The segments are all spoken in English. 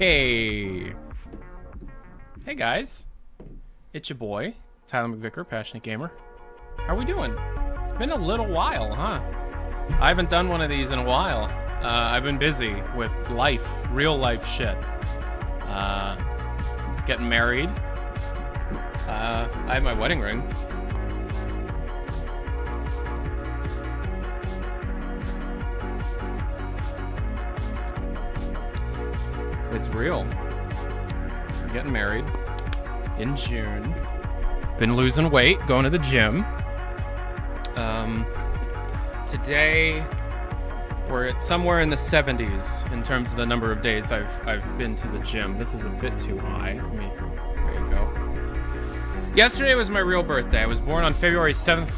Hey. Hey guys. It's your boy, Tyler McVicker, Passionate Gamer. How we doing? It's been a little while, huh? I haven't done one of these in a while. I've been busy with life, real life shit. Getting married. I have my wedding ring. It's real. I'm getting married in June. Been losing weight, going to the gym. Today we're at somewhere in the 70s in terms of the number of days I've been to the gym. This is a bit too high. There you go. Yesterday was my real birthday. I was born on February 7th.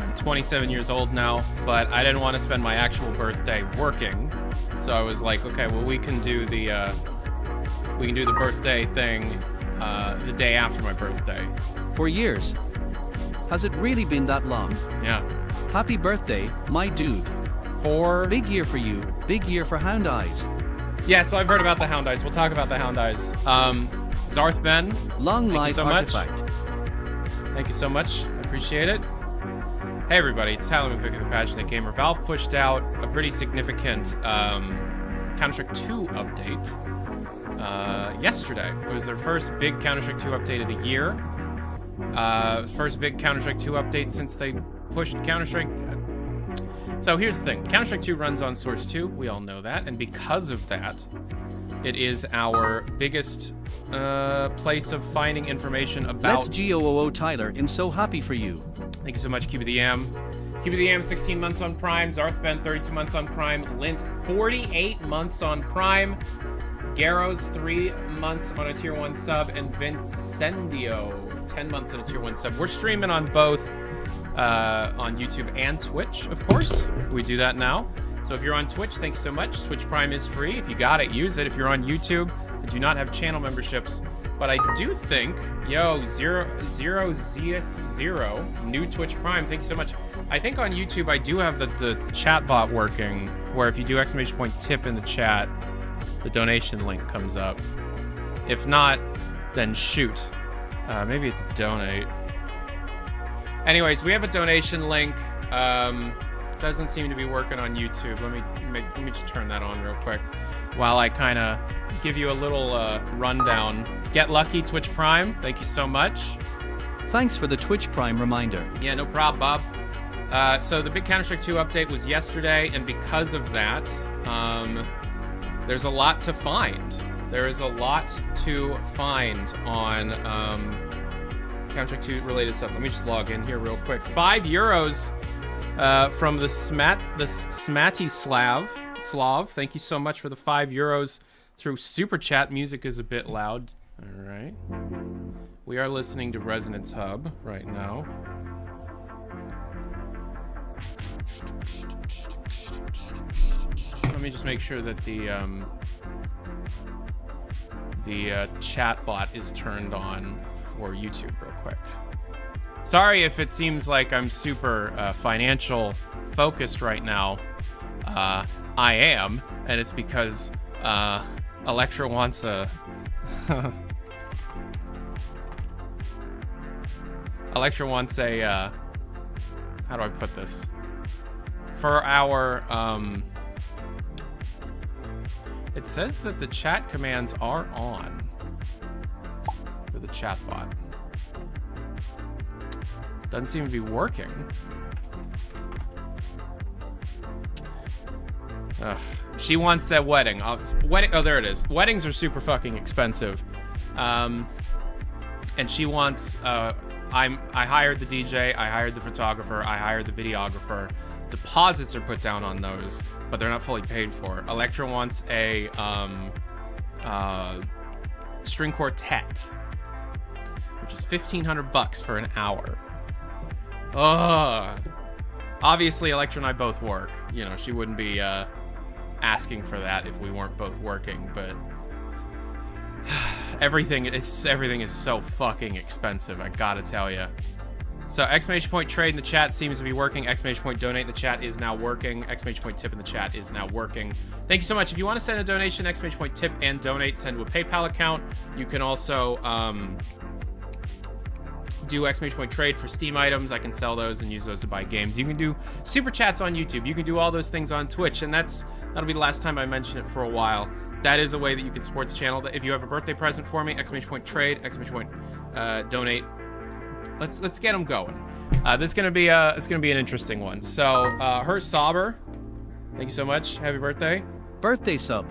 I'm 27 years old now, but I didn't want to spend my actual birthday working. So I was like, okay, well, we can do the birthday thing the day after my birthday. For years. Has it really been that long? Yeah. Happy birthday, my dude. Big year for you. Big year for Hound Eyes. Yeah, so I've heard about the Hound Eyes. We'll talk about the Hound Eyes. Zarth Ben. Long life so artifact. Thank you so much. I appreciate it. Hey everybody, it's Tyler McVicker, the Passionate Gamer. Valve pushed out a pretty significant Counter-Strike 2 update yesterday. It was their first big Counter-Strike 2 update of the year. First big Counter-Strike 2 update since they pushed Counter-Strike. So here's the thing. Counter-Strike 2 runs on Source 2. We all know that. And because of that, it is our biggest place of finding information about... Let's GOOO Tyler, I'm so happy for you. Thank you so much, Cuba the Yam. Cuba the Yam, 16 months on Prime. Zarth Ben, 32 months on Prime. Lint, 48 months on Prime. Garros, 3 months on a Tier 1 sub. And Vincendio, 10 months on a Tier 1 sub. We're streaming on both on YouTube and Twitch, of course. We do that now. So if you're on Twitch, thanks so much. Twitch Prime is free. If you got it, use it. If you're on YouTube, I do not have channel memberships. But I do think, zero, new Twitch Prime, thank you so much. I think on YouTube I do have the chat bot working, where if you do !tip in the chat, the donation link comes up. If not, then shoot. Maybe it's donate. Anyways, we have a donation link. Doesn't seem to be working on YouTube. Let me just turn that on real quick while I kind of give you a little rundown. Get lucky, Twitch Prime. Thank you so much. Thanks for the Twitch Prime reminder. Yeah, no problem, Bob. So the big Counter-Strike 2 update was yesterday, and because of that, there's a lot to find. There is a lot to find on Counter-Strike 2 related stuff. Let me just log in here real quick. €5 from the Smatty Slav. Thank you so much for the €5 through Super Chat. Music is a bit loud. All right. We are listening to Resonance Hub right now. Let me just make sure that the chat bot is turned on for YouTube real quick. Sorry if it seems like I'm super financial focused right now. I am, and it's because Electra wants a Electra wants a how do I put this? For our it says that the chat commands are on for the chat bot. Doesn't seem to be working. Ugh. She wants a wedding. Oh, there it is. Weddings are super fucking expensive. And she wants... I hired the DJ, I hired the photographer, I hired the videographer. Deposits are put down on those, but they're not fully paid for. Electra wants a string quartet, which is $1,500 for an hour. Ugh. Obviously, Electra and I both work. You know, she wouldn't be asking for that if we weren't both working, but everything is so fucking expensive, I gotta tell you. So exclamation point trade in the chat seems to be working. Exclamation point donate in the chat is now working. Exclamation point tip in the chat is now working. Thank you so much. If you want to send a donation, exclamation point tip and donate, send to a PayPal account. You can also do exclamation point trade for Steam items. I can sell those and use those to buy games. You can do super chats on YouTube. You can do all those things on Twitch, and that'll be the last time I mention it for a while. That is a way that you can support the channel. If you have a birthday present for me, exclamation point trade, exclamation point donate. Let's get them going. This is gonna be an interesting one. So, Her Sauber, thank you so much. Happy birthday. Birthday sub.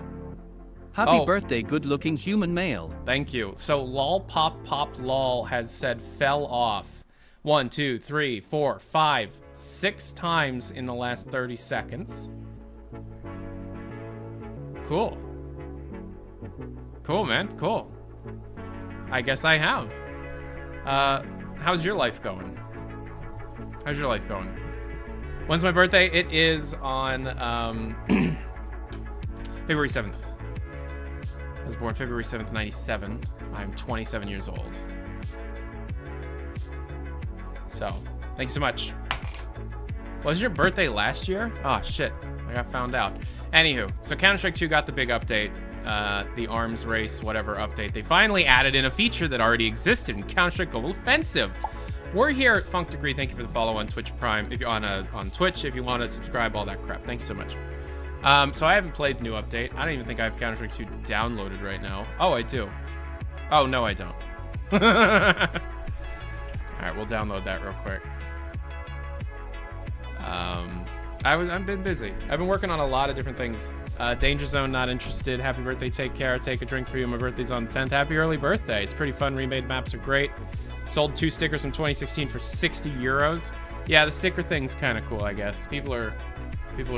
Happy birthday, good-looking human male. Thank you. So, lol pop pop lol has said fell off 1, 2, 3, 4, 5, 6 times in the last 30 seconds. Cool. Cool, man. Cool. I guess I have. How's your life going? How's your life going? When's my birthday? It is on February 7th. I was born February 7th, 97. I'm 27 years old. So, thank you so much. Was your birthday last year? Oh, shit. I got found out. Anywho, so Counter-Strike 2 got the big update. The arms race, whatever update. They finally added in a feature that already existed in Counter-Strike Global Offensive. We're here at Funk Degree. Thank you for the follow on Twitch Prime. If you're on Twitch, if you want to subscribe, all that crap. Thank you so much. So I haven't played the new update. I don't even think I have Counter-Strike 2 downloaded right now. Oh, I do. Oh, no, I don't. All right, we'll download that real quick. I've been busy. I've been working on a lot of different things. Danger Zone, not interested. Happy birthday, take care. Take a drink for you. My birthday's on the 10th. Happy early birthday. It's pretty fun. Remade maps are great. Sold 2 stickers from 2016 for 60 euros. Yeah, the sticker thing's kind of cool, I guess. People are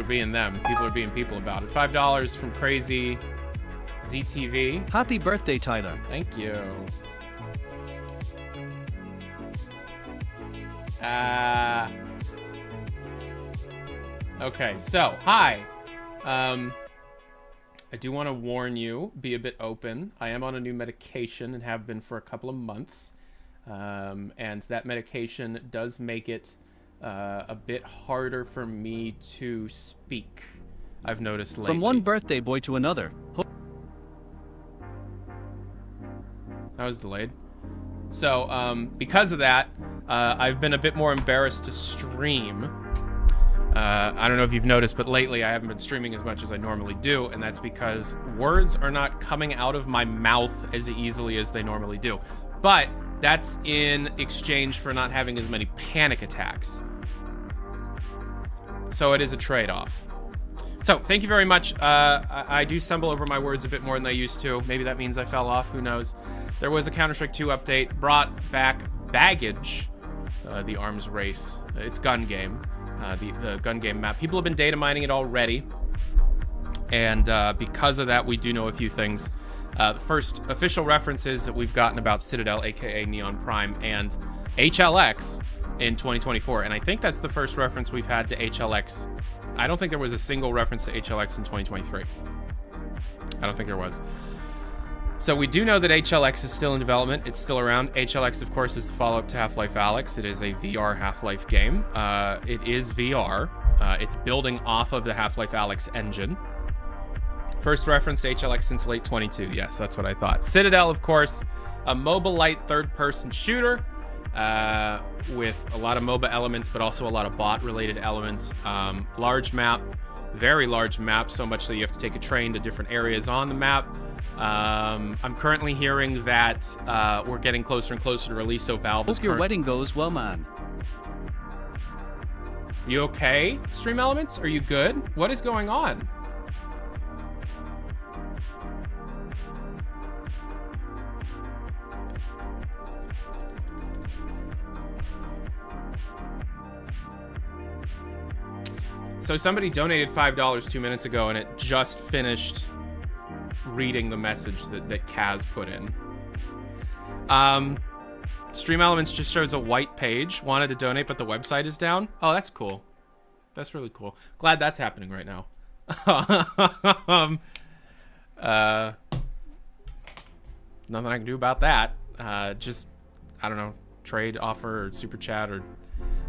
being them. People are being people about it. $5 from Crazy ZTV. Happy birthday, Tyler. Thank you. Okay, so, hi. I do want to warn you, be a bit open. I am on a new medication and have been for a couple of months. And that medication does make it a bit harder for me to speak, I've noticed lately. From one birthday boy to another. That was delayed. So, because of that, I've been a bit more embarrassed to stream. I don't know if you've noticed, but lately I haven't been streaming as much as I normally do, and that's because words are not coming out of my mouth as easily as they normally do. But that's in exchange for not having as many panic attacks. So it is a trade-off. So thank you very much. I do stumble over my words a bit more than I used to. Maybe that means I fell off, who knows. There was a Counter-Strike 2 update, brought back Baggage, the arms race. It's gun game, the gun game map. People have been data mining it already. And because of that, we do know a few things. The first official references that we've gotten about Citadel, aka Neon Prime, and HLX in 2024. And I think that's the first reference we've had to HLX. I don't think there was a single reference to HLX in 2023. I don't think there was. So we do know that HLX is still in development. It's still around. HLX, of course, is the follow-up to Half-Life Alyx. It is a VR Half-Life game. It is VR. It's building off of the Half-Life Alyx engine. First reference to HLX since late 22. Yes, that's what I thought. Citadel, of course, a mobile light third-person shooter with a lot of MOBA elements, but also a lot of bot-related elements. Large map, very large map, so much that you have to take a train to different areas on the map. I'm currently hearing that we're getting closer and closer to release, so Valve Hope your wedding goes well, man. You okay, Stream Elements? Are you good? What is going on? So somebody donated $5 2 minutes ago, and it just finished reading the message that Kaz put in. Stream Elements just shows a white page. Wanted to donate, but the website is down. Oh, that's cool. That's really cool. Glad that's happening right now. Nothing I can do about that. Just, I don't know, trade offer or super chat, or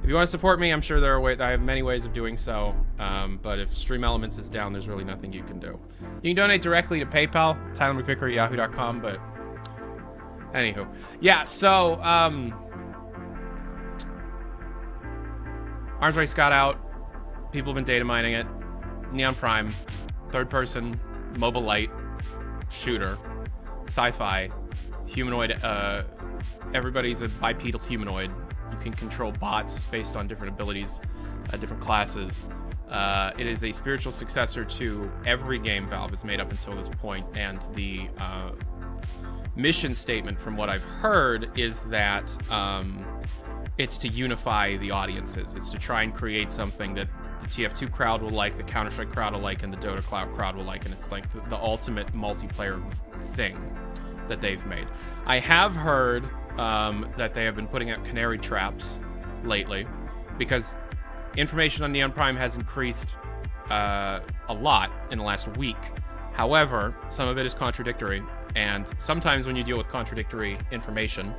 if you want to support me, I'm sure there are ways. I have many ways of doing so. But if Stream Elements is down, there's really nothing you can do. You can donate directly to PayPal, TylerMcVicker@yahoo.com. But anywho, yeah. So Arms Race got out. People have been data mining it. Neon Prime, third-person, mobile light, shooter, sci-fi, humanoid. Everybody's a bipedal humanoid. You can control bots based on different abilities, different classes. It is a spiritual successor to every game Valve has made up until this point, and the mission statement, from what I've heard, is that it's to unify the audiences. It's to try and create something that the TF2 crowd will like, the Counter-Strike crowd will like, and the Dota crowd will like, and it's like the ultimate multiplayer thing that they've made. I have heard that they have been putting out canary traps lately, because information on Neon Prime has increased a lot in the last week. However, some of it is contradictory, and sometimes when you deal with contradictory information,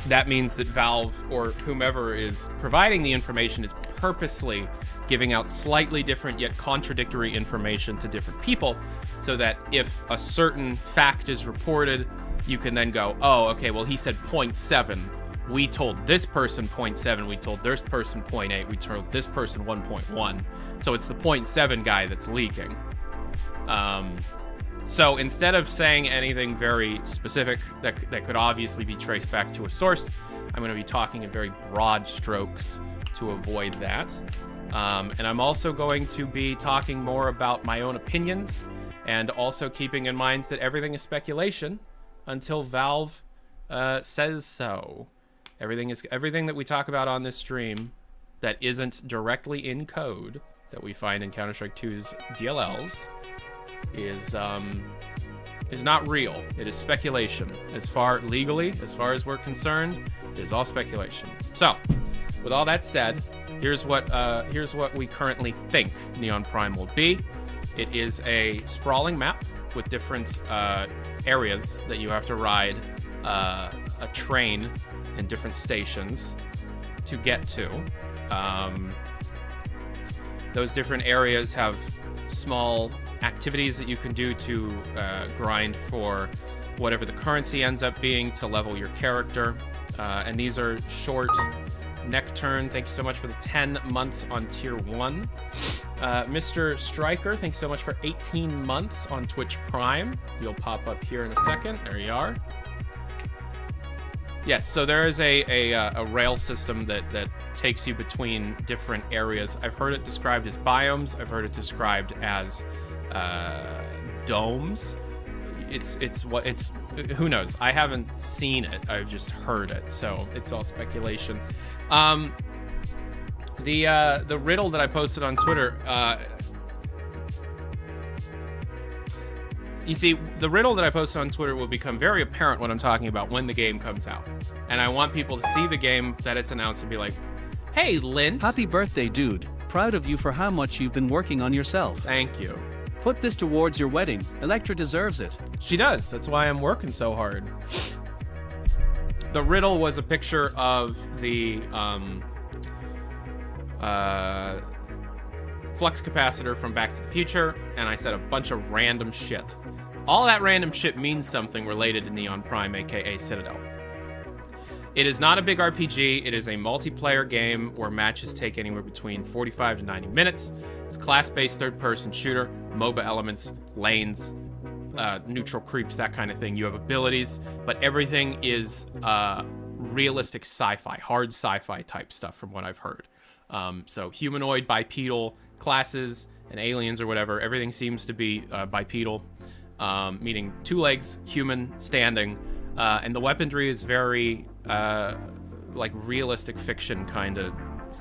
that means that Valve or whomever is providing the information is purposely giving out slightly different yet contradictory information to different people, so that if a certain fact is reported, you can then go, oh, okay, well, he said 0.7. We told this person 0.7. We told this person 0.8. We told this person 1.1. So it's the 0.7 guy that's leaking. So instead of saying anything very specific that could obviously be traced back to a source, I'm going to be talking in very broad strokes to avoid that. And I'm also going to be talking more about my own opinions, and also keeping in mind that everything is speculation until Valve says so. Everything that we talk about on this stream that isn't directly in code that we find in Counter-Strike 2's DLLs is not real. It is speculation. As far as we're concerned, it is all speculation. So, with all that said, here's what we currently think Neon Prime will be. It is a sprawling map with different areas that you have to ride a train in different stations to get to. Those different areas have small activities that you can do to grind for whatever the currency ends up being to level your character. And these are short. Necturne, thank you so much for the 10 months on tier 1. Mr. Striker, thank you so much for 18 months on Twitch Prime. You'll pop up here in a second. There you are. Yes, so there is a rail system that takes you between different areas. I've heard it described as biomes. I've heard it described as domes. It's who knows? I haven't seen it. I've just heard it, so it's all speculation. The riddle that I posted on Twitter. You see, the riddle that I posted on Twitter will become very apparent when I'm talking about when the game comes out. And I want people to see the game that it's announced and be like, hey, Lint. Happy birthday, dude. Proud of you for how much you've been working on yourself. Thank you. Put this towards your wedding. Electra deserves it. She does. That's why I'm working so hard. The riddle was a picture of the flux capacitor from Back to the Future, and I said a bunch of random shit. All that random shit means something related to Neon Prime, aka Citadel. It is not a big RPG. It is a multiplayer game where matches take anywhere between 45 to 90 minutes. It's class-based third-person shooter, MOBA elements, lanes, neutral creeps, that kind of thing. You have abilities, but everything is realistic sci-fi, hard sci-fi type stuff from what I've heard. So humanoid, bipedal classes, and aliens or whatever, everything seems to be bipedal, meaning 2 legs, human, standing, and the weaponry is very like realistic fiction kind of,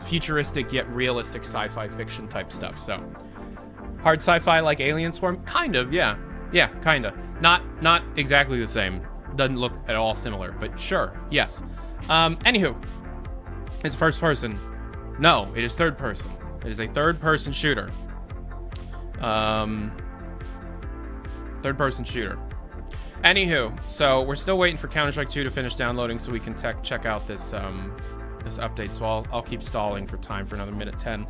futuristic yet realistic sci-fi fiction type stuff. So hard sci-fi like Alien Swarm, kind of, yeah, kind of. Not exactly the same. Doesn't look at all similar, but sure, yes. Anywho, it's first person. No, it is third person. It is a third person shooter. Third person shooter. Anywho, so we're still waiting for Counter-Strike 2 to finish downloading so we can check out this this update. So I'll keep stalling for time for another minute 10.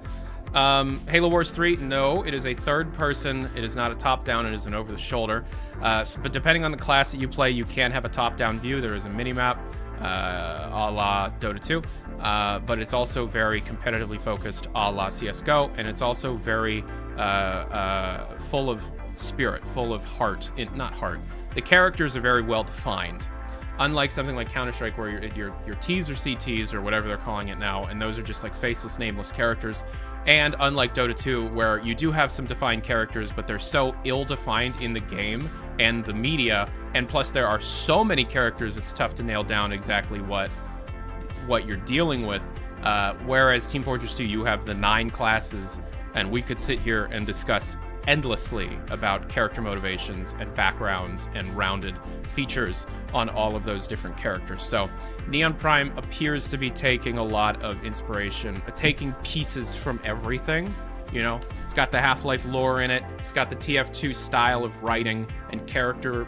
Halo Wars 3, no, it is a third person. It is not a top-down. It is an over-the-shoulder. But depending on the class that you play, you can have a top-down view. There is a mini-map, a la Dota 2. But it's also very competitively focused, a la CSGO. And it's also very full of spirit, full of heart. Not heart. The characters are very well defined. Unlike something like Counter-Strike, where your T's or CTs or whatever they're calling it now, and those are just like faceless, nameless characters. And unlike Dota 2, where you do have some defined characters, but they're so ill-defined in the game and the media, and plus there are so many characters, it's tough to nail down exactly what you're dealing with. Whereas Team Fortress 2, you have the 9 classes, and we could sit here and discuss endlessly about character motivations and backgrounds and rounded features on all of those different characters. So Neon Prime appears to be taking a lot of inspiration, taking pieces from everything. You know, it's got the Half-Life lore in it. It's got the TF2 style of writing and character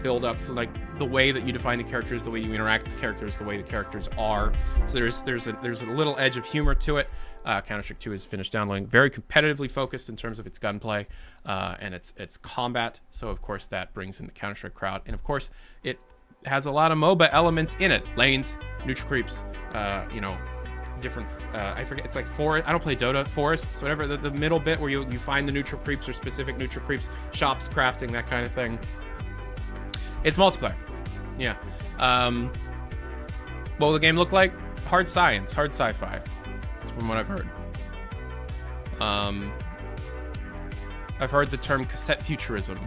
build up, like the way that you define the characters, the way you interact with the characters, the way the characters are. So there's a little edge of humor to it. Counter-Strike 2 is finished downloading, very competitively focused in terms of its gunplay and its combat. So of course that brings in the Counter-Strike crowd, and of course it has a lot of MOBA elements in it: lanes, neutral creeps, different. I forget. It's like forest. I don't play Dota. Forests, whatever. The middle bit where you find the neutral creeps or specific neutral creeps, shops, crafting, that kind of thing. It's multiplayer. Yeah. What will the game look like? Hard science, hard sci-fi. That's from what I've heard. I've heard the term cassette futurism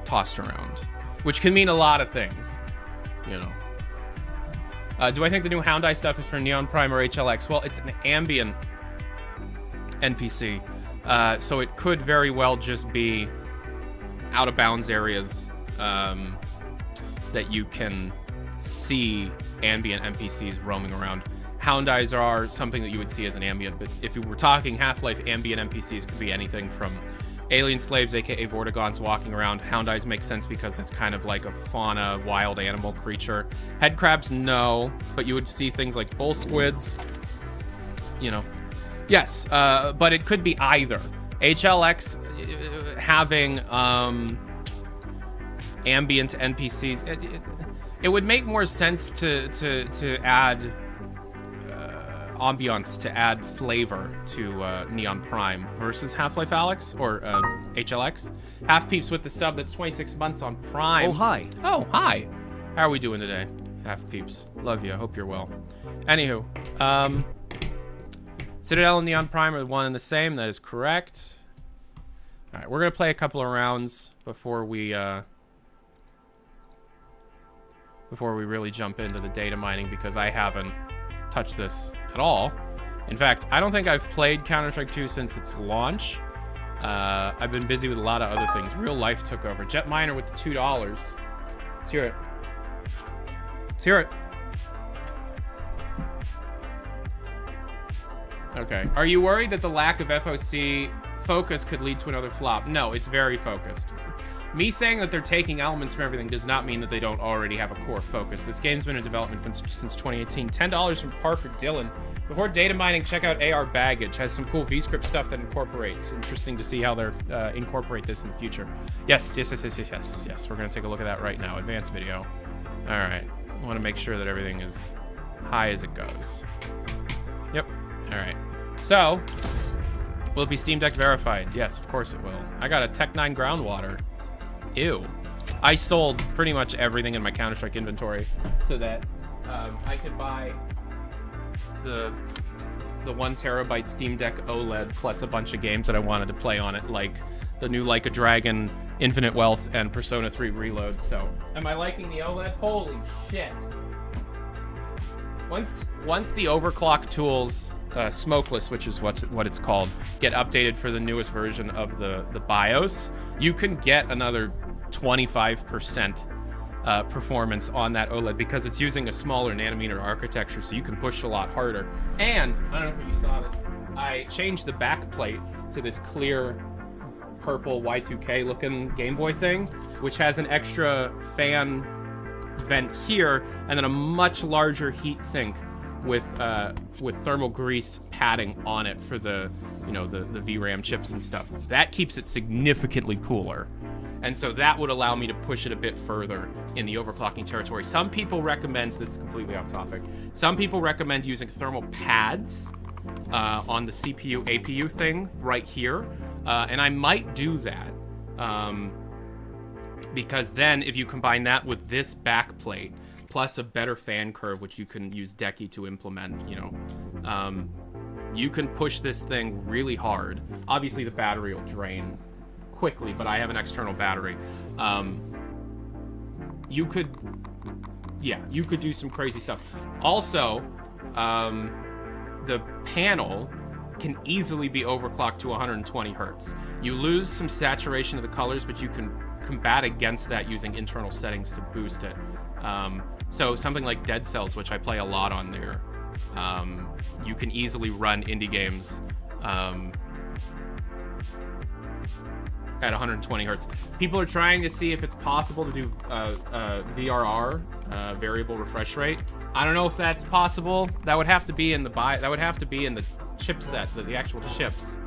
tossed around, which can mean a lot of things, you know. Do I think the new Hound Eye stuff is for Neon Prime or HLX? Well, it's an ambient NPC, so it could very well just be out of bounds areas that you can see ambient NPCs roaming around. Hound Eyes are something that you would see as an ambient, but if you were talking Half-Life, ambient NPCs could be anything from alien slaves, aka Vortigons, walking around. Hound Eyes makes sense because it's kind of like a fauna, wild animal creature. Head crabs, no, but you would see things like bull squids, you know. Yes, but it could be either. HLX having ambient NPCs, it would make more sense to add ambiance, to add flavor to Neon Prime versus Half-Life Alyx or HLX. Half Peeps with the sub, that's 26 months on Prime. Oh, hi. Oh, hi. How are we doing today? Half Peeps. Love you. I hope you're well. Anywho, Citadel and Neon Prime are the one and the same. That is correct. All right, we're going to play a couple of rounds before we really jump into the data mining, because I haven't touched this at all. In fact, I don't think I've played Counter-Strike 2 since its launch. I've been busy with a lot of other things. Real life took over. Jet Miner with the $2. Let's hear it. Let's hear it. Okay. Are you worried that the lack of FOC focus could lead to another flop? No, it's very focused. Me saying that they're taking elements from everything does not mean that they don't already have a core focus. This game's been in development since 2018. $10 from Parker Dillon. Before data mining, check out AR Baggage. Has some cool VScript stuff that incorporates. Interesting to see how they're incorporate this in the future. Yes. We're going to take a look at that right now. Advanced video. All right. I want to make sure that everything is high as it goes. Yep. All right. So, will it be Steam Deck verified? Yes, of course it will. I got a Tech 9 Groundwater. Ew. I sold pretty much everything in my Counter-Strike inventory so that I could buy the 1 terabyte Steam Deck OLED plus a bunch of games that I wanted to play on it, like the new Like a Dragon, Infinite Wealth, and Persona 3 Reload. So, am I liking the OLED? Holy shit. Once the overclock tools, Smokeless, which is what it's called, get updated for the newest version of the BIOS, you can get another 25% performance on that OLED because it's using a smaller nanometer architecture, so you can push a lot harder. And I don't know if you saw this, I changed the back plate to this clear purple Y2K looking Game Boy thing, which has an extra fan vent here, and then a much larger heat sink with thermal grease padding on it for the, you know, the VRAM chips and stuff. That keeps it significantly cooler. And so that would allow me to push it a bit further in the overclocking territory. Some people recommend, this is completely off topic, some people recommend using thermal pads on the CPU APU thing right here. And I might do that. Because then if you combine that with this back plate, plus a better fan curve, which you can use Decky to implement, you know, you can push this thing really hard. Obviously the battery will drain quickly, but I have an external battery. You could do some crazy stuff. Also, the panel can easily be overclocked to 120 hertz. You lose some saturation of the colors, but you can combat against that using internal settings to boost it. So something like Dead Cells, which I play a lot on there, you can easily run indie games at 120 hertz. People are trying to see if it's possible to do VRR, variable refresh rate. I don't know if that's possible. That would have to be in the chipset, the actual chips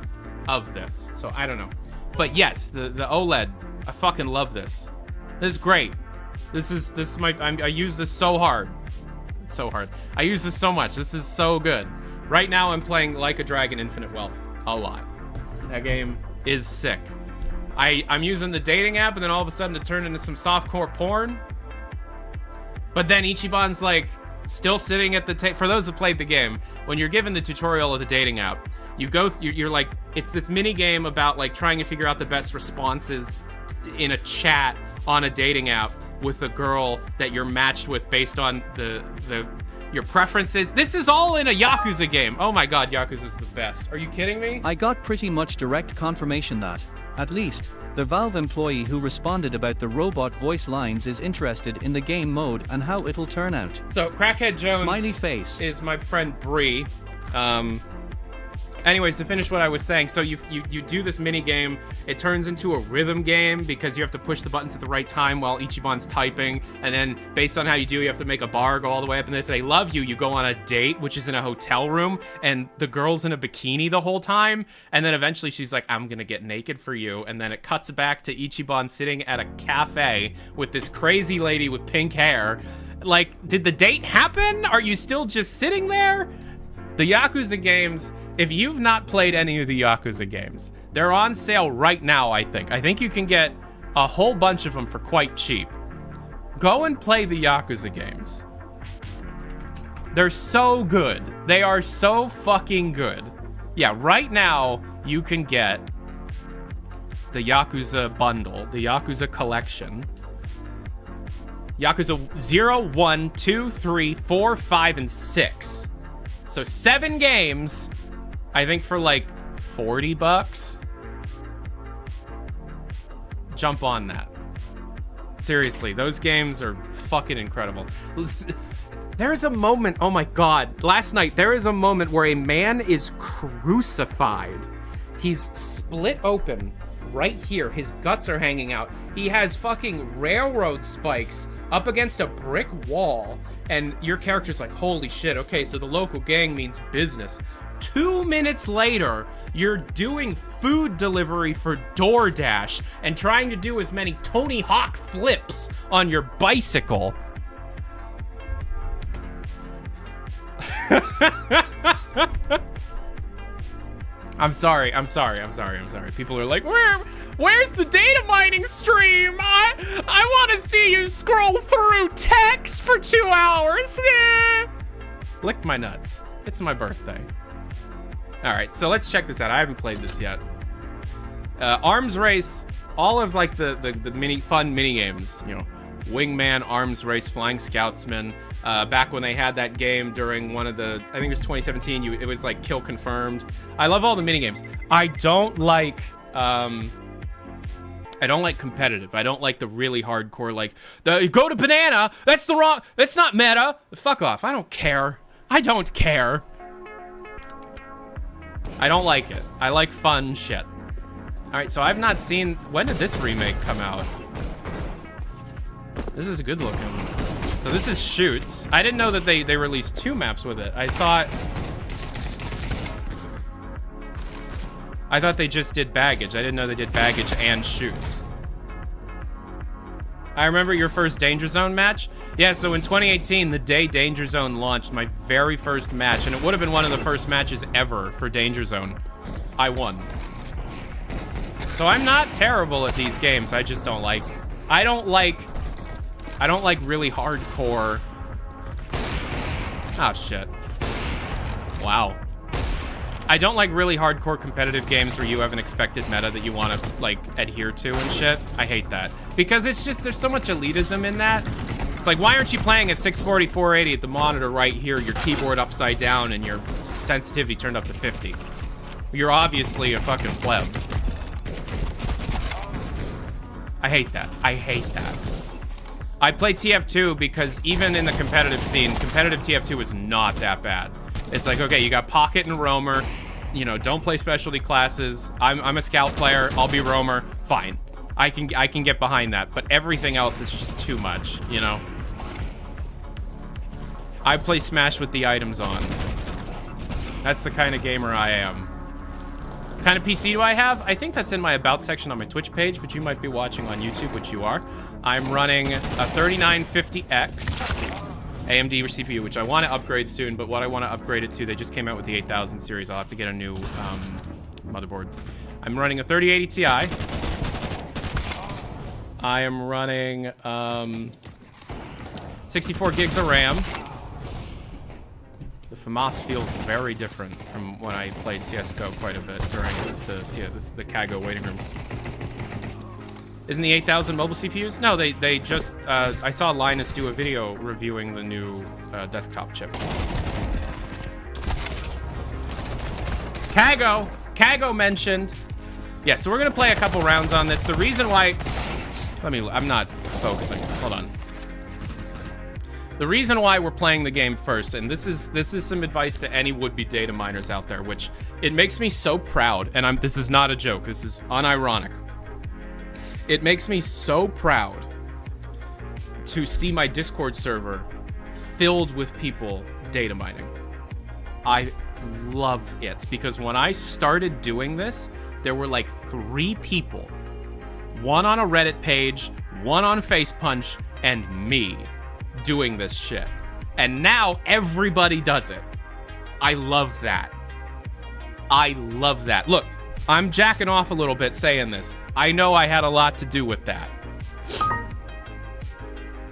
of this. So I don't know. But yes, the OLED, I fucking love this. This is great. This is my, I use this so hard. It's so hard. I use this so much. This is so good. Right now I'm playing Like a Dragon Infinite Wealth a lot. That game is sick. I'm using the dating app, and then all of a sudden it turned into some softcore porn. But then Ichiban's like still sitting at the for those who played the game, when you're given the tutorial of the dating app, you're like, it's this mini game about like trying to figure out the best responses in a chat on a dating app with a girl that you're matched with based on your preferences. This is all in a Yakuza game. Oh my god, Yakuza's the best. Are you kidding me? I got pretty much direct confirmation that, at least, the Valve employee who responded about the robot voice lines is interested in the game mode and how it'll turn out. So Crackhead Jones smiley face is my friend Bree. Anyways, to finish what I was saying, so you do this mini game. It turns into a rhythm game because you have to push the buttons at the right time while Ichiban's typing, and then based on how you do, you have to make a bar go all the way up, and if they love you, you go on a date, which is in a hotel room, and the girl's in a bikini the whole time, and then eventually she's like, I'm gonna get naked for you, and then it cuts back to Ichiban sitting at a cafe with this crazy lady with pink hair. Like, did the date happen? Are you still just sitting there? The Yakuza games, if you've not played any of the Yakuza games, they're on sale right now, I think. I think you can get a whole bunch of them for quite cheap. Go and play the Yakuza games. They're so good. They are so fucking good. Yeah, right now, you can get the Yakuza bundle, the Yakuza collection. Yakuza 0, 1, 2, 3, 4, 5, and 6. So 7 games, I think for like $40. Jump on that. Seriously, those games are fucking incredible. There's a moment, oh my god, last night there is a moment where a man is crucified. He's split open right here. His guts are hanging out. He has fucking railroad spikes up against a brick wall, and your character's like, holy shit, okay, so the local gang means business. 2 minutes later, you're doing food delivery for DoorDash and trying to do as many Tony Hawk flips on your bicycle. I'm sorry. People are like, where's the data mining stream? I want to see you scroll through text for 2 hours. Lick my nuts. It's my birthday. All right, so let's check this out. I haven't played this yet. Arms Race, all of like the fun mini games, you know, Wingman, Arms Race, Flying Scoutsman. Back when they had that game during one of the, I think it was 2017. It was like Kill Confirmed. I love all the mini games. I don't like competitive. I don't like the really hardcore, like go to banana. That's not meta. Fuck off. I don't care. I don't like it. I like fun shit. All right, so I've not seen... When did this remake come out? This is good looking. So this is Shoots. I didn't know that they released 2 maps with it. I thought they just did Baggage. I didn't know they did Baggage and Shoots. I remember your first Danger Zone match. Yeah, so in 2018, the day Danger Zone launched, my very first match, and it would have been one of the first matches ever for Danger Zone, I won. So I'm not terrible at these games. I just don't like... I don't like really hardcore... Oh, shit. Wow. I don't like really hardcore competitive games where you have an expected meta that you want to, like, adhere to and shit. I hate that. Because it's just, there's so much elitism in that. It's like, why aren't you playing at 640, 480 at the monitor right here, your keyboard upside down, and your sensitivity turned up to 50? You're obviously a fucking pleb. I hate that. I hate that. I play TF2 because even in the competitive scene, competitive TF2 was not that bad. It's like, okay, you got Pocket and Roamer. You know, don't play specialty classes. I'm a scout player. I'll be Roamer. Fine. I can get behind that. But everything else is just too much, you know? I play Smash with the items on. That's the kind of gamer I am. What kind of PC do I have? I think that's in my About section on my Twitch page, but you might be watching on YouTube, which you are. I'm running a 3950X AMD CPU, which I want to upgrade soon, but what I want to upgrade it to, they just came out with the 8000 series. I'll have to get a new motherboard. I'm running a 3080 Ti. I am running 64 gigs of RAM. The FAMAS feels very different from when I played CSGO quite a bit during the Kago waiting rooms. Isn't the 8000 mobile CPUs? No, they just... I saw Linus do a video reviewing the new desktop chips. Kago mentioned. Yeah, so we're going to play a couple rounds on this. The reason why... I'm not focusing. Hold on. The reason why we're playing the game first, and this is some advice to any would-be data miners out there, which it makes me so proud, and this is not a joke, this is unironic. It makes me so proud to see my Discord server filled with people data mining. I love it, because when I started doing this, there were like 3 people. One on a Reddit page, one on FacePunch, and me doing this shit. And now everybody does it. I love that. I love that. Look, I'm jacking off a little bit saying this. I know I had a lot to do with that.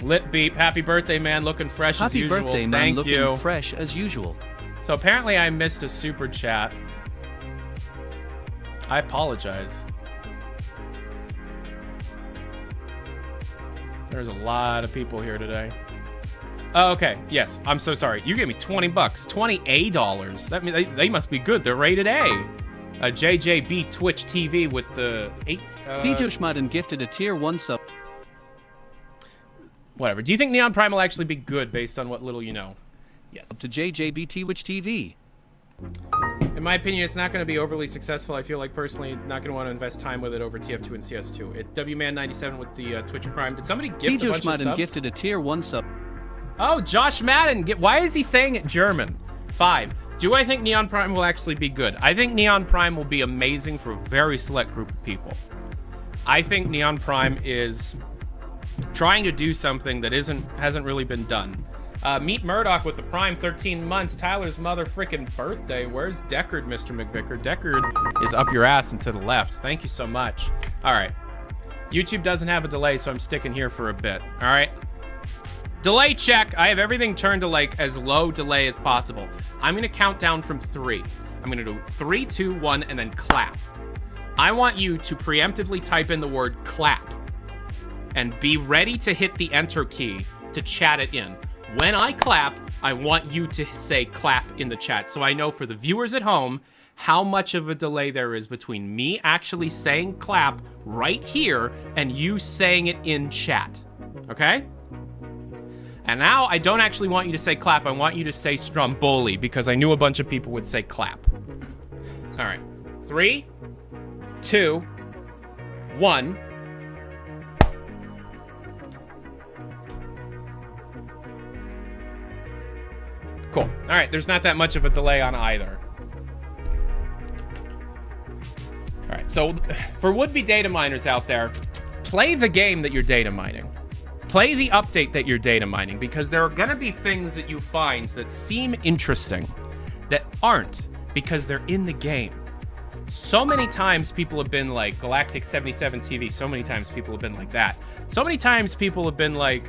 Lit Beep, happy birthday, man. Looking fresh as usual. Happy birthday, man. Thank Looking you. fresh as usual. So apparently I missed a super chat. I apologize. There's a lot of people here today. Oh, okay. Yes, I'm so sorry. You gave me $20. $20 That means they must be good. They're rated A. JJB Twitch TV with the 8. Vijoshmadan gifted a tier 1 sub. Whatever. Do you think Neon Prime will actually be good based on what little you know? Yes. Up to JJB Twitch TV. In my opinion, it's not going to be overly successful. I feel like personally not going to want to invest time with it over TF2 and CS2. WMan97 with the Twitch Prime. Did somebody gift a bunch of subs? Gifted a tier 1 sub. Oh, Josh Madden. Why is he saying it German? 5. Do I think Neon Prime will actually be good? I think Neon Prime will be amazing for a very select group of people. I think Neon Prime is trying to do something that hasn't really been done. Meet Murdoch with the Prime 13 months. Tyler's mother frickin' birthday. Where's Deckard, Mr. McVicker? Deckard is up your ass and to the left. Thank you so much. All right. YouTube doesn't have a delay, so I'm sticking here for a bit. All right. Delay check. I have everything turned to like as low delay as possible. I'm going to count down from 3. I'm going to do 3, 2, 1, and then clap. I want you to preemptively type in the word clap and be ready to hit the enter key to chat it in. When I clap, I want you to say clap in the chat so I know for the viewers at home how much of a delay there is between me actually saying clap right here and you saying it in chat. Okay? And now I don't actually want you to say clap. I want you to say Stromboli because I knew a bunch of people would say clap. All right. 3, 2, 1. Cool. All right, there's not that much of a delay on either. All right, so for would-be data miners out there, play the game that you're data mining. Play the update that you're data mining, because there are gonna be things that you find that seem interesting that aren't, because they're in the game. So many times people have been like, Galactic 77 TV, so many times people have been like that. So many times people have been like,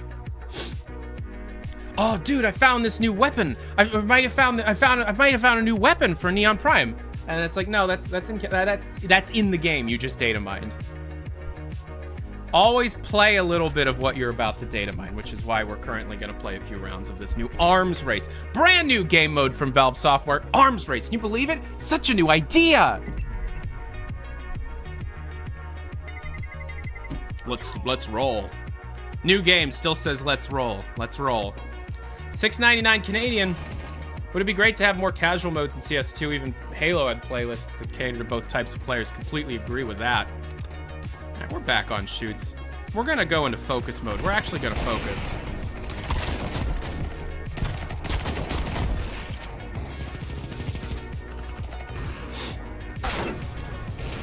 oh, dude, I found this new weapon. I might have found a new weapon for Neon Prime. And it's like, no, that's in the game. You just data mined. Always play a little bit of what you're about to data mine, which is why we're currently going to play a few rounds of this new Arms Race. Brand new game mode from Valve Software, Arms Race. Can you believe it? Such a new idea. Let's roll. New game still says let's roll. Let's roll. $6.99 Canadian. Would it be great to have more casual modes in CS2? Even Halo had playlists that cater to both types of players. Completely agree with that. All right, we're back on shoots. We're gonna go into focus mode. We're actually gonna focus.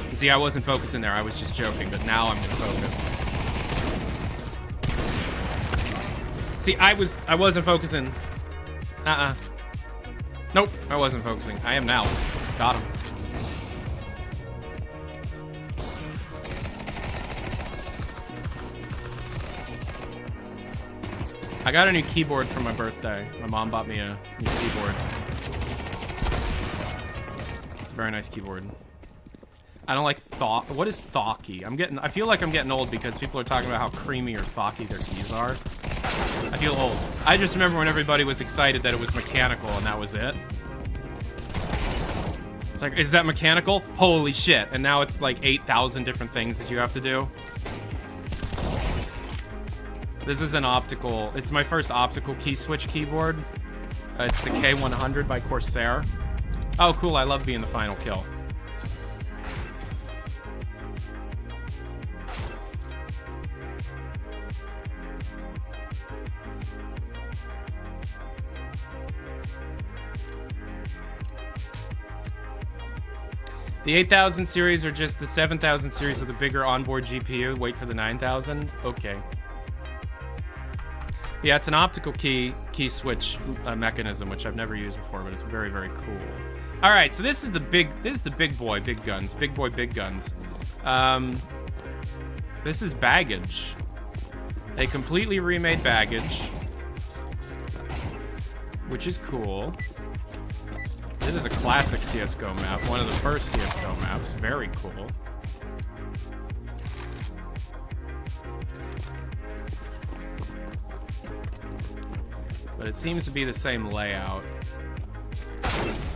You see, I wasn't focusing there. I was just joking, but now I'm gonna focus. See, I wasn't focusing. Nope, I wasn't focusing. I am now. Got him. I got a new keyboard for my birthday. My mom bought me a new keyboard. It's a very nice keyboard. I don't like what is thocky? I feel like I'm getting old because people are talking about how creamy or thocky their keys are. I feel old. I just remember when everybody was excited that it was mechanical and that was it. It's like, is that mechanical? Holy shit. And now it's like 8,000 different things that you have to do. This is an optical, it's my first optical key switch keyboard. It's the K100 by Corsair. Oh, cool, I love being the final kill. The 8000 series or just the 7000 series with a bigger onboard GPU? Wait for the 9000? Okay. Yeah, it's an optical key switch mechanism, which I've never used before, but it's very, very cool. All right, so this is the big boy, big guns. Big boy, big guns. This is Baggage. They completely remade Baggage, which is cool. This is a classic CSGO map, one of the first CSGO maps. Very cool. But it seems to be the same layout.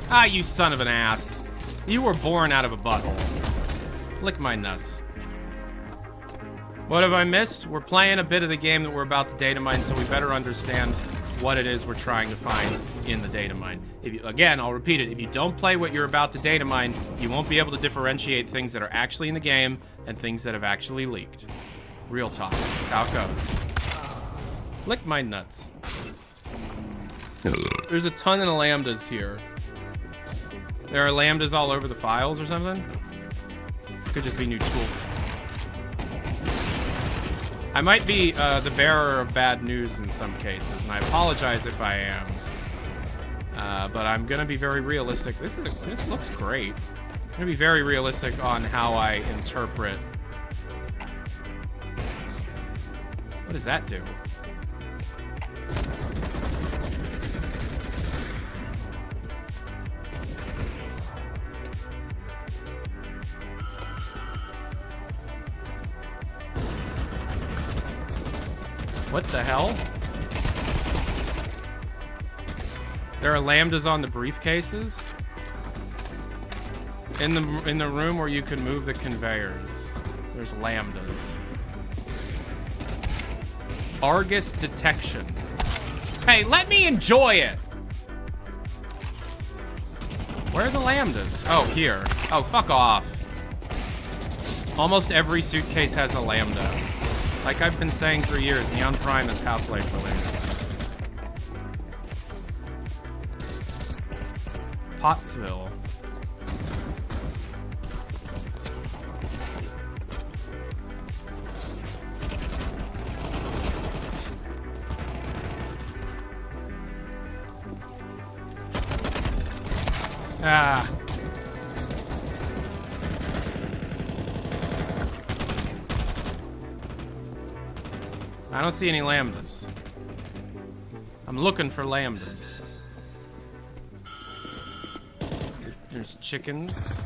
Ah, you son of an ass. You were born out of a butthole. Lick my nuts. What have I missed? We're playing a bit of the game that we're about to data mine, so we better understand what it is we're trying to find in the data mine. Again, I'll repeat it. If you don't play what you're about to data mine, you won't be able to differentiate things that are actually in the game and things that have actually leaked. Real talk. That's how it goes. Lick my nuts. There's a ton of lambdas here. There are lambdas all over the files or something? Could just be new tools. I might be the bearer of bad news in some cases, and I apologize if I am. But I'm gonna be very realistic. This looks great. I'm gonna be very realistic on how I interpret. What does that do? What the hell? There are lambdas on the briefcases? In the room where you can move the conveyors, there's lambdas. Argus detection. Hey, let me enjoy it! Where are the lambdas? Oh, here. Oh, fuck off. Almost every suitcase has a Lambda. Like I've been saying for years, Neon Prime is Half-Life related. Pottsville. Ah. I don't see any Lambdas. I'm looking for Lambdas. There's chickens.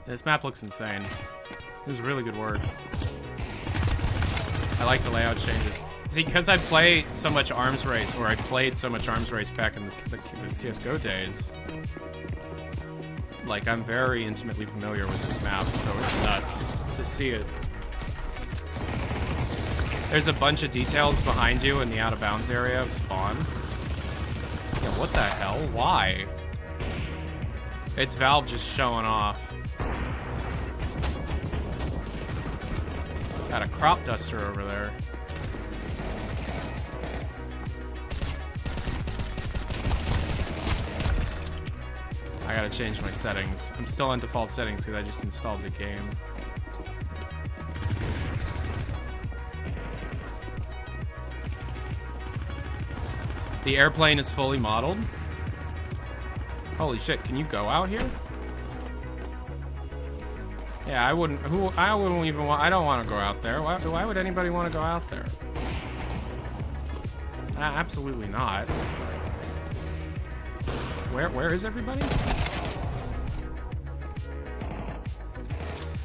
This map looks insane. This is really good work. I like the layout changes. See, because I play so much Arms Race, or I played so much Arms Race back in the CSGO days, like, I'm very intimately familiar with this map, so it's nuts to see it. There's a bunch of details behind you in the out-of-bounds area of spawn. Yeah, what the hell? Why? It's Valve just showing off. Got a crop duster over there. I gotta change my settings. I'm still on default settings because I just installed the game. The airplane is fully modeled. Holy shit, can you go out here? Yeah, I wouldn't even want, I don't want to go out there. Why would anybody want to go out there? Absolutely not. Where is everybody?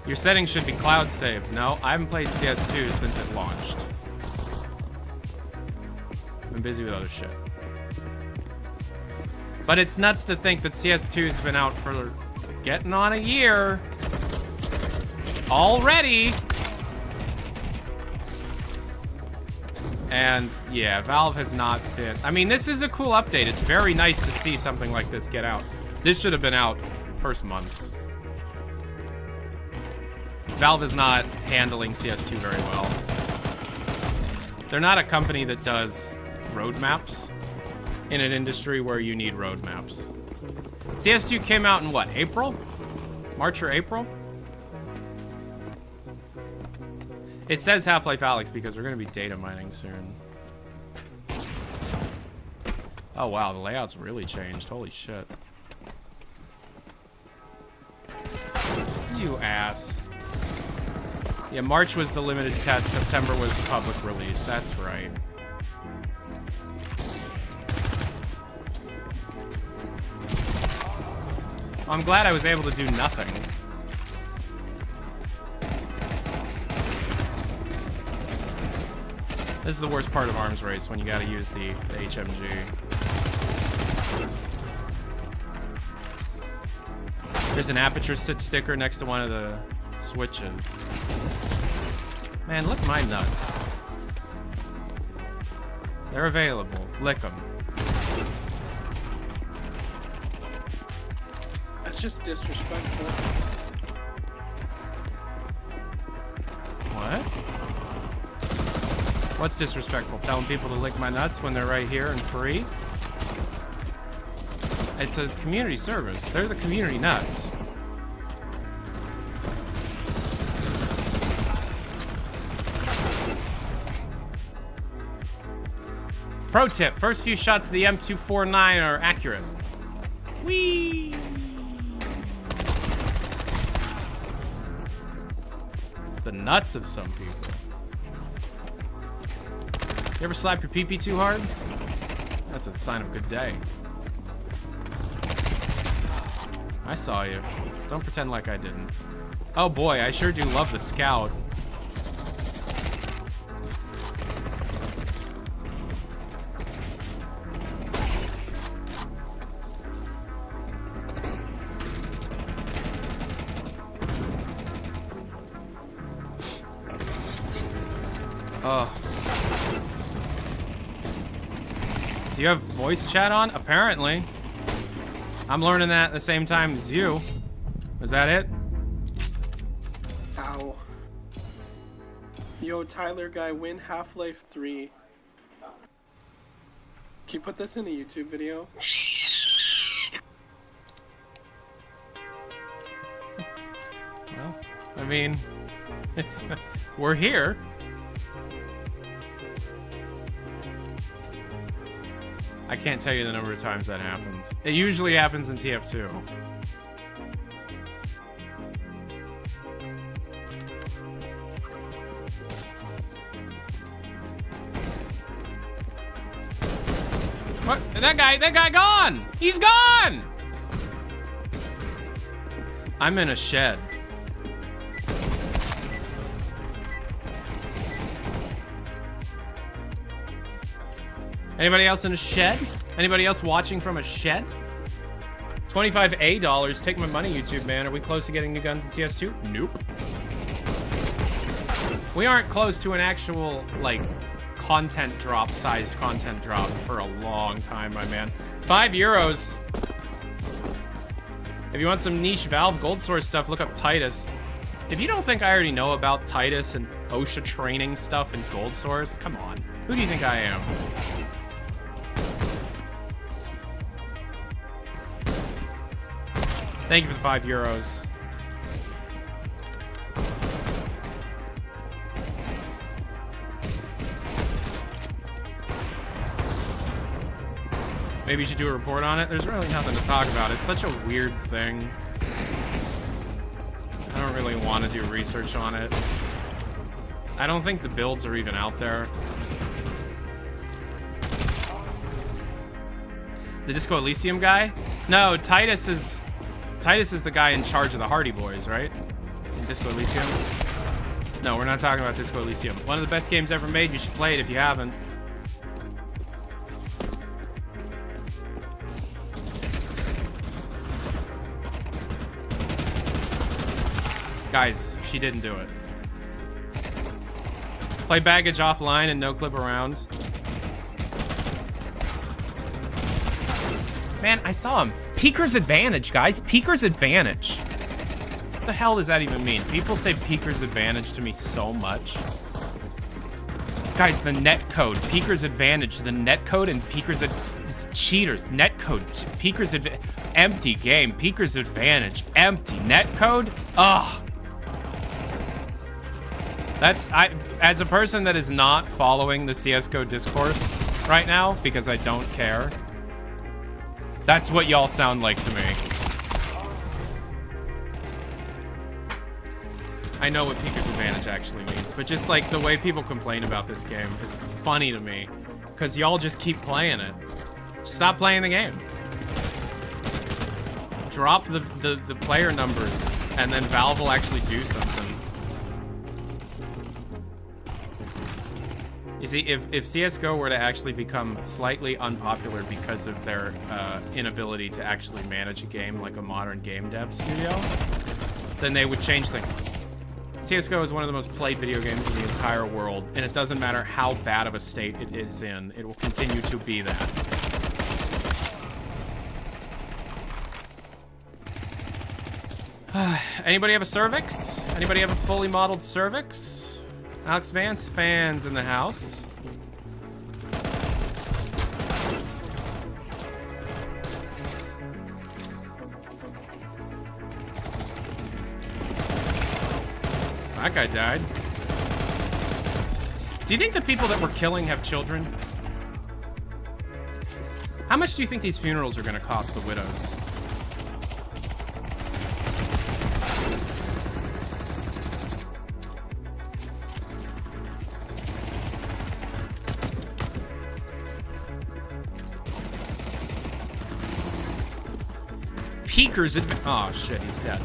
Your settings should be cloud saved. No, I haven't played CS2 since it launched. I've been busy with other shit. But it's nuts to think that CS2's been out for getting on a year already. And yeah, Valve has not been... I mean, this is a cool update. It's very nice to see something like this get out. This should have been out first month. Valve is not handling CS2 very well. They're not a company that does roadmaps in an industry where you need roadmaps. CS2 came out in what, April? March or April? It says Half-Life Alyx because we're going to be data mining soon. Oh wow, the layout's really changed. Holy shit. You ass. Yeah, March was the limited test, September was the public release. That's right. Well, I'm glad I was able to do nothing. This is the worst part of Arms Race, when you gotta use the HMG. There's an aperture sticker next to one of the switches. Man, lick my nuts. They're available. Lick them. That's just disrespectful. What? What's disrespectful? Telling people to lick my nuts when they're right here and free? It's a community service. They're the community nuts. Pro tip, first few shots of the M249 are accurate. Whee! The nuts of some people. You ever slap your pee-pee too hard? That's a sign of good day. I saw you. Don't pretend like I didn't. Oh boy, I sure do love the scout. Oh. Do you have voice chat on? Apparently. I'm learning that at the same time as you. Is that it? Ow. Yo, Tyler guy, win Half-Life 3. Can you put this in a YouTube video? Well, I mean, it's we're here. I can't tell you the number of times that happens. It usually happens in TF2. What? That guy gone! He's gone! I'm in a shed. Anybody else in a shed? Anybody else watching from a shed? $25 Take my money, YouTube man. Are we close to getting new guns in CS2? Nope. We aren't close to an actual, like, content drop, sized content drop for a long time, my man. €5. If you want some niche Valve gold source stuff, look up Titus. If you don't think I already know about Titus and OSHA training stuff and gold source, come on. Who do you think I am? Thank you for the €5. Maybe you should do a report on it. There's really nothing to talk about. It's such a weird thing. I don't really want to do research on it. I don't think the builds are even out there. The Disco Elysium guy? No, Titus is the guy in charge of the Hardy Boys, right? In Disco Elysium? No, we're not talking about Disco Elysium. One of the best games ever made. You should play it if you haven't. Guys, she didn't do it. Play Baggage offline and no clip around. Man, I saw him. Peeker's advantage, guys. Peeker's advantage. What the hell does that even mean? People say Peeker's advantage to me so much. Guys, the netcode. Peeker's advantage. The netcode and Peeker's cheaters. Netcode. Peeker's empty game. Peeker's advantage. Empty netcode. Ugh. As a person that is not following the CSGO discourse right now, because I don't care, that's what y'all sound like to me. I know what Peeker's advantage actually means, but just like the way people complain about this game is funny to me, because y'all just keep playing it. Stop playing the game. Drop the player numbers, and then Valve will actually do something. You see, if CSGO were to actually become slightly unpopular because of their inability to actually manage a game like a modern game dev studio, then they would change things. CSGO is one of the most played video games in the entire world, and it doesn't matter how bad of a state it is in, it will continue to be that. Anybody have a cervix? Anybody have a fully modeled cervix? Alex Vance fans in the house. That guy died. Do you think the people that we're killing have children? How much do you think these funerals are going to cost the widows? Peeker's oh shit, he's dead.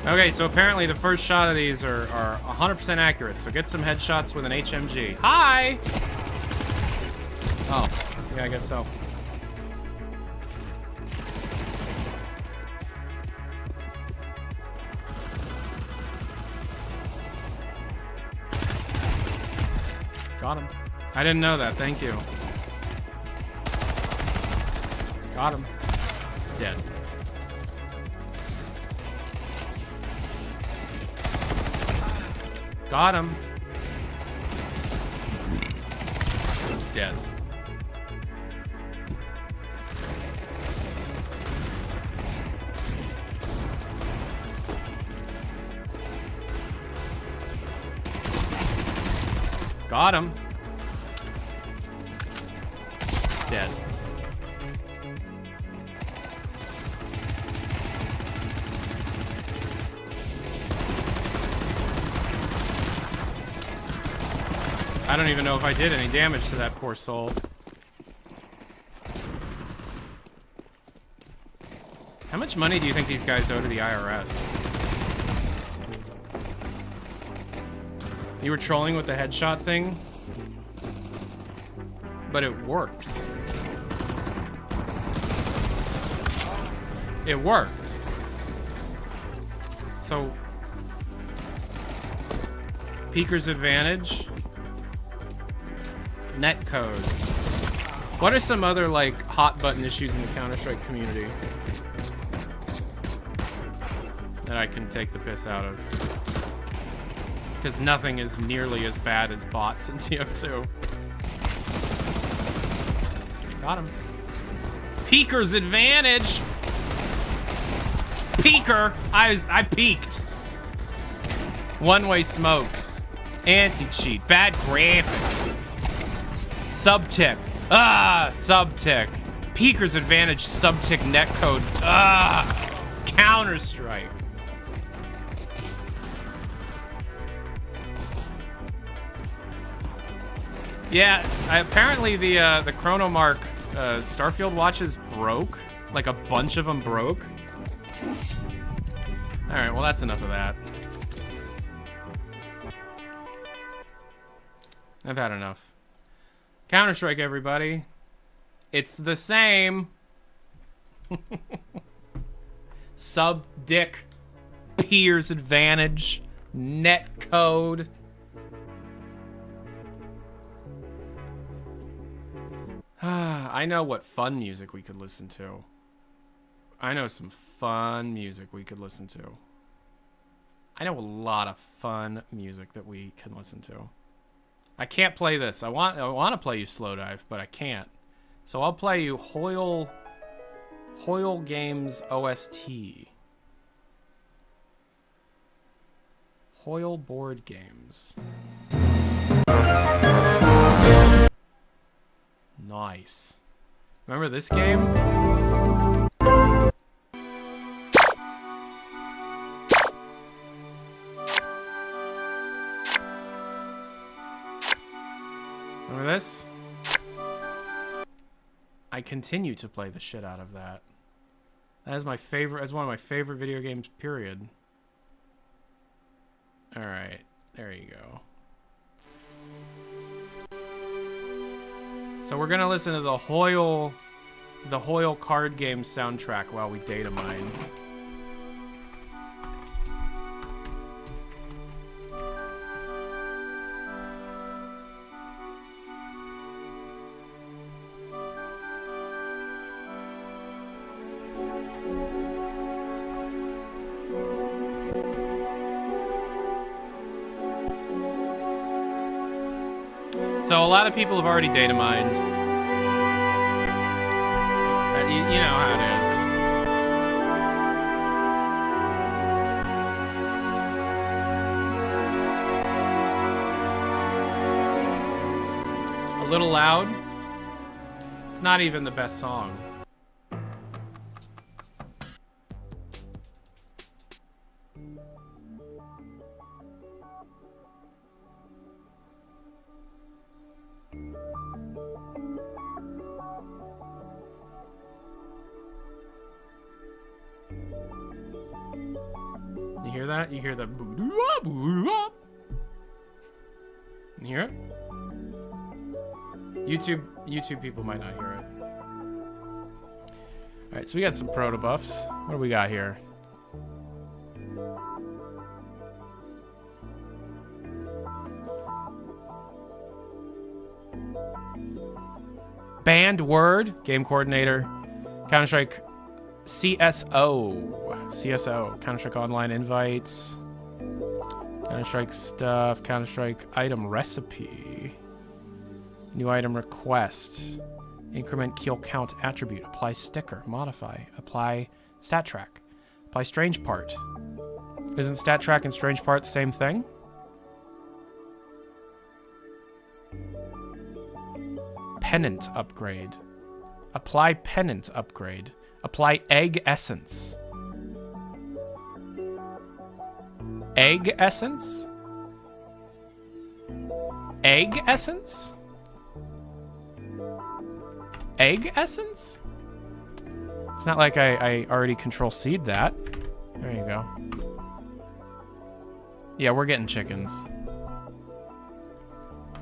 Okay, so apparently the first shot of these are 100% accurate, so get some headshots with an HMG. Hi! Oh, yeah, I guess so. Got him. I didn't know that. Thank you. Got him. Dead. Got him. Dead. Got him. Dead. I don't even know if I did any damage to that poor soul. How much money do you think these guys owe to the IRS? You were trolling with the headshot thing, but it worked. It worked. So, Peeker's advantage. Netcode. What are some other, like, hot button issues in the Counter-Strike community that I can take the piss out of? Because nothing is nearly as bad as bots in TF2. Got him. Peeker's advantage. Peeker. I peeked. One-way smokes. Anti-cheat. Bad graphics. Subtick. Ah, subtick. Peeker's advantage. Subtick netcode. Ah, Counter-Strike. Yeah, apparently the Chronomark Starfield watches broke. Like a bunch of them broke. All right, well that's enough of that. I've had enough. Counter-Strike, everybody. It's the same. Sub-dick. Peer's advantage. Netcode. I know what fun music we could listen to. I know some fun music we could listen to. I know a lot of fun music that we can listen to. I can't play this. I want to play you Slow Dive, but I can't. So I'll play you Hoyle Games OST. Hoyle Board Games. Nice. Remember this game? Remember this? I continue to play the shit out of that. That is my favorite. That's one of my favorite video games, period. Alright. There you go. So we're gonna listen to the Hoyle card game soundtrack while we data mine. So a lot of people have already data mined. You know how it is. A little loud. It's not even the best song. You hear the boo-doo-wop. You hear it? YouTube people might not hear it. Alright, so we got some proto buffs. What do we got here? Banned word, game coordinator. Counter-Strike CSO, Counter-Strike online invites. Counter-Strike stuff, Counter-Strike item recipe. New item request. Increment kill count attribute. Apply sticker. Modify. Apply stat track. Apply strange part. Isn't stat track and strange part the same thing? Pennant upgrade. Apply pennant upgrade. Apply egg essence. Egg essence? Egg essence? Egg essence? It's not like I already control-C'd that. There you go. Yeah, we're getting chickens.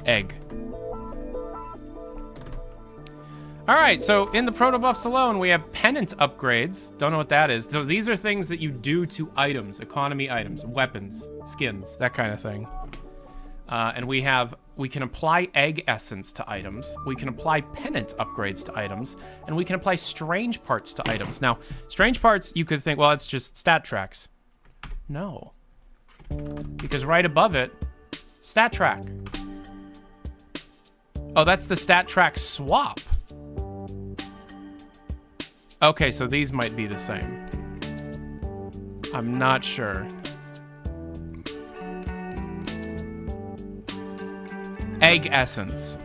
Egg. Alright, so in the proto buffs alone, we have pennant upgrades. Don't know what that is. So these are things that you do to items, economy items, weapons, skins, that kind of thing. And we can apply egg essence to items, we can apply pennant upgrades to items, and we can apply strange parts to items. Now, strange parts, you could think, well, it's just stat tracks. No. Because right above it, stat track. Oh, that's the stat track swap. Okay, so these might be the same. I'm not sure. Egg essence.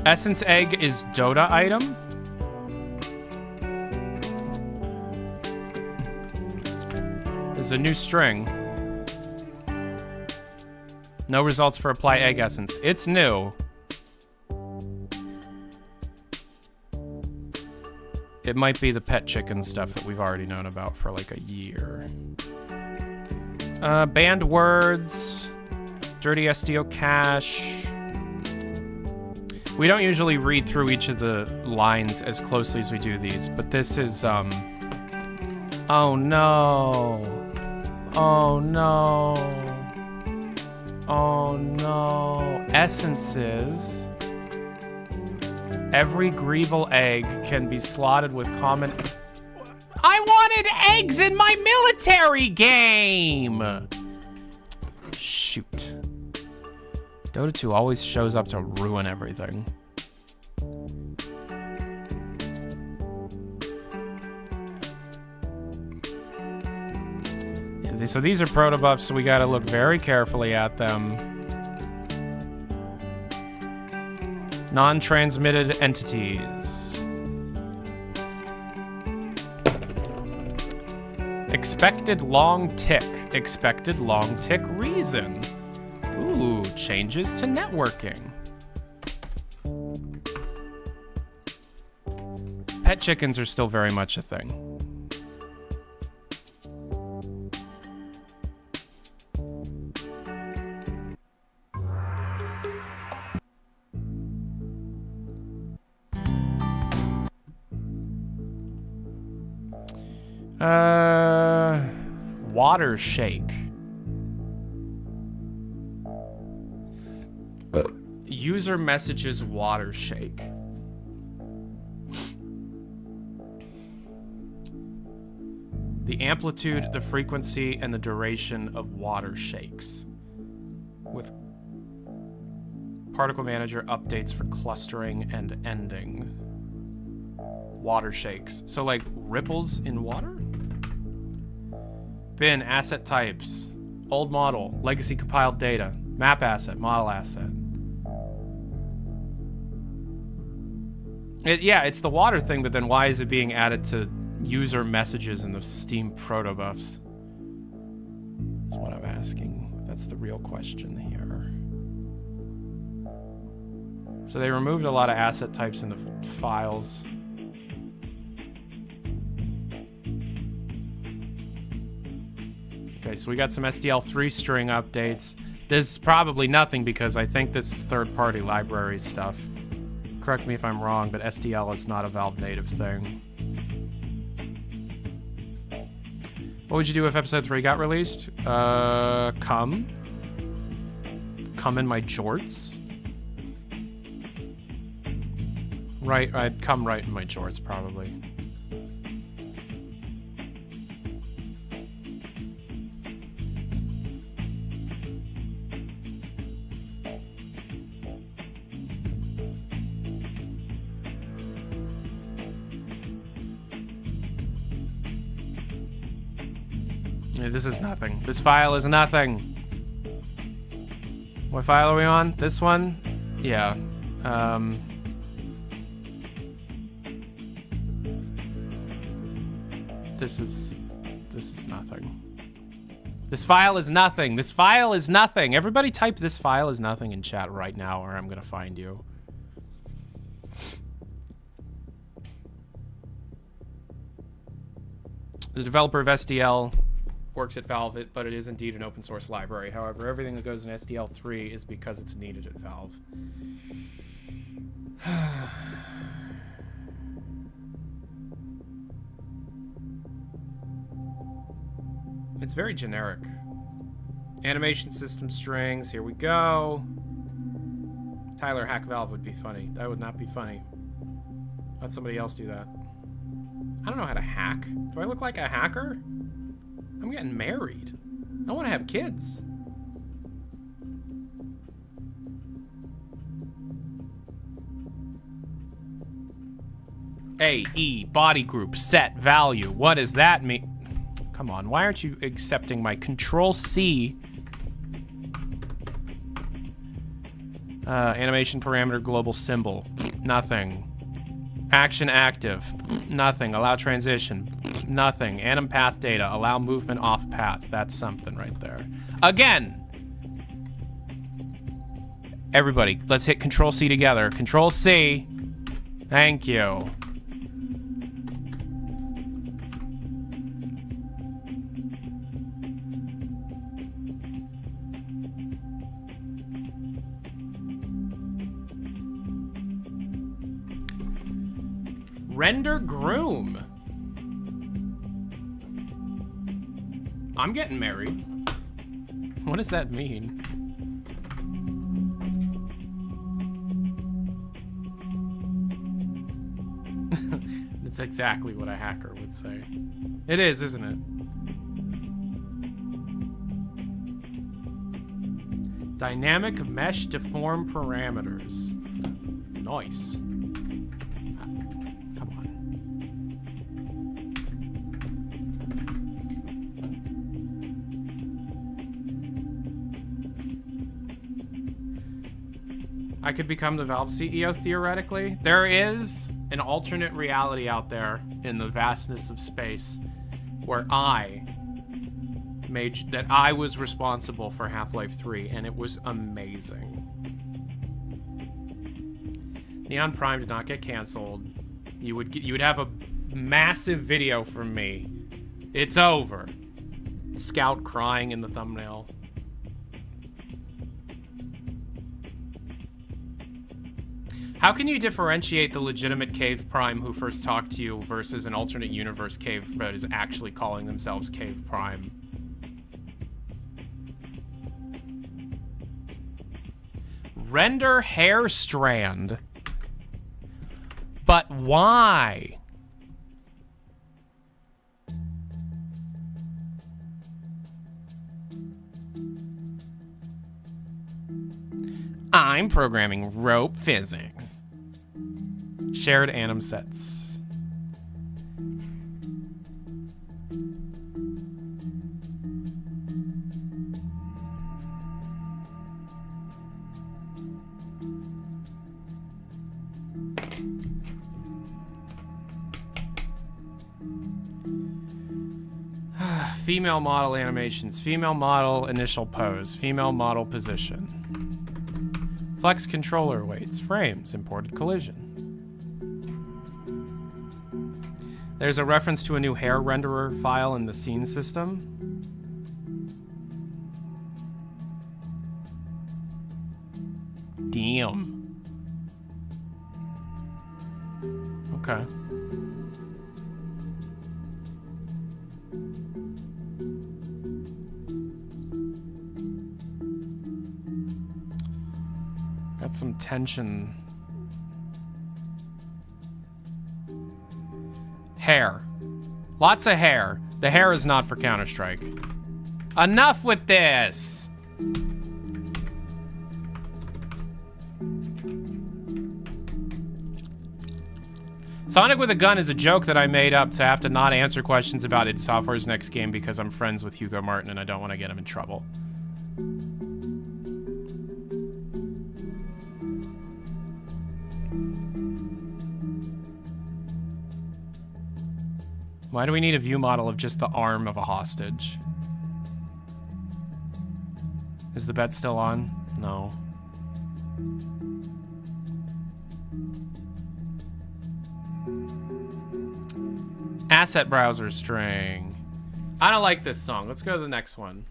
Essence egg is Dota item. There's a new string. No results for apply egg essence. It's new. It might be the pet chicken stuff that we've already known about for like a year. Banned words. Dirty SDO cache. We don't usually read through each of the lines as closely as we do these, but this is, oh no. Oh no. Oh no. Essences. Every Greeble egg can be slotted with common... I wanted eggs in my military game! Shoot. Dota 2 always shows up to ruin everything. Yeah, so these are proto buffs, so we gotta look very carefully at them. Non-transmitted entities. Expected long tick. Expected long tick reason. Ooh, changes to networking. Pet chickens are still very much a thing. Water shake. User messages water shake. The amplitude, the frequency, and the duration of water shakes. With particle manager updates for clustering and ending. Water shakes. So like ripples in water? Bin, asset types, old model, legacy compiled data, map asset, model asset. Yeah, it's the water thing, but then why is it being added to user messages in the Steam proto buffs? That's what I'm asking. That's the real question here. So they removed a lot of asset types in the files. Okay, so we got some SDL3 string updates. This is probably nothing because I think this is third-party library stuff. Correct me if I'm wrong, but SDL is not a Valve native thing. What would you do if episode 3 got released? Come. come in my jorts? Right, I'd come right in my jorts, probably. Yeah, this is nothing. This file is nothing. What file are we on? This one? Yeah. This is nothing. This file is nothing. This file is nothing. Everybody type "this file is nothing" in chat right now, or I'm gonna find you. The developer of SDL works at Valve, but it is indeed an open source library. However, everything that goes in SDL 3 is because it's needed at Valve. It's very generic. Animation system strings, here we go. Tyler, hack Valve would be funny. That would not be funny. Let somebody else do that. I don't know how to hack. Do I look like a hacker? I'm getting married. I want to have kids. A, E, body group, set, value. What does that mean? Come on, why aren't you accepting my Control-C? Animation parameter, global symbol. Nothing. Action active. Nothing. Allow transition. Nothing. Anim path data. Allow movement off path. That's something right there. Again! Everybody, let's hit Control-C together. Control-C. Thank you. Render groom. I'm getting married. What does that mean? It's exactly what a hacker would say. It is, isn't it? Dynamic mesh deform parameters. Nice. I could become the Valve CEO, theoretically. There is an alternate reality out there in the vastness of space where I was responsible for Half-Life 3, and it was amazing. Neon Prime did not get canceled. You would have a massive video from me. It's over. Scout crying in the thumbnail. How can you differentiate the legitimate Cave Prime who first talked to you versus an alternate universe Cave that is actually calling themselves Cave Prime? Render hair strand. But why? I'm programming rope physics. Shared anim sets. Female model animations. Female model initial pose. Female model position. Flex controller weights. Frames. Imported collision. There's a reference to a new hair renderer file in the scene system. Damn. Okay. attention. Hair. Lots of hair. The hair is not for Counter-Strike. Enough with this! Sonic with a gun is a joke that I made up to have to not answer questions about id Software's next game because I'm friends with Hugo Martin and I don't want to get him in trouble. Why do we need a view model of just the arm of a hostage? Is the bet still on? No. Asset browser string. I don't like this song. Let's go to the next one.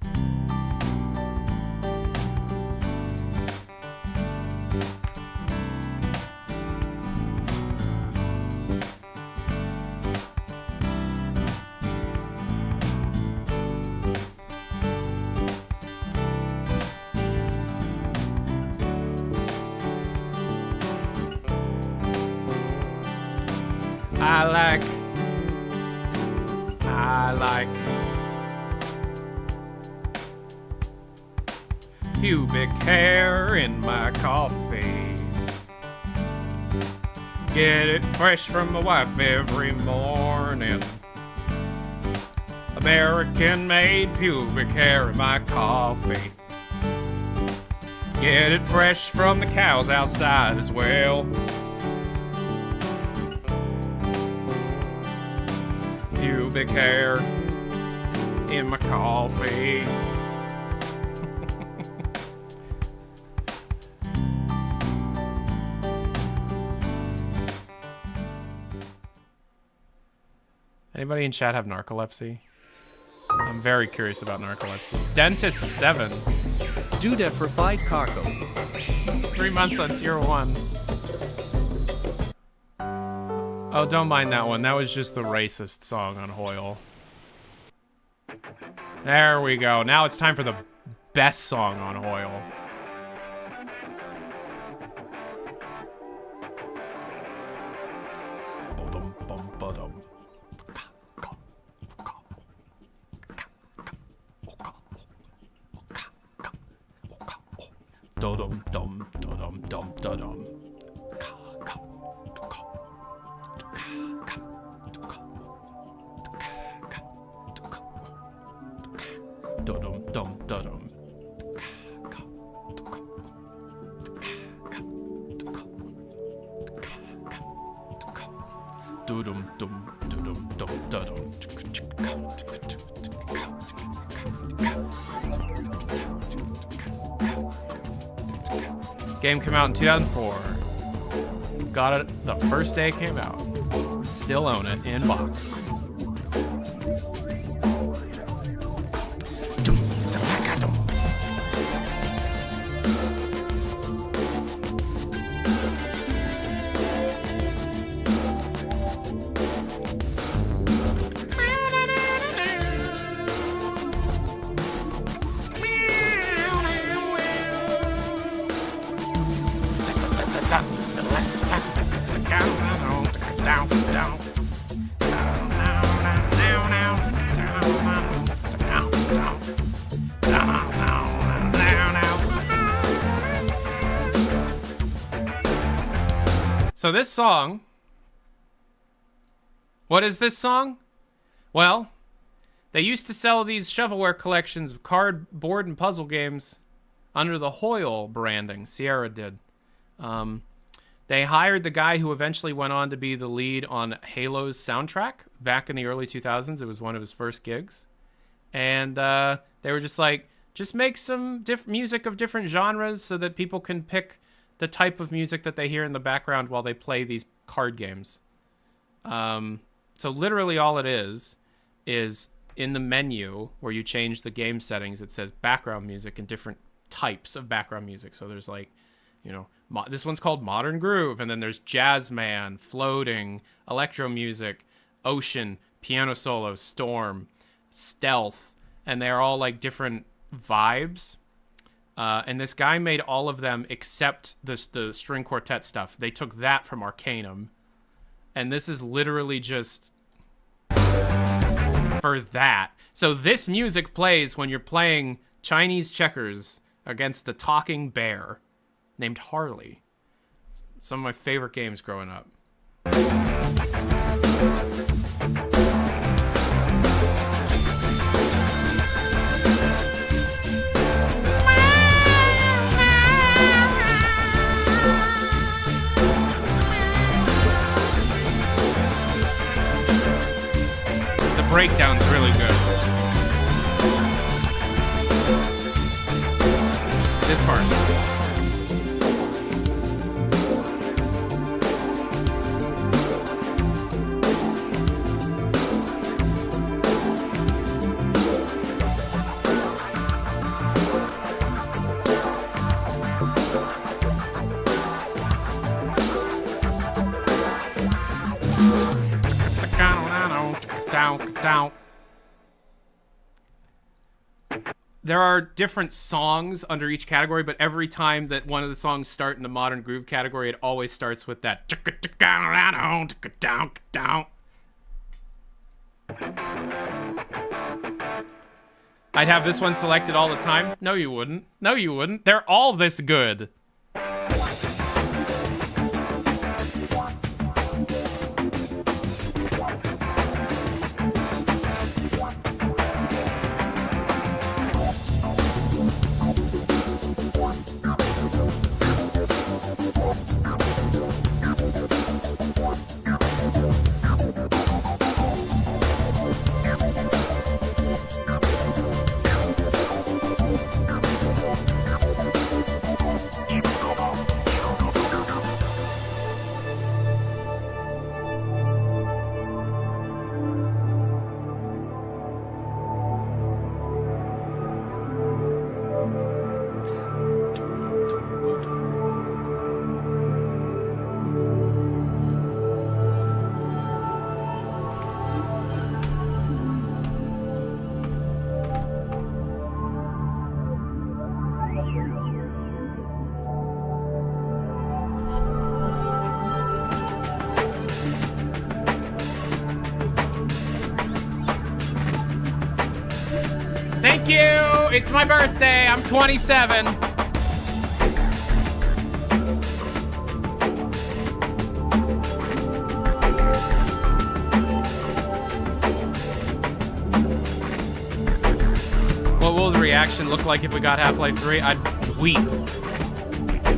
I like pubic hair in my coffee. Get it fresh from my wife every morning. American-made pubic hair in my coffee. Get it fresh from the cows outside as well. Pubic hair in my coffee. Anybody in chat have narcolepsy? I'm very curious about narcolepsy. Dentist 7. Do that for 5 cargo. 3 months on tier 1. Oh, don't mind that one. That was just the racist song on Hoyle. There we go. Now it's time for the best song on Hoyle. Dum dum dum dum dum. Dum dum dum. Dum dum dum dum dum. Game came out in 2004. Got it the first day it came out. Still own it in box. So this song, what is this song? Well, they used to sell these shovelware collections of cardboard and puzzle games under the Hoyle branding. Sierra did. They hired the guy who eventually went on to be the lead on Halo's soundtrack back in the early 2000s. It was one of his first gigs. And they were just like, just make some music of different genres so that people can pick the type of music that they hear in the background while they play these card games. So literally all it is in the menu where you change the game settings, it says background music and different types of background music. So there's like, you know, this one's called Modern Groove, and then there's Jazz Man, Floating, Electro Music, Ocean, Piano Solo, Storm, Stealth, and they're all like different vibes. And this guy made all of them except the string quartet stuff. They took that from Arcanum. And this is literally just for that. So this music plays when you're playing Chinese checkers against a talking bear named Harley. Some of my favorite games growing up. The breakdown's really good. This part. Down. There are different songs under each category, but every time that one of the songs start in the modern groove category, it always starts with that. I'd have this one selected all the time. No, you wouldn't. No, you wouldn't. They're all this good. Thank you! It's my birthday! I'm 27! What will the reaction look like if we got Half-Life 3? I'd weep.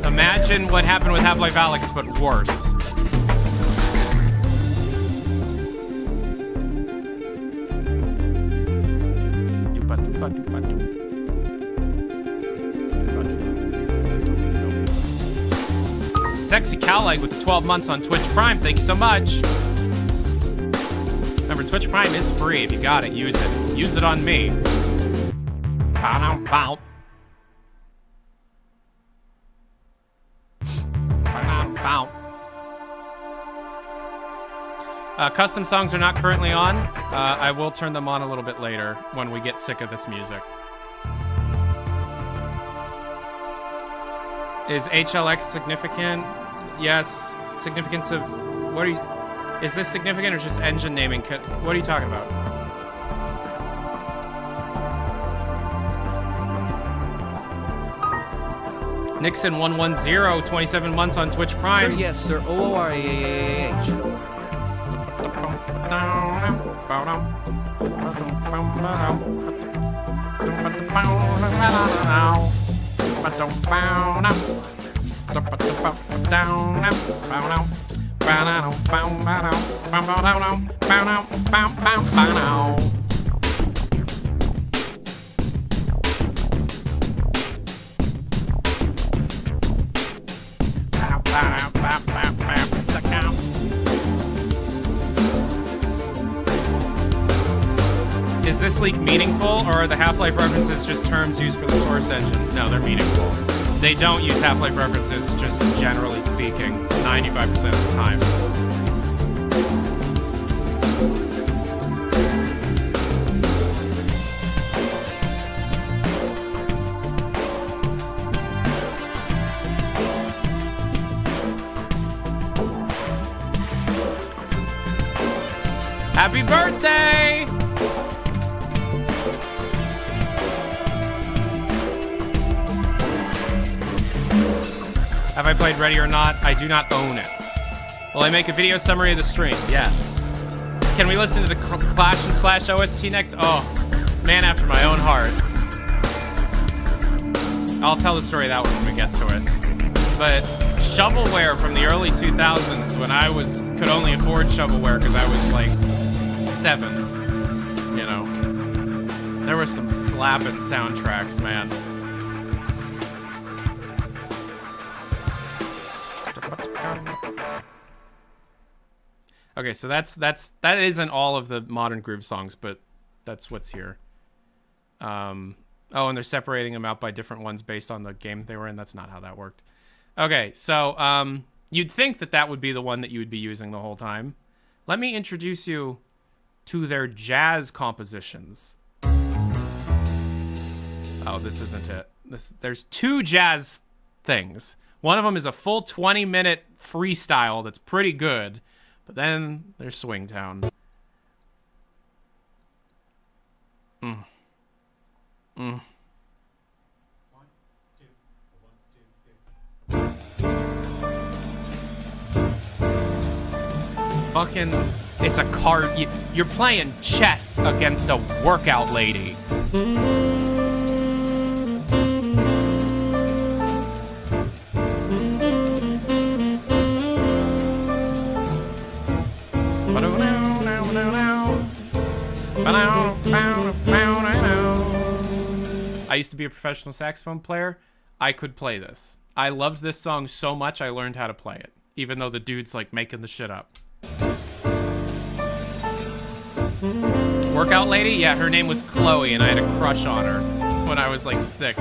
Imagine what happened with Half-Life Alyx, but worse. Sexy Cowlight with the 12 months on Twitch Prime. Thank you so much. Remember, Twitch Prime is free. If you got it, use it. Use it on me. Bow. Custom songs are not currently on. I will turn them on a little bit later when we get sick of this music. Is HLX significant? Yes. Significance of... What are you... Is this significant or just engine naming? What are you talking about? Nixon 110, 27 months on Twitch Prime. Sir, yes, sir. OORAAAH. Is this leak meaningful, or are the Half-Life references just terms used for the source engine? No, they're meaningful. They don't use Half-Life references, just generally speaking, 95% of the time. Happy birthday! Have I played Ready or Not? I do not own it. Will I make a video summary of the stream? Yes. Can we listen to the Clash and Slash OST next? Oh, man after my own heart. I'll tell the story of that when we get to it. But shovelware from the early 2000s when I could only afford shovelware because I was like 7, you know. There were some slapping soundtracks, man. Okay, so that isn't all of the Modern Groove songs, but that's what's here. Oh, and they're separating them out by different ones based on the game they were in. That's not how that worked. Okay, so you'd think that would be the one that you would be using the whole time. Let me introduce you to their jazz compositions. Oh, this isn't it. There's 2 jazz things. One of them is a full 20-minute freestyle that's pretty good. But then there's Swingtown. Fucking, it's a card. You're playing chess against a workout lady. I used to be a professional saxophone player. I could play this. I loved this song so much I learned how to play it, even though the dude's like making the shit up. Workout lady? Yeah, her name was Chloe and I had a crush on her when I was like 6.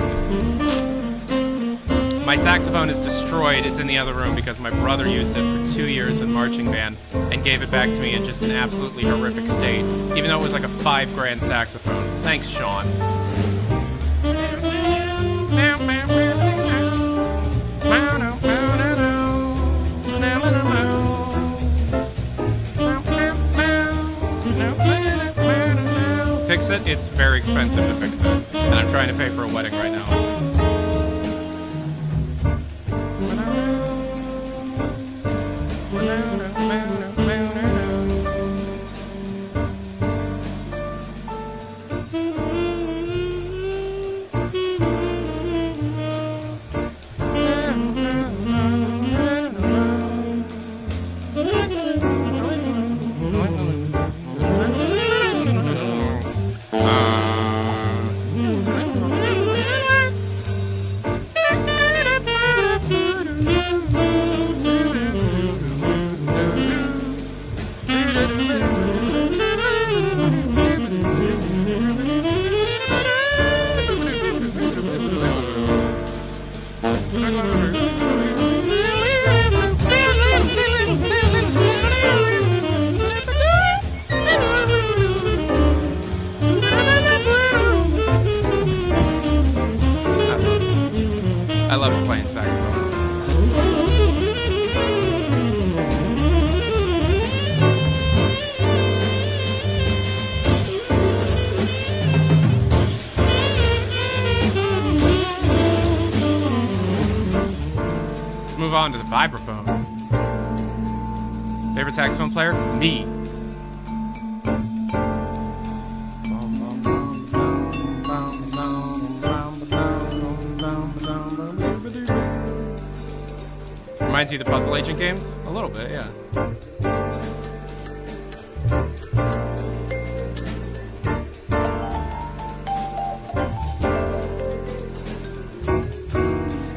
My saxophone is destroyed. It's in the other room because my brother used it for 2 years in marching band and gave it back to me in just an absolutely horrific state, even though it was like a $5,000 saxophone. Thanks, Sean. Fix it? It's very expensive to fix it. And I'm trying to pay for a wedding right now. I love playing saxophone. Let's move on to the vibraphone. Favorite saxophone player? Me. Reminds you of the Puzzle Agent games? A little bit, yeah.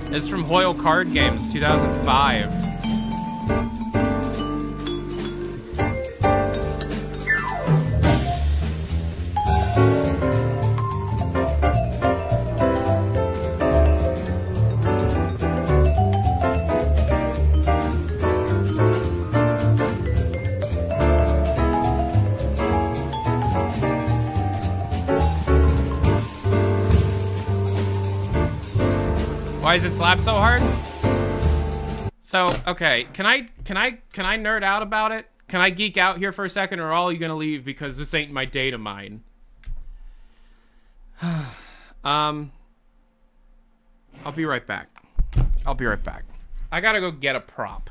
This is from Hoyle Card Games, 2005. Why does it slap so hard? So, okay, can I nerd out about it? Can I geek out here for a second, or are all you gonna leave because this ain't my data mine? I'll be right back. I'll be right back. I gotta go get a prop.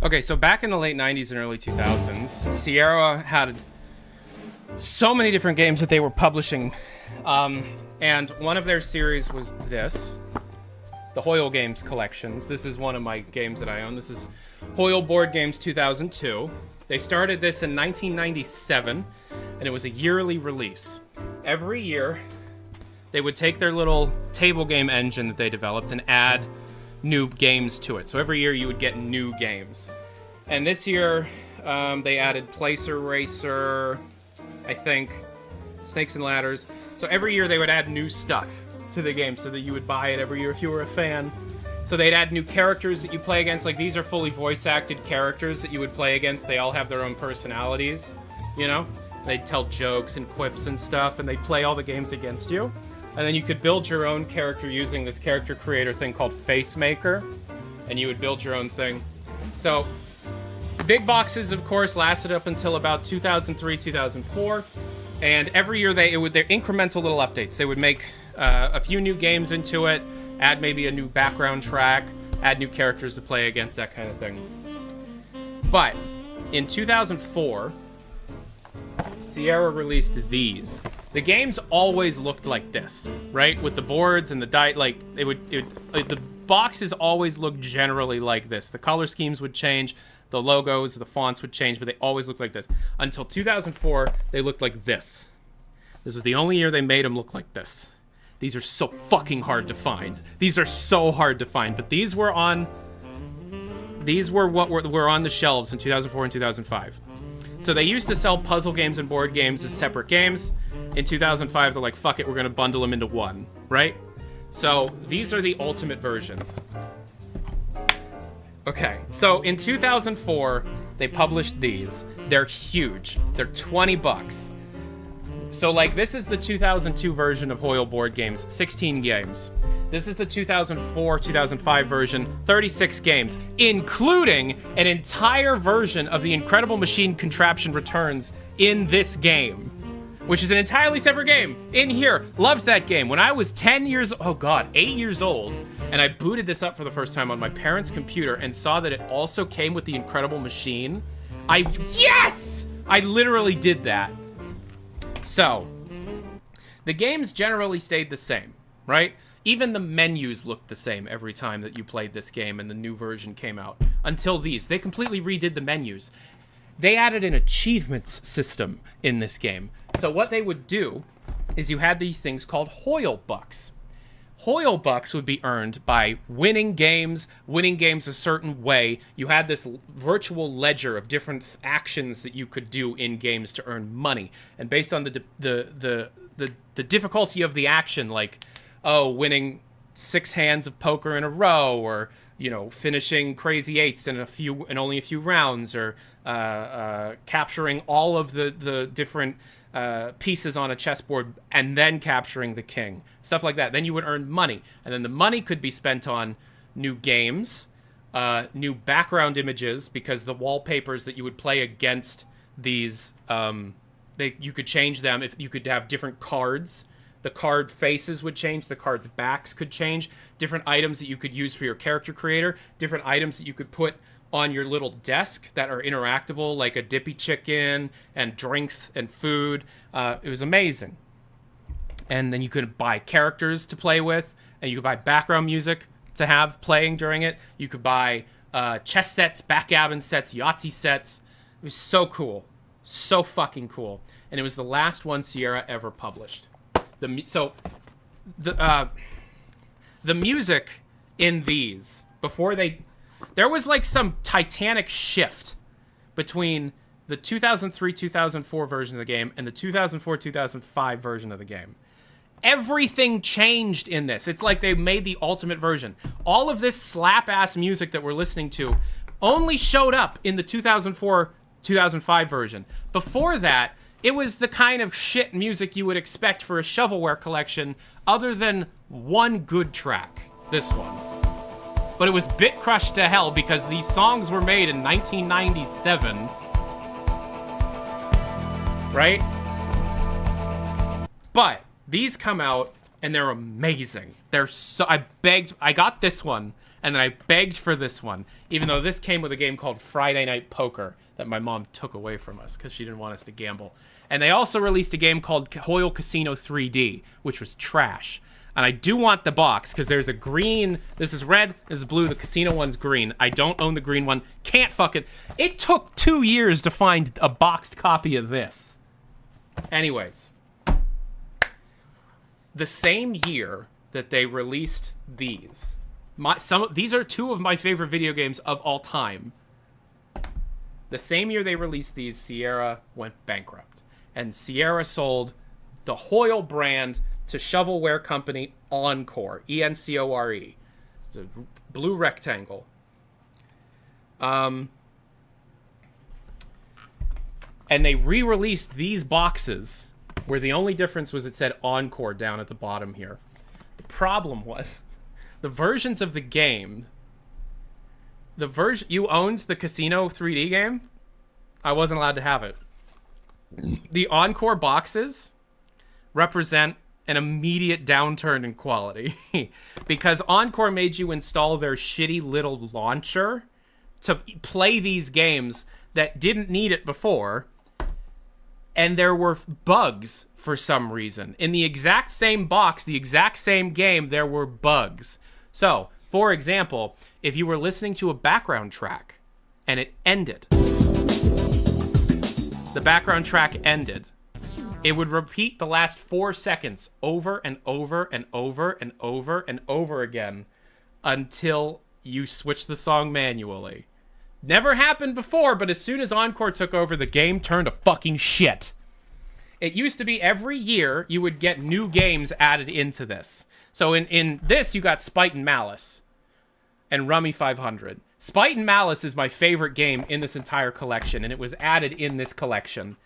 Okay, so back in the late 90s and early 2000s, Sierra had so many different games that they were publishing. And one of their series was this, the Hoyle Games Collections. This is one of my games that I own. This is Hoyle Board Games 2002. They started this in 1997, and it was a yearly release. Every year, they would take their little table game engine that they developed and add new games to it. So every year you would get new games. And this year, they added Placer Racer, I think, Snakes and Ladders. So every year they would add new stuff to the game so that you would buy it every year if you were a fan. So they'd add new characters that you play against. Like, these are fully voice-acted characters that you would play against. They all have their own personalities, you know? They'd tell jokes and quips and stuff, and they'd play all the games against you. And then you could build your own character using this character creator thing called Facemaker, and you would build your own thing. So, big boxes, of course, lasted up until about 2003, 2004, and every year they're incremental little updates. They would make a few new games into it, add maybe a new background track, add new characters to play against, that kind of thing. But in 2004, Sierra released these. The games always looked like this, right? With the boards and the die, like the boxes always looked generally like this. The color schemes would change, the logos, the fonts would change, but they always looked like this. Until 2004, they looked like this. This was the only year they made them look like this. These are so fucking hard to find. These are so hard to find, but these were what were on the shelves in 2004 and 2005. So they used to sell puzzle games and board games as separate games. In 2005, they're like, fuck it, we're gonna bundle them into one, right? So these are the ultimate versions. Okay, so in 2004, they published these. They're huge. They're $20. So, like, this is the 2002 version of Hoyle Board Games, 16 games. This is the 2004, 2005 version, 36 games, including an entire version of the Incredible Machine Contraption Returns in this game, which is an entirely separate game. In here, loves that game. When I was 8 years old, and I booted this up for the first time on my parents' computer and saw that it also came with the Incredible Machine, yes! I literally did that. So, the games generally stayed the same, right? Even the menus looked the same every time that you played this game and the new version came out. Until these. They completely redid the menus. They added an achievements system in this game. So what they would do is you had these things called Hoyle Bucks. Hoyle Bucks would be earned by winning games a certain way. You had this virtual ledger of different actions that you could do in games to earn money. And based on the difficulty of the action, like, winning 6 hands of poker in a row, or, you know, finishing crazy eights in only a few rounds, or capturing all of the different pieces on a chessboard and then capturing the king, stuff like that. Then you would earn money, and then the money could be spent on new games, new background images, because the wallpapers that you would play against these, you could change them. If you could have different cards, the card faces would change, the card's backs could change, different items that you could use for your character creator, different items that you could put on your little desk that are interactable, like a dippy chicken and drinks and food. It was amazing. And then you could buy characters to play with, and you could buy background music to have playing during it. You could buy chess sets, backgammon sets, Yahtzee sets. It was so cool. So fucking cool. And it was the last one Sierra ever published. The music in these, there was like some titanic shift between the 2003-2004 version of the game and the 2004-2005 version of the game. Everything changed in this. It's like they made the ultimate version. All of this slap-ass music that we're listening to only showed up in the 2004-2005 version. Before that, it was the kind of shit music you would expect for a shovelware collection, other than one good track, this one. But it was bit crushed to hell because these songs were made in 1997. Right? But these come out and they're amazing. I got this one, and then I begged for this one, even though this came with a game called Friday Night Poker that my mom took away from us because she didn't want us to gamble. And they also released a game called Hoyle Casino 3D, which was trash. And I do want the box, because there's a green, this is red, this is blue, the casino one's green. I don't own the green one. Can't fucking... It took 2 years to find a boxed copy of this. Anyways. The same year that they released these, these are two of my favorite video games of all time. The same year they released these, Sierra went bankrupt. And Sierra sold the Hoyle brand to shovelware company Encore, E-N-C-O-R-E. It's a blue rectangle. And they re-released these boxes, where the only difference was it said Encore down at the bottom here. The problem was, the versions of the game... You owned the Casino 3D game? I wasn't allowed to have it. The Encore boxes represent an immediate downturn in quality because Encore made you install their shitty little launcher to play these games that didn't need it before, and there were bugs for some reason. In the exact same box, the exact same game, there were bugs. So, for example, if you were listening to a background track and it ended, the background track ended, it would repeat the last 4 seconds over and over and over and over and over again until you switch the song manually. Never happened before, but as soon as Encore took over, the game turned to fucking shit. It used to be every year you would get new games added into this. So in this, you got Spite and Malice and Rummy 500. Spite and Malice is my favorite game in this entire collection, and it was added in this collection.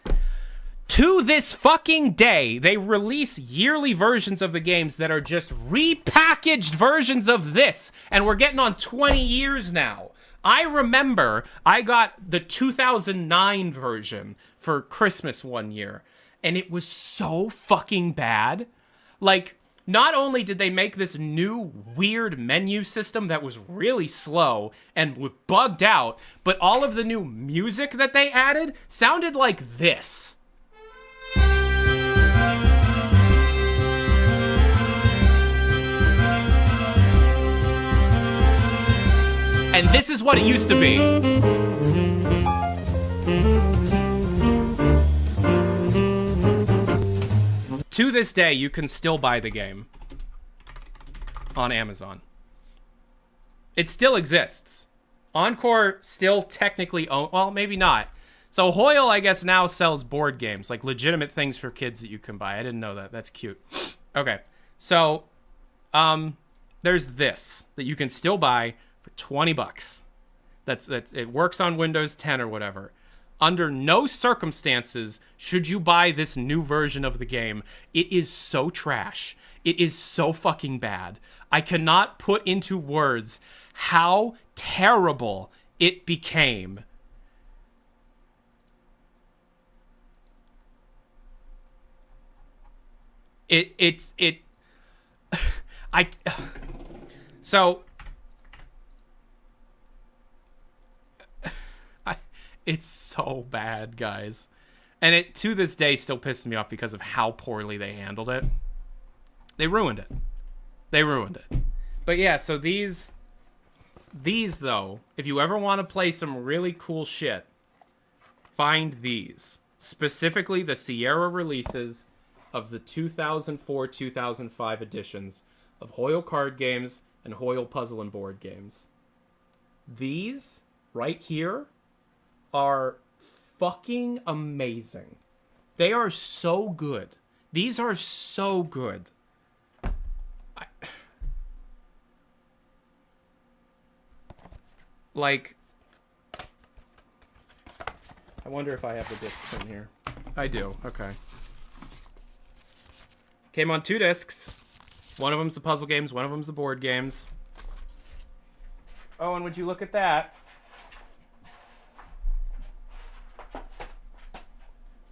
To this fucking day, they release yearly versions of the games that are just repackaged versions of this, and we're getting on 20 years now. I remember I got the 2009 version for Christmas one year, and it was so fucking bad. Like, not only did they make this new weird menu system that was really slow and bugged out, but all of the new music that they added sounded like this. And this is what it used to be. To this day, you can still buy the game on Amazon. It still exists. Encore still technically well, maybe not. So Hoyle, I guess, now sells board games, like legitimate things for kids that you can buy. I didn't know that. That's cute. Okay. So, there's this that you can still buy for 20 bucks. That's it works on Windows 10 or whatever. Under no circumstances should you buy this new version of the game. It is so trash. It is so fucking bad. I cannot put into words how terrible it became. It's so bad, guys. And it, to this day, still pisses me off because of how poorly they handled it. They ruined it. They ruined it. But yeah, so these though, if you ever want to play some really cool shit, find these. Specifically the Sierra releases of the 2004-2005 editions of Hoyle card games and Hoyle puzzle and board games. These right here are fucking amazing. They are so good. These are so good. Like, I wonder if I have the discs in here. I do. Okay. Came on 2 discs. One of them's the puzzle games, one of them's the board games. Oh, and would you look at that?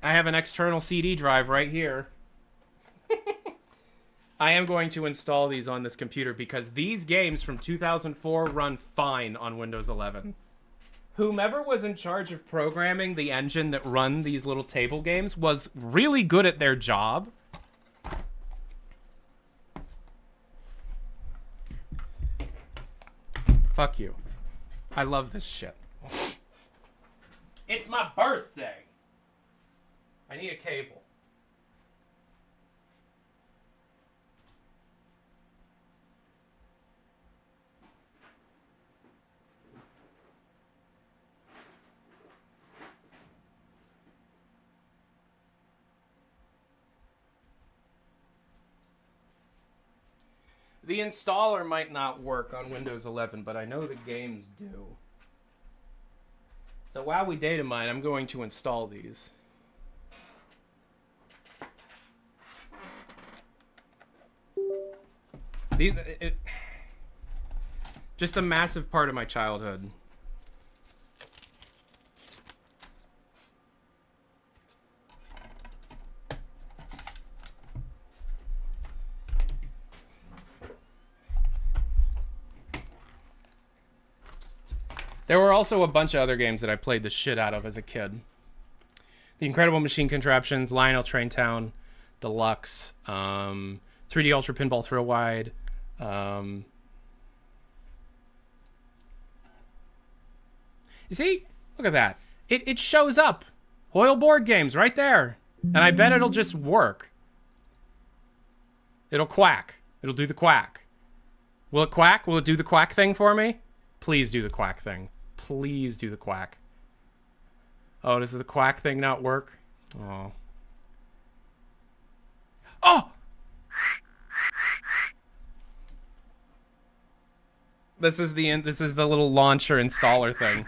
I have an external CD drive right here. I am going to install these on this computer because these games from 2004 run fine on Windows 11. Whomever was in charge of programming the engine that run these little table games was really good at their job. Fuck you. I love this shit. It's my birthday. I need a cable. The installer might not work on Windows 11, but I know the games do. So while we data mine, I'm going to install these. Just a massive part of my childhood. There were also a bunch of other games that I played the shit out of as a kid. The Incredible Machine Contraptions, Lionel Traintown, Deluxe, 3D Ultra Pinball Thrill Wide. You see? Look at that. It shows up. Hoyle board games right there. And I bet it'll just work. It'll quack. It'll do the quack. Will it quack? Will it do the quack thing for me? Please do the quack thing. Please do the quack. Oh, does the quack thing not work? Oh. Oh! This is the little launcher installer thing.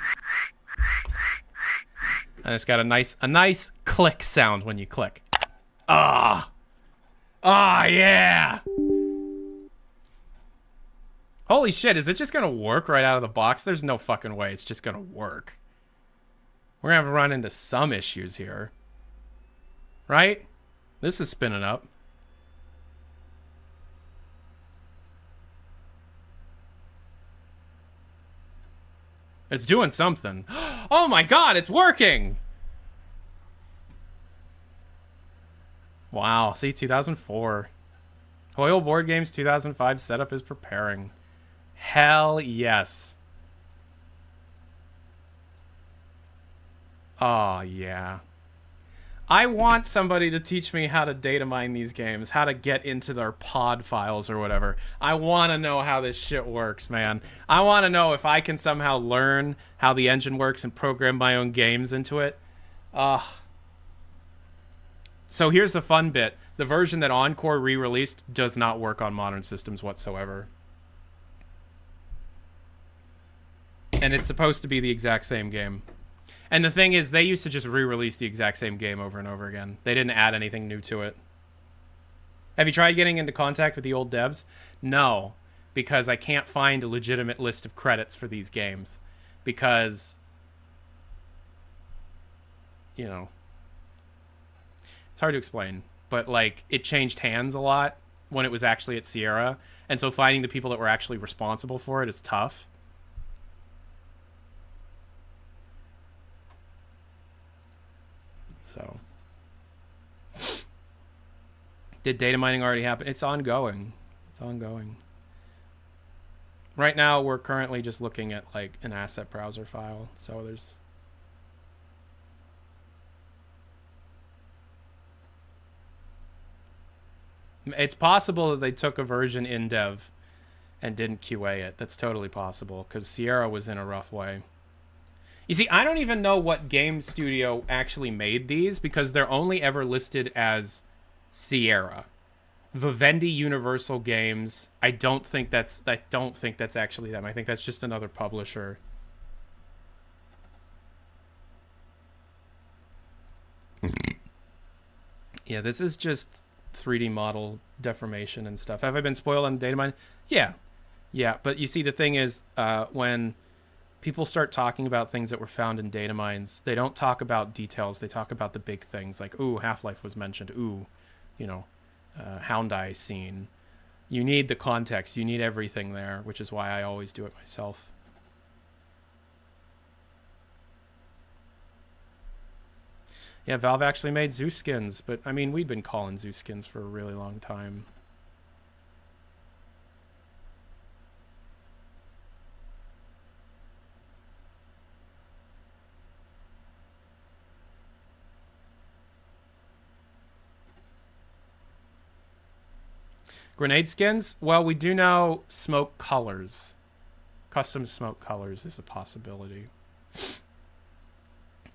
And it's got a nice click sound when you click. Ah. Ah, yeah. Holy shit, is it just gonna work right out of the box? There's no fucking way it's just gonna work. We're gonna have to run into some issues here. Right? This is spinning up. It's doing something. Oh my god, it's working! Wow, see, 2004. Hoyle Board Games 2005 setup is preparing. Hell yes. Oh, yeah. I want somebody to teach me how to data mine these games, how to get into their pod files or whatever. I want to know how this shit works, man. I want to know if I can somehow learn how the engine works and program my own games into it. So here's the fun bit. The version that Encore re-released does not work on modern systems whatsoever. And it's supposed to be the exact same game. And the thing is, they used to just re-release the exact same game over and over again. They didn't add anything new to it. Have you tried getting into contact with the old devs? No, because I can't find a legitimate list of credits for these games. Because, you know, it's hard to explain. But, like, it changed hands a lot when it was actually at Sierra. And so finding the people that were actually responsible for it is tough. So, did data mining already happen? It's ongoing. It's ongoing. Right now, we're currently just looking at like an asset browser file. So there's... It's possible that they took a version in dev and didn't QA it. That's totally possible because Sierra was in a rough way. You see, I don't even know what game studio actually made these because they're only ever listed as Sierra. Vivendi Universal Games. I don't think that's actually them. I think that's just another publisher. Yeah, this is just 3D model deformation and stuff. Have I been spoiled on Datamine? Yeah. Yeah, but you see, the thing is, when people start talking about things that were found in data mines, they don't talk about details. They talk about the big things like, ooh, Half-Life was mentioned. Ooh, you know, Hound Eye scene. You need the context. You need everything there, which is why I always do it myself. Yeah, Valve actually made Zeus skins, but I mean, we'd been calling Zeus skins for a really long time. Grenade skins? Well, we do know smoke colors. Custom smoke colors is a possibility.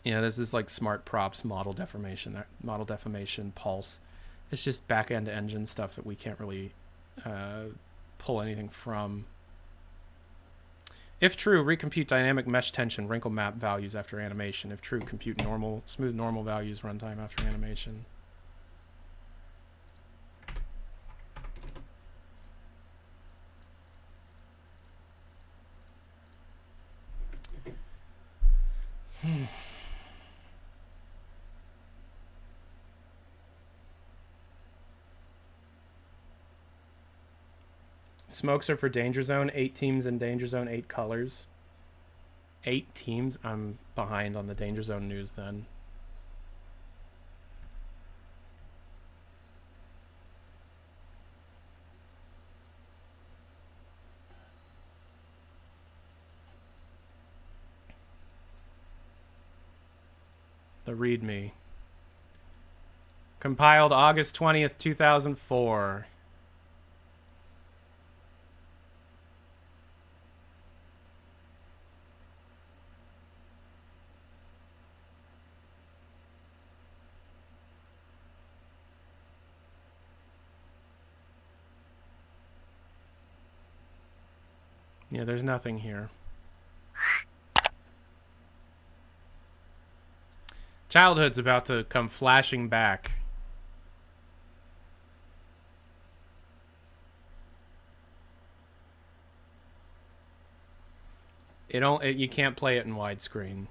Yeah, this is like smart props, model deformation, pulse. It's just back-end engine stuff that we can't really pull anything from. If true, recompute dynamic mesh tension, wrinkle map values after animation. If true, compute smooth normal values runtime after animation. Smokes are for Danger Zone. 8 teams in Danger Zone, 8 colors. 8 teams? I'm behind on the Danger Zone news then. The README. Compiled August 20th, 2004. Yeah, there's nothing here. Childhood's about to come flashing back. You can't play it in widescreen.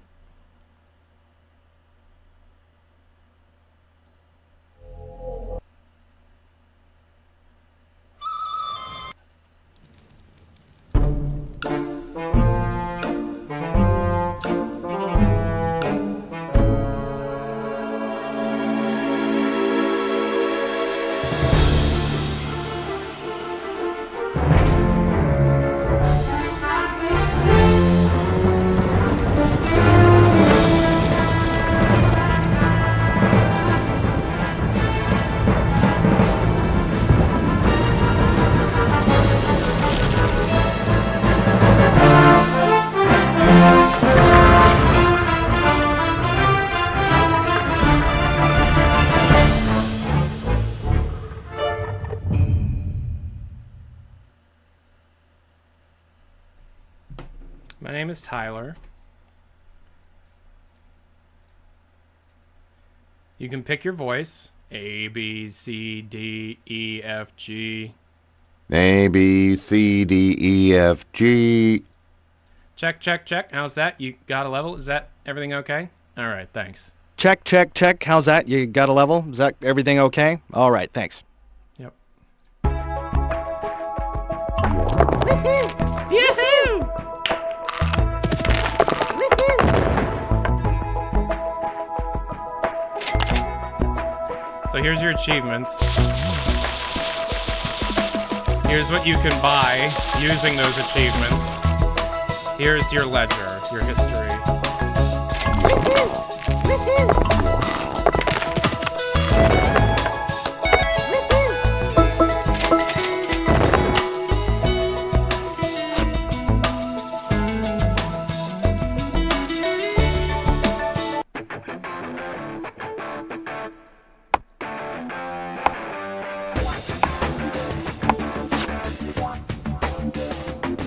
My name is Tyler. You can pick your voice. A, B, C, D, E, F, G. A, B, C, D, E, F, G. Check, check, check. How's that? You got a level? Is that everything okay? All right, thanks. Check, check, check. How's that? You got a level? Is that everything okay? All right, thanks. Yep. Yoo-hoo! So here's your achievements. Here's what you can buy using those achievements. Here's your ledger, your history.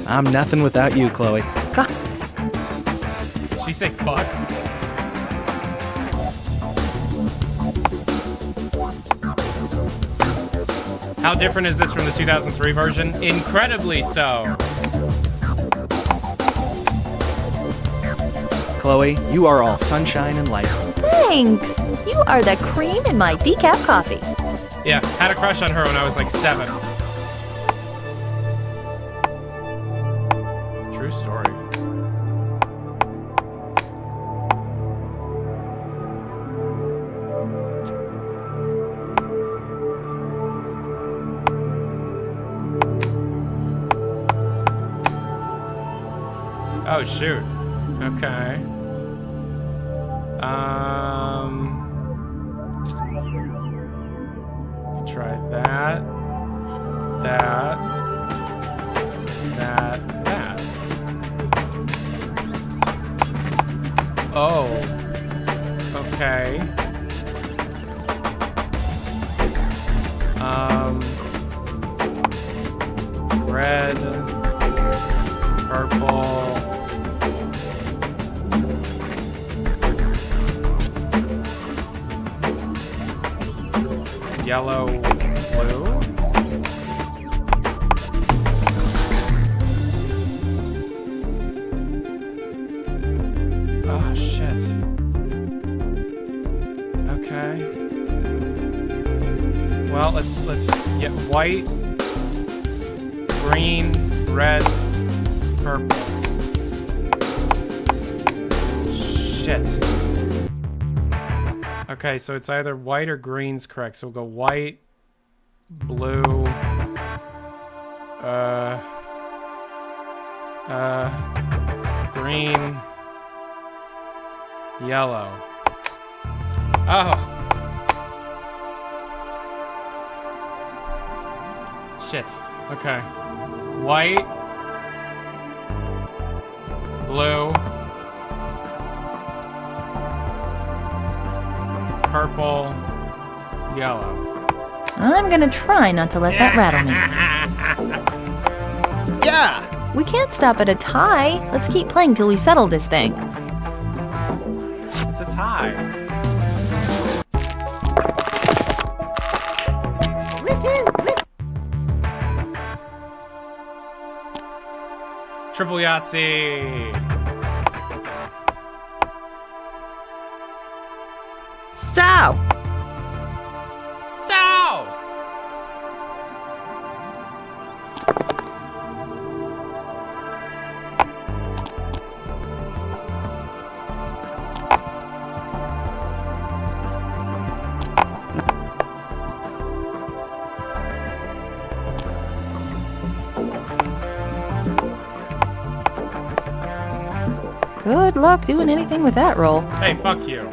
I'm nothing without you, Chloe. Did she say fuck? How different is this from the 2003 version? Incredibly so. Chloe, you are all sunshine and light. Thanks. You are the cream in my decaf coffee. Yeah, had a crush on her when I was like 7. True story. Oh shoot. Okay. Try that. That. Oh. Okay. Red. Purple. Yellow, blue. Oh shit. Okay. Well, let's get white, green, red, purple. Shit. Okay, so it's either white or green's correct. So we'll go white, blue, green, yellow. Oh. Shit. Okay. White, blue, purple, yellow. I'm gonna try not to let that rattle me. Yeah! We can't stop at a tie. Let's keep playing till we settle this thing. It's a tie. Triple Yahtzee. So, good luck doing anything with that roll. Hey, fuck you.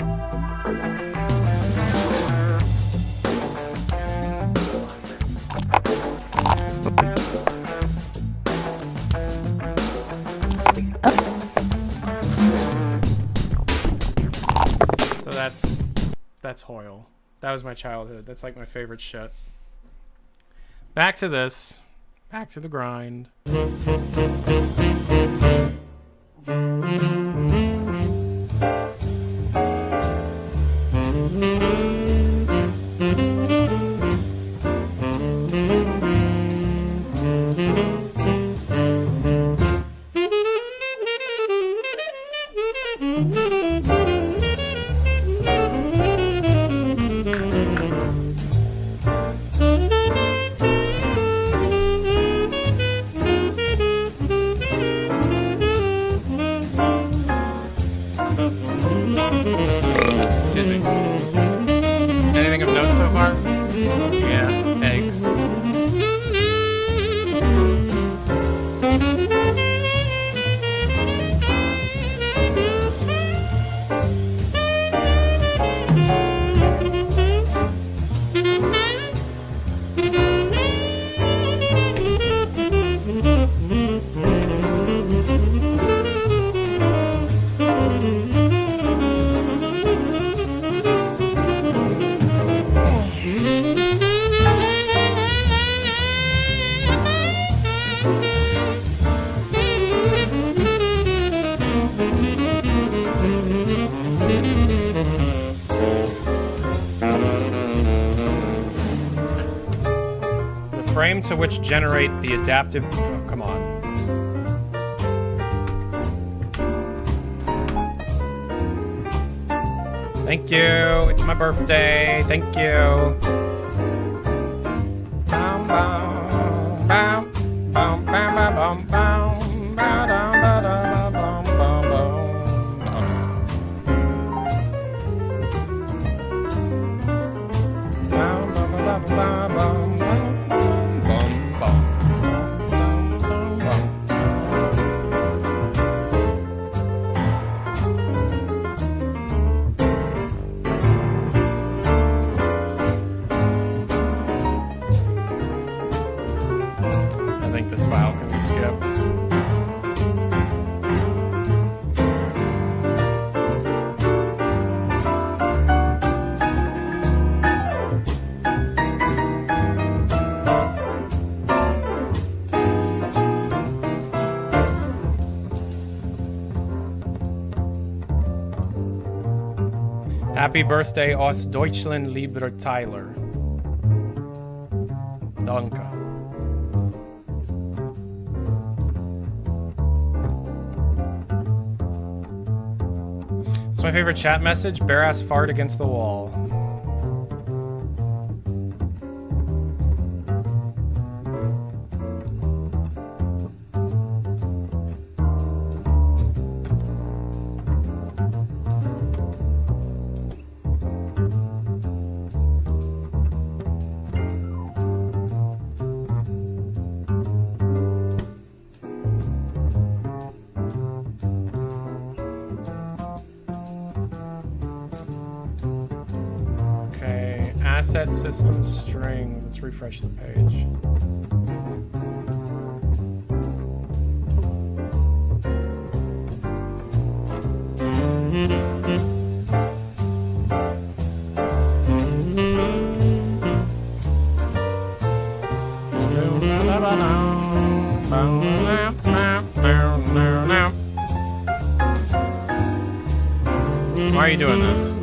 So that's Hoyle. That was my childhood. That's like my favorite shit. Back to this. Back to the grind. Excuse me. Anything of note so far? Yeah, eggs. Frame to which generate the adaptive. Oh, come on. Thank you. It's my birthday. Thank you. Bum, bum, bum, bum, bum, bum, bum, bum, ba-dum, ba-dum, bum, bum, bum. Bum, bum, bum, bum, bum. I think this file can be skipped. Happy birthday, Ostdeutschland, lieber Tyler. Danke. It's my favorite chat message. Bare ass fart against the wall. Asset system strings. Let's refresh the page. Why are you doing this?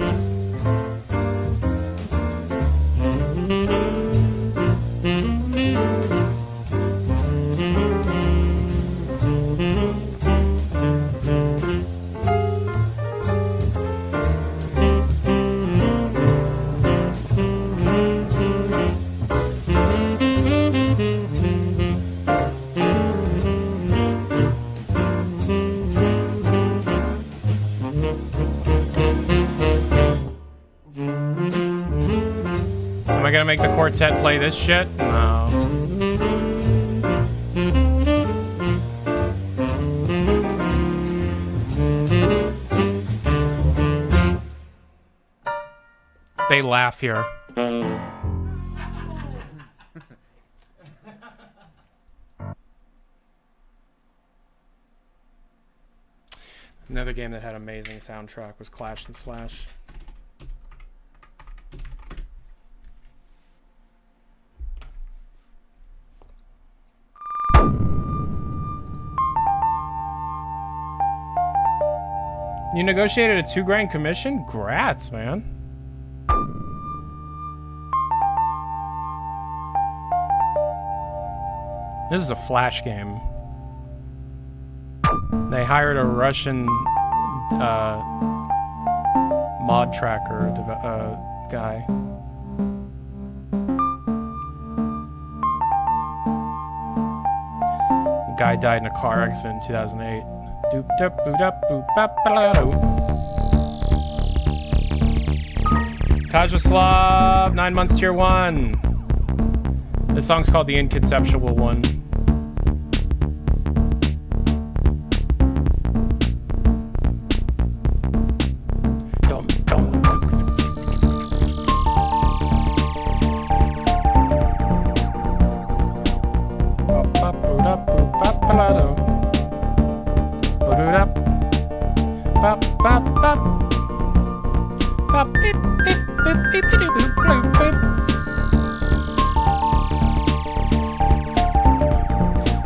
Am I gonna make the quartet play this shit? No. They laugh here. Another game that had amazing soundtrack was Clash and Slash. You negotiated a $2,000 commission? Grats, man. This is a Flash game. They hired a Russian mod tracker guy. The guy died in a car accident in 2008. Doop doop boop up boop bap balado. Kajaslav, 9 months tier 1. This song's called The Inconceptual One. Dum dum. Bop bop boop up boop bap balado. Up. Bop, bop, bop. Bop, beep, beep, beep, beep, beep, beep, beep, beep.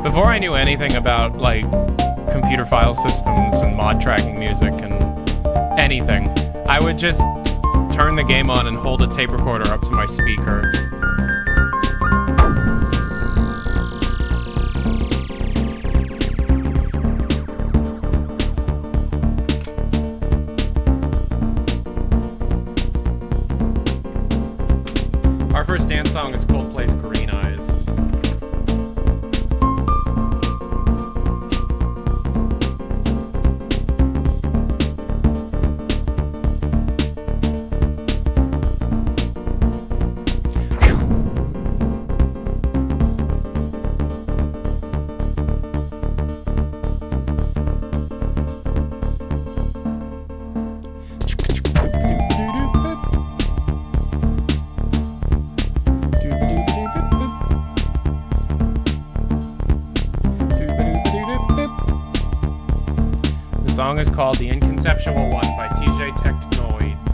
Before I knew anything about, like, computer file systems and mod tracking music and anything, I would just turn the game on and hold a tape recorder up to my speaker. First dance song is Coldplay's Green Eyes. The song is called The Inconceptual One by TJ Technoids.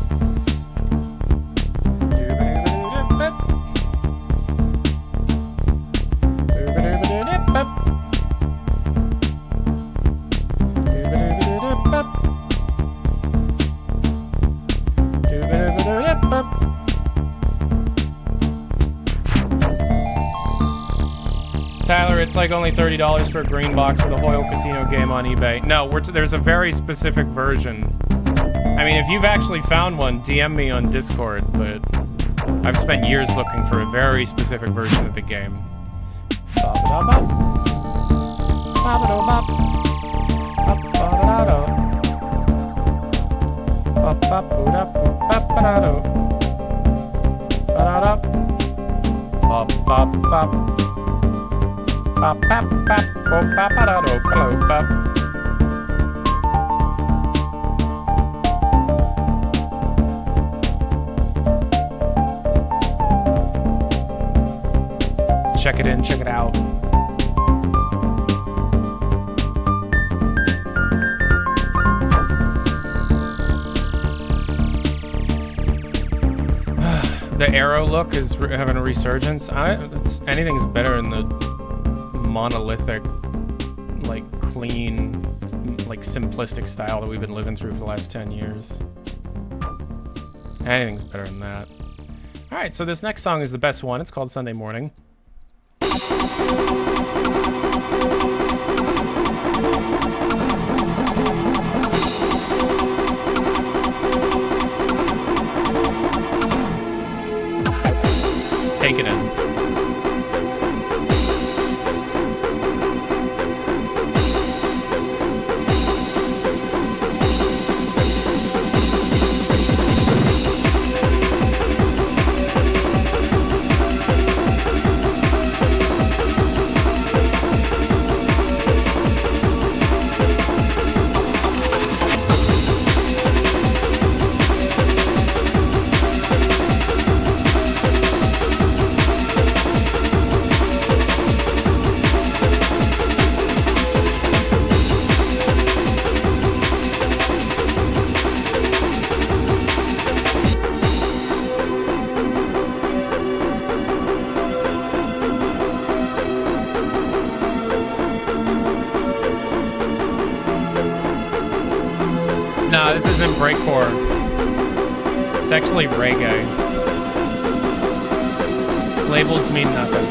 Tyler, it's like only $30 for a green box of the Hoyle Casino game on eBay. No, there's a very specific version. I mean, if you've actually found one, DM me on Discord, but I've spent years looking for a very specific version of the game. Ba-ba-da-bop. Ba-ba-da-bop. Ba-ba-da-da-do. Ba-ba-boo-da-boo-ba-ba-da-do. Ba-da-da. Ba-ba-bop. Bop, bop, bop, bop, bop, bop, bop, bop. Check it in, check it out. The arrow look is having a resurgence. Anything's better in the monolithic, like clean, like simplistic style that we've been living through for the last 10 years. Anything's better than that. All right, so this next song is the best one. It's called Sunday Morning. Take it in. No, this isn't breakcore. It's actually reggae. Labels mean nothing.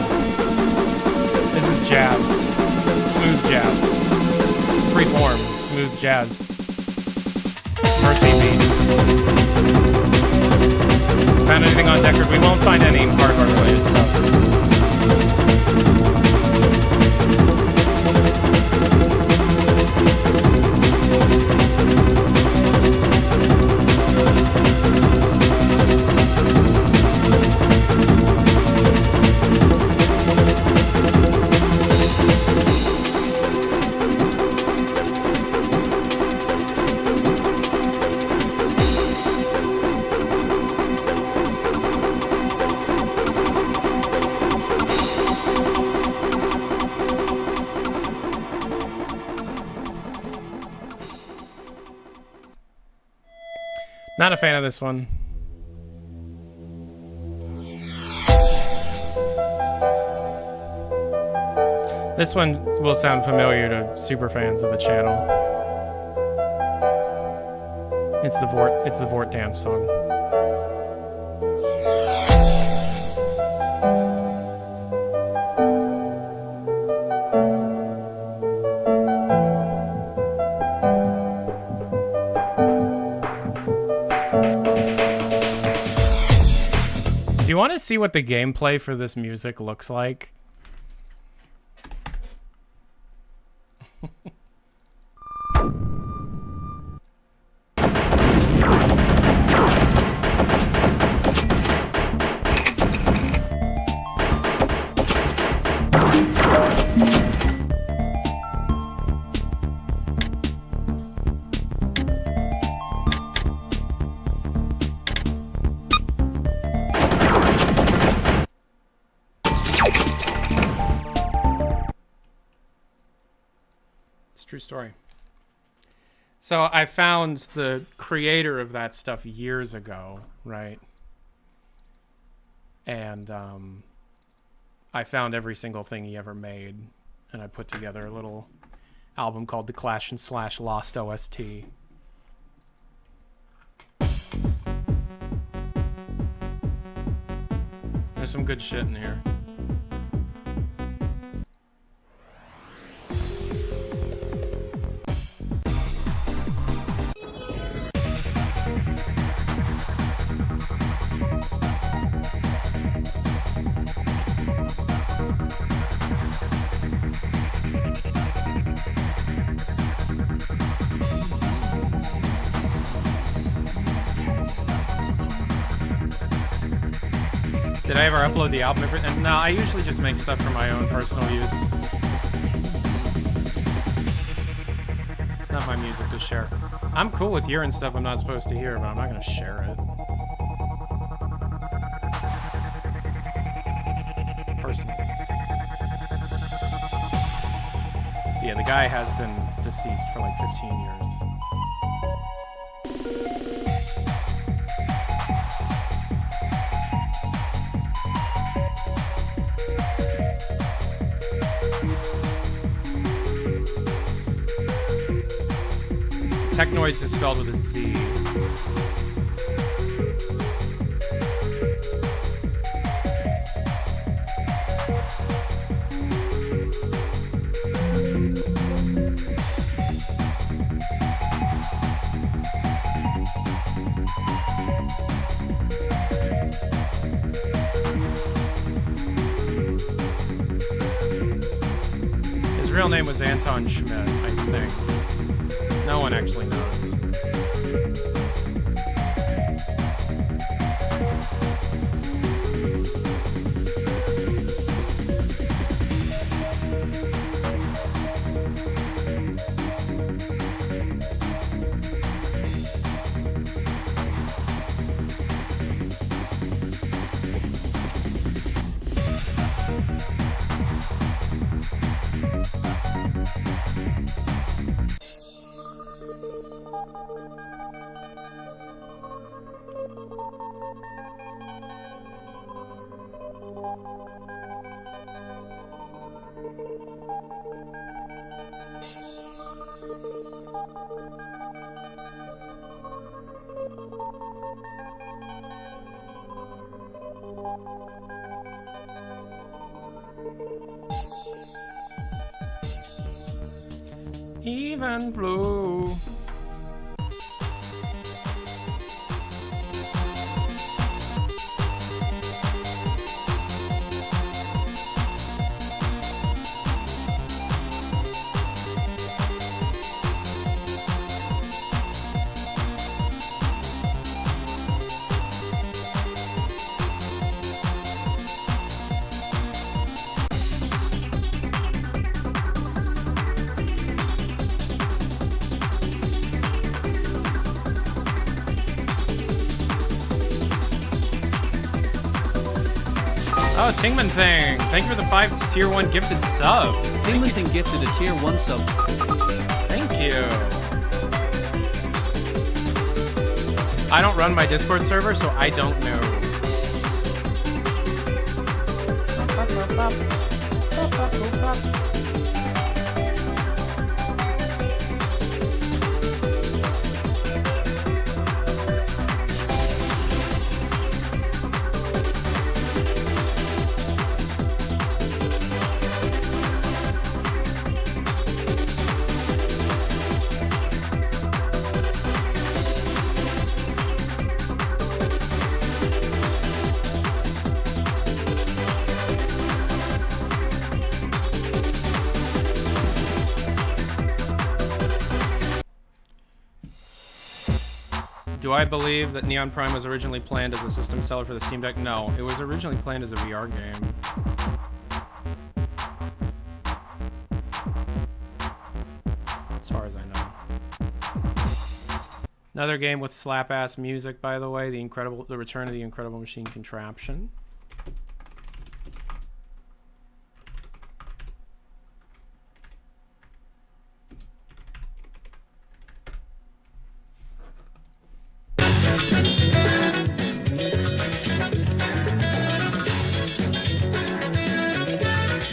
This is jazz. Smooth jazz. Freeform. Smooth jazz. Mercy beat. Found anything on Deckard? We won't find any hardware related stuff. Not a fan of this one. This one will sound familiar to super fans of the channel. It's the Vort dance song. Do you want to see what the gameplay for this music looks like? True story. So I found the creator of that stuff years ago, right? And I found every single thing he ever made, and I put together a little album called The Clash and Slash Lost OST. There's some good shit in here. Did I ever upload the album? No, I usually just make stuff for my own personal use. It's not my music to share. I'm cool with hearing stuff I'm not supposed to hear, but I'm not going to share it. Personally. Yeah, the guy has been deceased for like 15 years. Technoids is spelled with a Z. His real name was Anton Schmidt, I think. No one actually knows. Even blue. Oh, Tingman Thing. Thank you for the 5 tier 1 gifted subs. Tingman Thing gifted a tier 1 sub. Thank you. I don't run my Discord server, so I don't know. Do I believe that Neon Prime was originally planned as a system seller for the Steam Deck? No, it was originally planned as a VR game. As far as I know. Another game with slap-ass music, by the way, the Return of the Incredible Machine Contraption.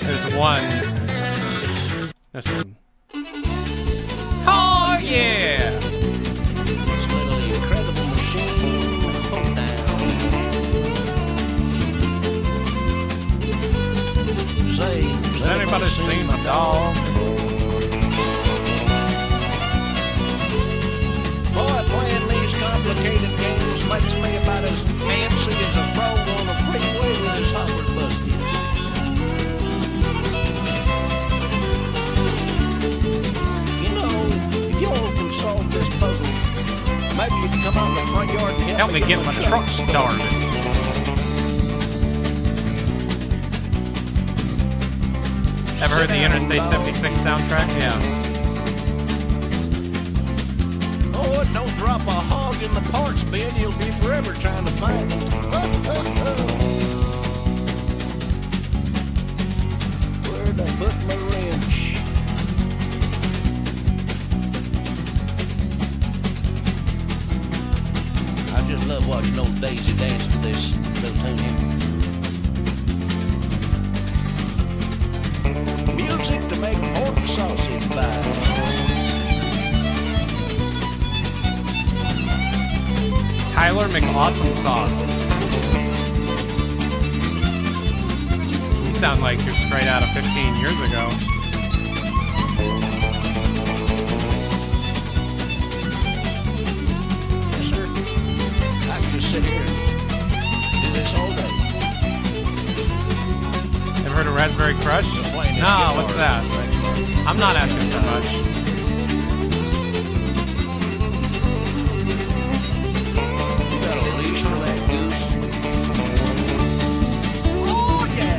There's one. Oh yeah! This little incredible machine hold down. Say, has anybody seen my dog? Boy, playing these complicated games makes me about as antsy as a frog on a freeway with his hopper busted. Solve this puzzle. Maybe you can come out in the front yard and help me get my truck started. Ever heard the Interstate 76 soundtrack? Yeah. Oh, don't drop a hog in the parts bin. You'll be forever trying to find it. Where'd I put my wrench? I just love watching old Daisy dance to this little tune. Music to make pork sausage by. Tyler McAwesome Sauce. You sound like you're straight out of 15 years ago. Sit here and do this all day. Ever heard of Raspberry Crush? No, what's that? I'm not asking for much. You got a leash for that goose? Oh yeah!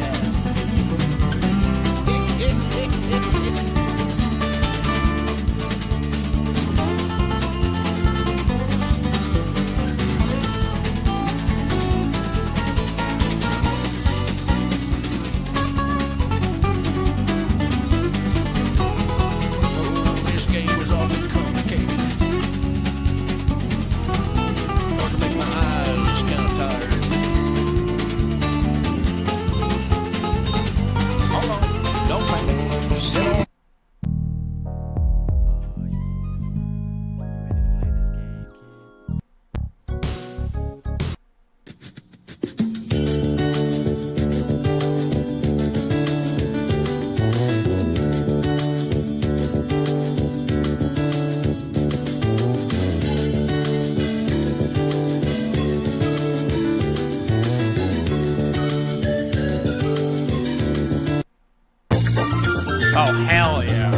Oh, hell yeah.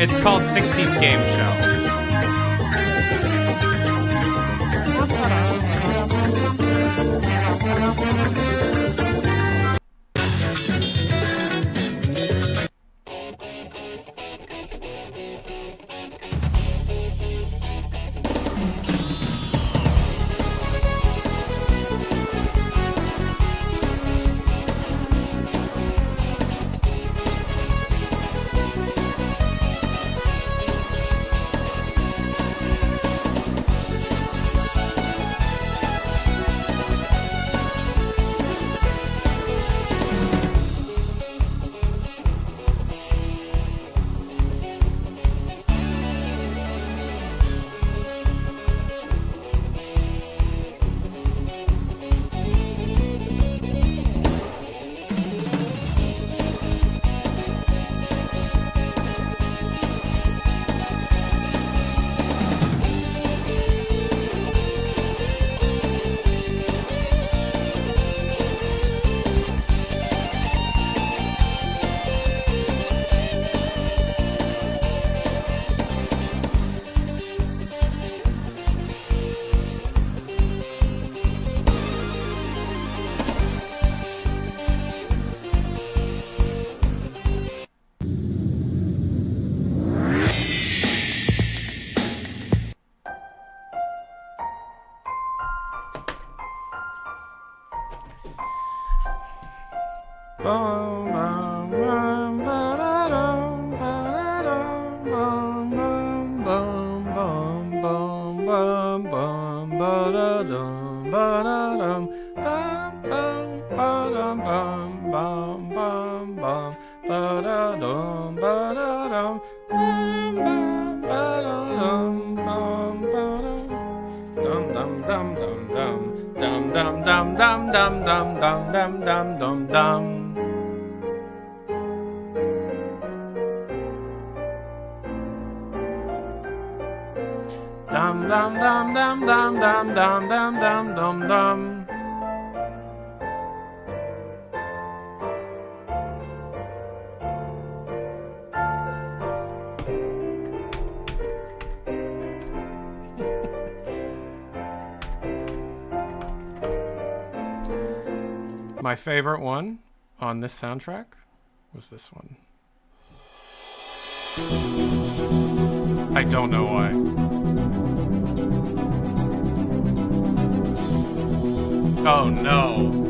It's called 60s Game Show. My favorite one on this soundtrack was this one. I don't know why. Oh no.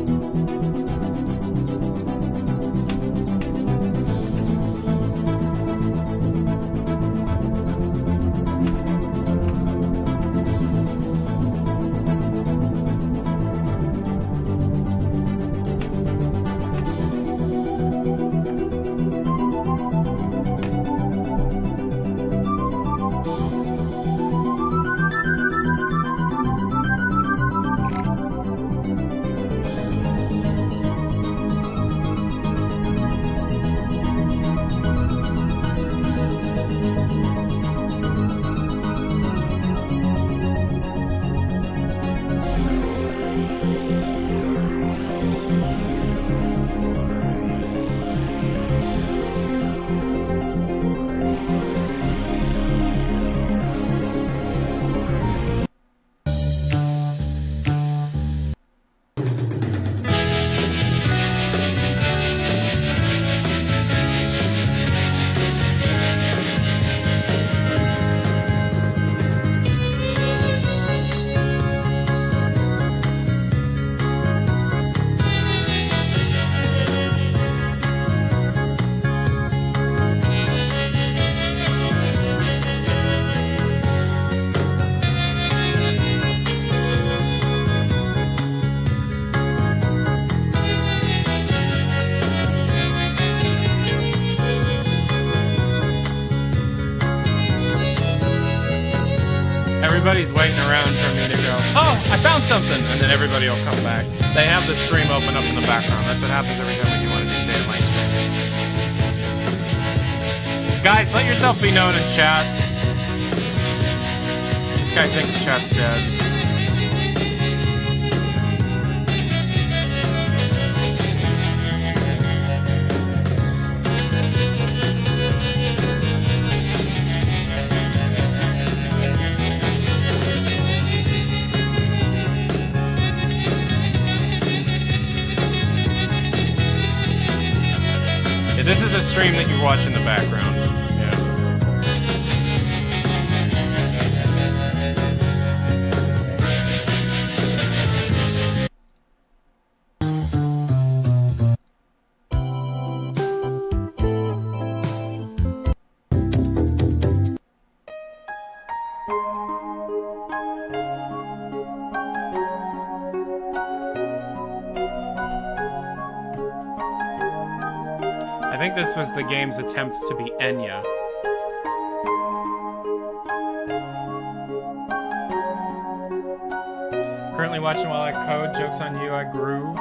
Everybody's waiting around for me to go, oh, I found something, and then everybody will come back. They have the stream open up in the background. That's what happens every time we do one of these Data Mine streams. Guys, let yourself be known in chat. This guy thinks chat's dead. This is a stream that you watch in the background. Yeah. I think this was the game's attempt to be Enya. Currently watching while I code. Joke's on you, I groove.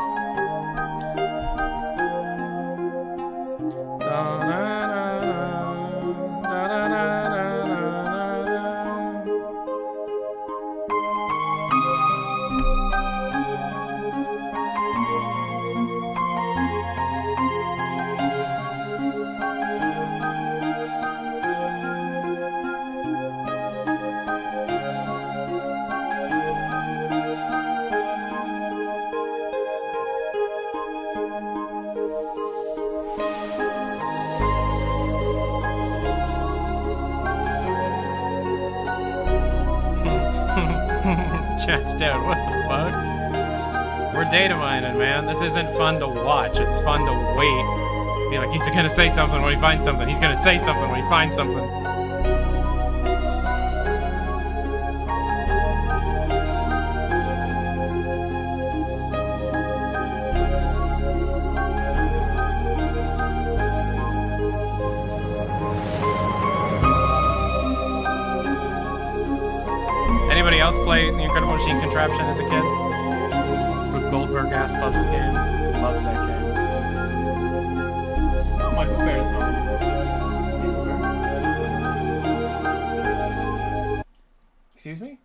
Chat's down. What the fuck? We're data mining, man. This isn't fun to watch. It's fun to wait. Be like, he's gonna say something when he finds something. He's gonna say something when he finds something. Anybody else play The Incredible Machine Contraption as a kid? With Goldberg ass puzzle game. Love that game. Oh, Michael Bear's home. Excuse me?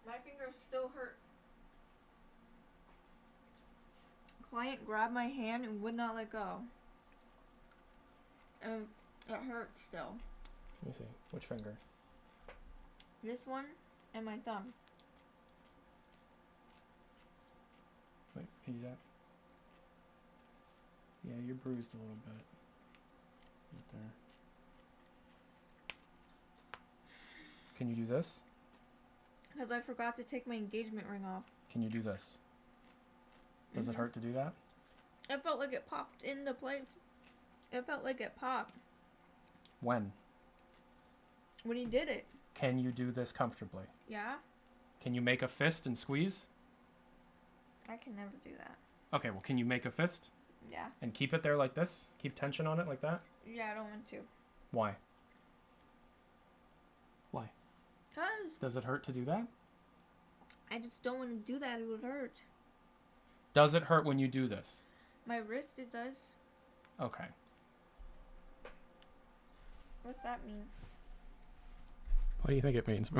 My fingers still hurt. Client grabbed my hand and would not let go. And it hurts still. Let me see. Which finger? This one and my thumb. Wait, can you do that? Yeah, you're bruised a little bit. Right there. Can you do this? Because I forgot to take my engagement ring off. Can you do this? Does it hurt to do that? It felt like it popped into place. It felt like it popped. When? When he did it. Can you do this comfortably? Yeah? Can you make a fist and squeeze? I can never do that. Okay, well, can you make a fist? Yeah. And keep it there like this? Keep tension on it like that? Yeah, I don't want to. Why? Why? Because Does it hurt to do that? I just don't want to do that. It would hurt. Does it hurt when you do this? My wrist, it does. Okay. What's that mean? What do you think it means?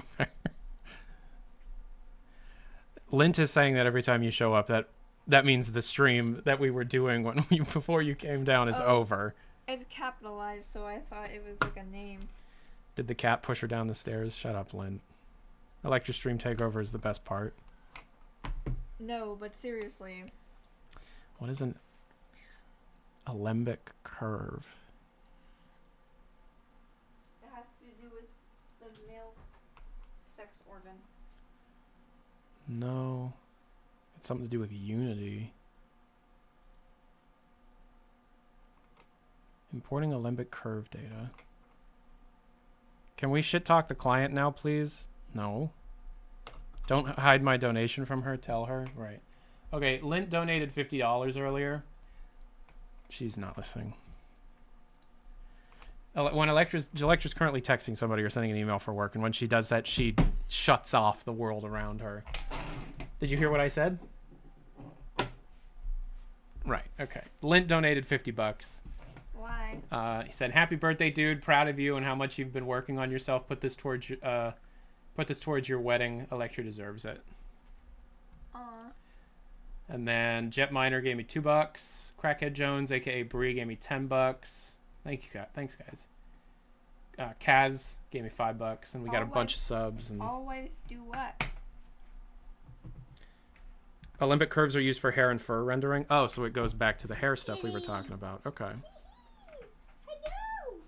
Lint is saying that every time you show up, that means the stream that we were doing before you came down is over. It's capitalized, so I thought it was like a name. Did the cat push her down the stairs? Shut up, Lint. I like your stream takeover is the best part. No, but seriously. What is an alembic curve? It has to do with the male sex organ. No. It's something to do with unity. Importing alembic curve data. Can we shit talk the client now, please? No. Don't hide my donation from her. Tell her. Right. Okay, Lint donated $50 earlier. She's not listening. When Electra's currently texting somebody or sending an email for work, and when she does that, she shuts off the world around her. Did you hear what I said? Right. Okay. Lint donated $50. Why? He said, "Happy birthday, dude! Proud of you and how much you've been working on yourself. Put this towards your wedding. Electra deserves it." Aw. And then Jet Miner gave me $2. Crackhead Jones, aka Bree, gave me $10. Thank you, thanks guys. Kaz gave me $5, and we got a bunch of subs. And Always do what? Olympic curves are used for hair and fur rendering. Oh, so it goes back to the hair stuff we were talking about. Okay. Hello.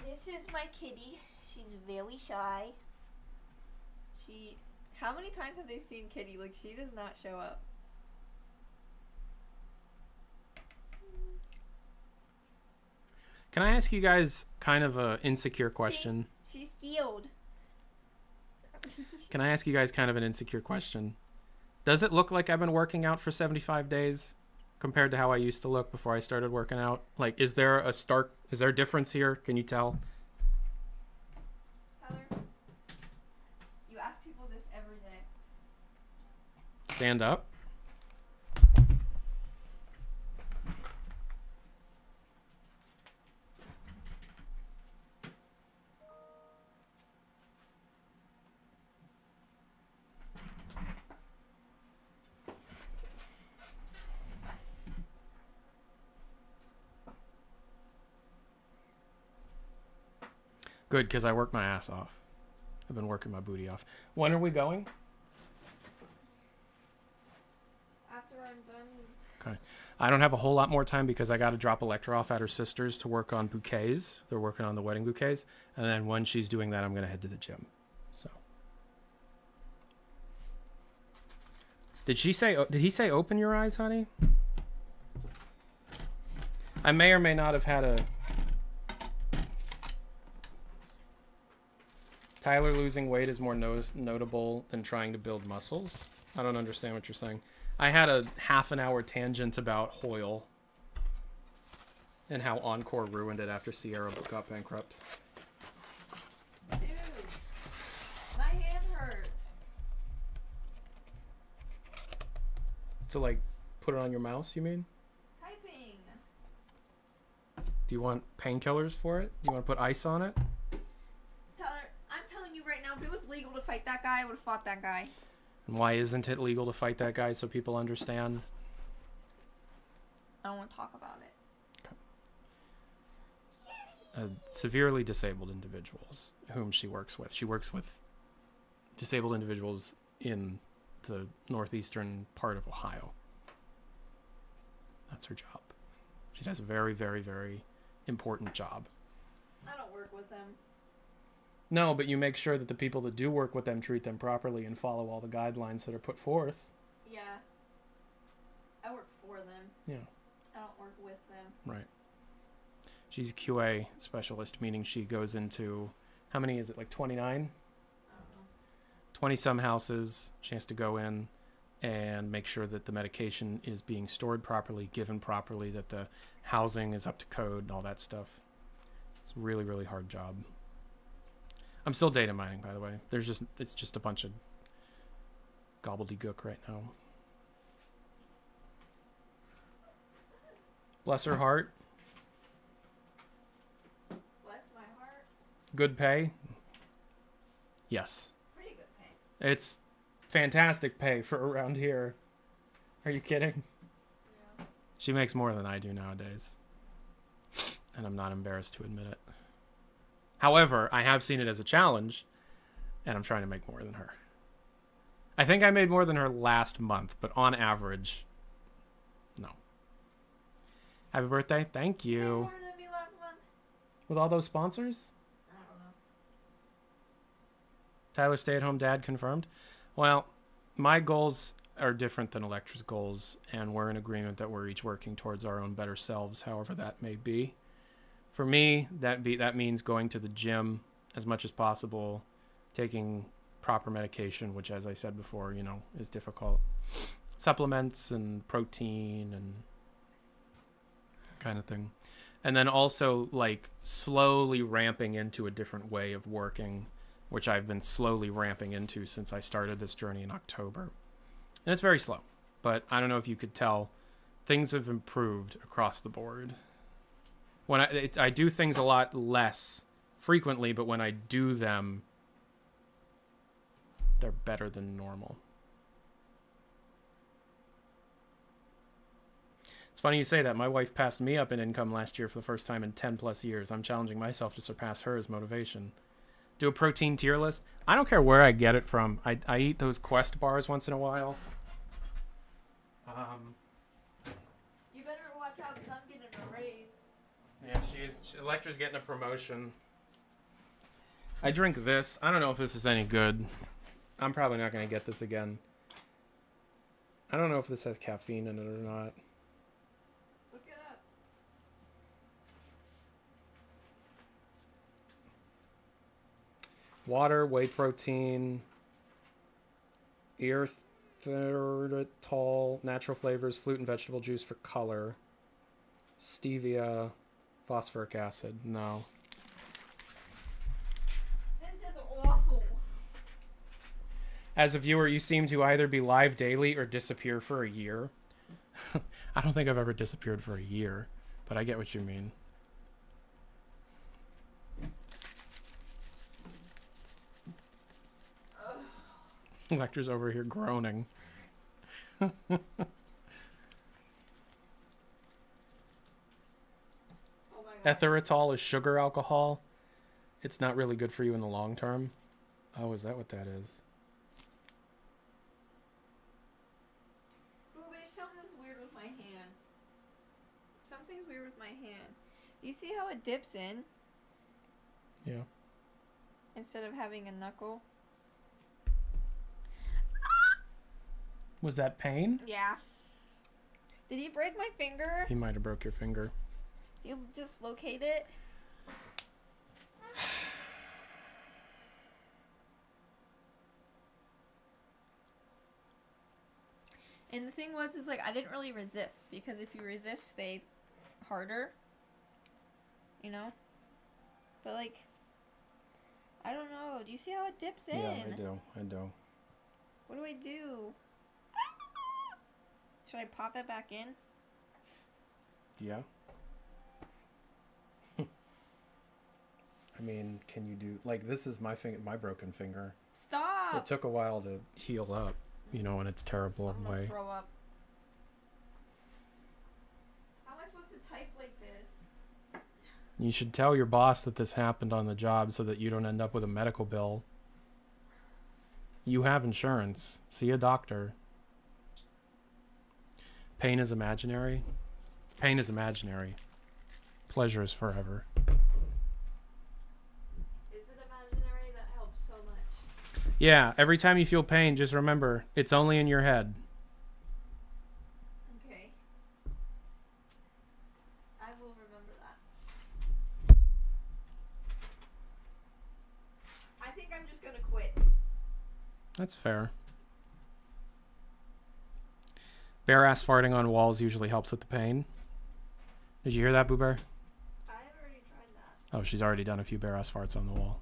This is my kitty. She's very shy. How many times have they seen Kitty? Like, she does not show up. Can I ask you guys kind of a insecure question? She's skilled. Can I ask you guys kind of an insecure question? Does it look like I've been working out for 75 days compared to how I used to look before I started working out? Like, is there a difference here? Can you tell? Tyler, you ask people this every day. Stand up. Good, because I worked my ass off. I've been working my booty off. When are we going? After I'm done. Okay. I don't have a whole lot more time because I got to drop Electra off at her sister's to work on bouquets. They're working on the wedding bouquets. And then when she's doing that, I'm going to head to the gym. So. Did he say open your eyes, honey? I may or may not have had a... Tyler losing weight is more notable than trying to build muscles. I don't understand what you're saying. I had a half an hour tangent about Hoyle and how Encore ruined it after Sierra got bankrupt. Dude, my hand hurts. To like put it on your mouse, you mean? Typing. Do you want painkillers for it? Do you want to put ice on it? Tyler, I'm telling you right now, if it was legal to fight that guy, I would have fought that guy. And why isn't it legal to fight that guy so people understand? I don't want to talk about it. Severely disabled individuals whom she works with. She works with disabled individuals in the northeastern part of Ohio. That's her job. She does a very, very, very important job. I don't work with them. No, but you make sure that the people that do work with them treat them properly and follow all the guidelines that are put forth. Yeah. I work for them. Yeah. I don't work with them. Right. She's a QA specialist, meaning she goes into, how many is it, like 29? I don't know. 20 some houses. She has to go in and make sure that the medication is being stored properly, given properly, that the housing is up to code and all that stuff. It's a really, really hard job. I'm still data mining, by the way. It's just a bunch of gobbledygook right now. Bless her heart. Bless my heart. Good pay. Yes. Pretty good pay. It's fantastic pay for around here. Are you kidding? Yeah. She makes more than I do nowadays. And I'm not embarrassed to admit it. However, I have seen it as a challenge, and I'm trying to make more than her. I think I made more than her last month, but on average, no. Happy birthday. Thank you. More than me last month. With all those sponsors? I don't know. Tyler stay-at-home dad confirmed. Well, my goals are different than Electra's goals, and we're in agreement that we're each working towards our own better selves, however that may be. For me, that means going to the gym as much as possible, taking proper medication, which, as I said before, is difficult. Supplements and protein and kind of thing. And then also like slowly ramping into a different way of working, which I've been slowly ramping into since I started this journey in October. And it's very slow, but I don't know if you could tell, things have improved across the board. When I do things a lot less frequently, but when I do them, they're better than normal. It's funny you say that. My wife passed me up in income last year for the first time in 10 plus years. I'm challenging myself to surpass her as motivation. Do a protein tier list. I don't care where I get it from. I eat those Quest bars once in a while. You better watch out because I'm getting a raise. Yeah, Electra's getting a promotion. I drink this. I don't know if this is any good. I'm probably not going to get this again. I don't know if this has caffeine in it or not. Look it up. Water, whey protein, erythritol, natural flavors, fruit and vegetable juice for color, stevia, phosphoric acid. No. This is awful. As a viewer, you seem to either be live daily or disappear for a year. I don't think I've ever disappeared for a year, but I get what you mean. Lecter's over here groaning. Oh my God. Erythritol is sugar alcohol. It's not really good for you in the long term. Oh, is that what that is? Boobish, something's weird with my hand. Something's weird with my hand. Do you see how it dips in Yeah. instead of having a knuckle? Was that pain? Yeah. Did he break my finger? He might have broke your finger. Did you dislocate it? And the thing is like, I didn't really resist, because if you resist, they harder, you know? But like, I don't know. Do you see how it dips in? Yeah, I do. What do I do? Should I pop it back in? Yeah. I mean, can you do, like, this is my broken finger. Stop! It took a while to heal up, you know, and it's terrible I'm gonna way. throw up. How am I supposed to type like this? You should tell your boss that this happened on the job so that you don't end up with a medical bill. You have insurance. See a doctor. Pain is imaginary. Pain is imaginary. Pleasure is forever. Is it imaginary? That helps so much. Yeah, every time you feel pain, just remember, it's only in your head. Okay. I will remember that. I think I'm just gonna quit. That's fair. Bare ass farting on walls usually helps with the pain. Did you hear that, Boo Bear? I've already tried that. Oh, she's already done a few bare ass farts on the wall.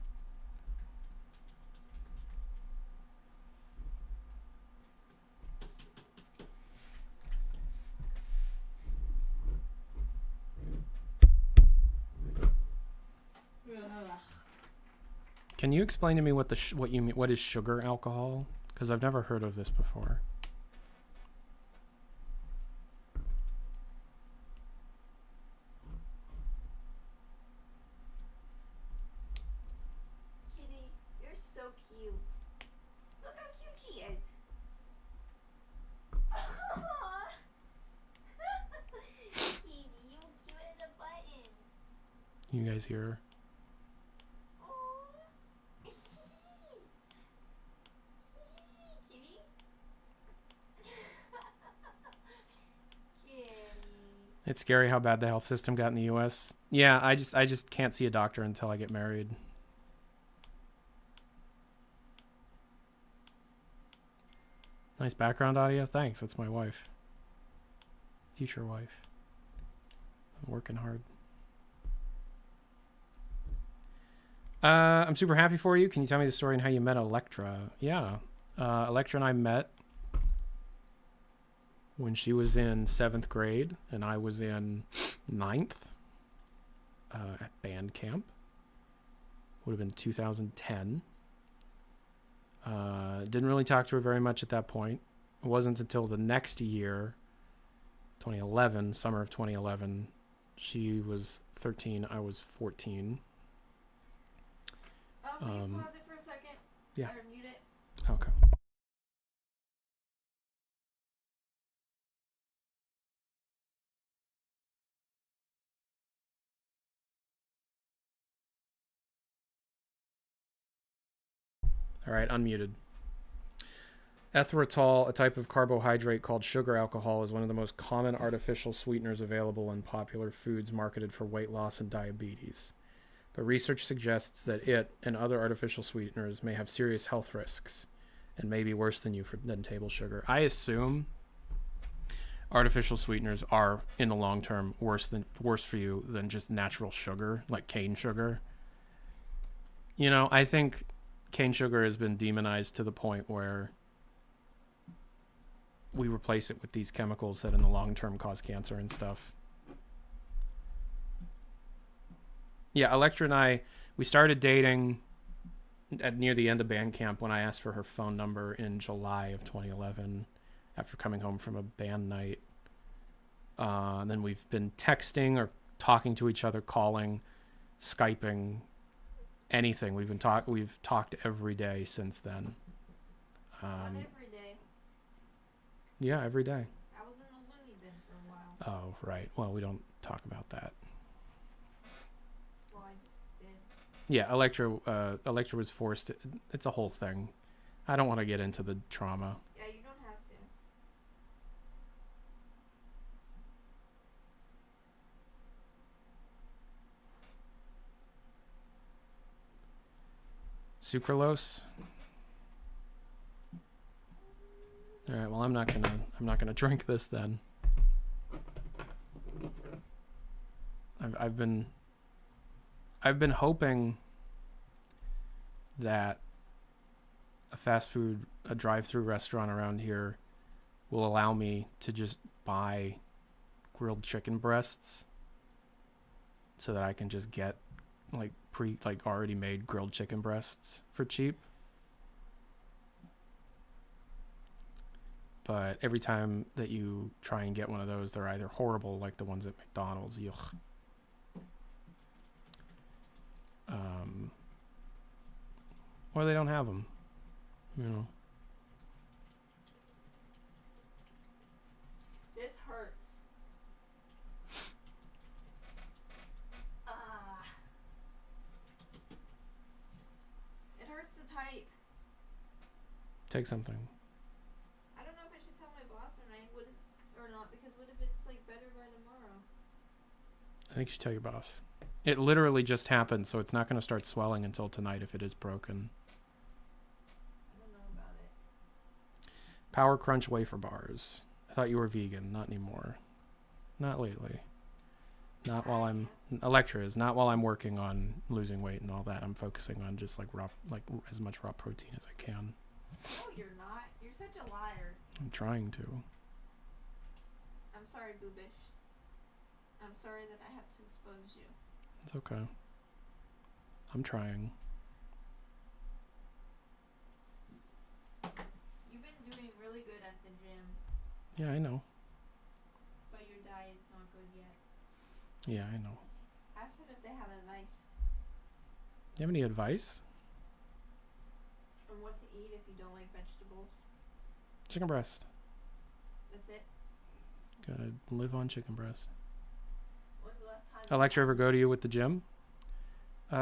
Can you explain to me what what you mean? What is sugar alcohol? Because I've never heard of this before. Kitty, you're so cute. Look how cute she is. Kitty, you cute as a button. You guys hear her? Kitty? It's scary how bad the health system got in the U.S. Yeah, I just can't see a doctor until I get married. Nice background audio. Thanks. That's my wife. Future wife. Working hard. I'm super happy for you. Can you tell me the story and how you met Electra? Yeah. Electra and I met when she was in 7th grade and I was in 9th at band camp. Would have been 2010. Didn't really talk to her very much at that point. It wasn't until the next year, 2011, summer of 2011, she was 13, I was 14. Can you pause it for a second? Yeah. Or mute it? Okay. All right, unmuted. Erythritol, a type of carbohydrate called sugar alcohol, is one of the most common artificial sweeteners available in popular foods marketed for weight loss and diabetes. But research suggests that it and other artificial sweeteners may have serious health risks and may be worse than table sugar. I assume artificial sweeteners are, in the long term, worse for you than just natural sugar, like cane sugar. You know, I think cane sugar has been demonized to the point where we replace it with these chemicals that in the long term cause cancer and stuff. Yeah, Electra and I, we started dating near the end of band camp when I asked for her phone number in July of 2011 after coming home from a band night. And then we've been texting or talking to each other, calling, Skyping, anything. We've talked every day since then. Not every day. Yeah, every day. I was in the loony bin for a while. Oh, right. Well, we don't talk about that. Well, I just did. Yeah, Electra was forced. It's a whole thing. I don't want to get into the trauma. Yeah, you don't have to. Sucralose. All right. Well, I'm not gonna drink this then. I've been hoping that a drive-through restaurant around here will allow me to just buy grilled chicken breasts so that I can just get like already made grilled chicken breasts for cheap. But every time that you try and get one of those, they're either horrible, like the ones at McDonald's, yuck. Or they don't have them, you know. This hurts. It hurts to type. Take something. I don't know if I should tell my boss or not, because what if it's like better by tomorrow? I think you should tell your boss. It literally just happened, so it's not going to start swelling until tonight if it is broken. I don't know about it. Power Crunch wafer bars. I thought you were vegan. Not anymore. Not lately. Not while I'm... Electra is. Not while I'm working on losing weight and all that. I'm focusing on just like as much raw protein as I can. No, you're not. You're such a liar. I'm trying to. I'm sorry, Boobish. I'm sorry that I have to expose you. It's okay. I'm trying. You've been doing really good at the gym, Yeah, I know. but your diet's not good yet. Yeah, I know. Ask them if they have advice You have any advice? on what to eat if you don't like vegetables. Chicken breast. That's it. Gotta live on chicken breast. When's the last time? Electra ever go to you with the gym?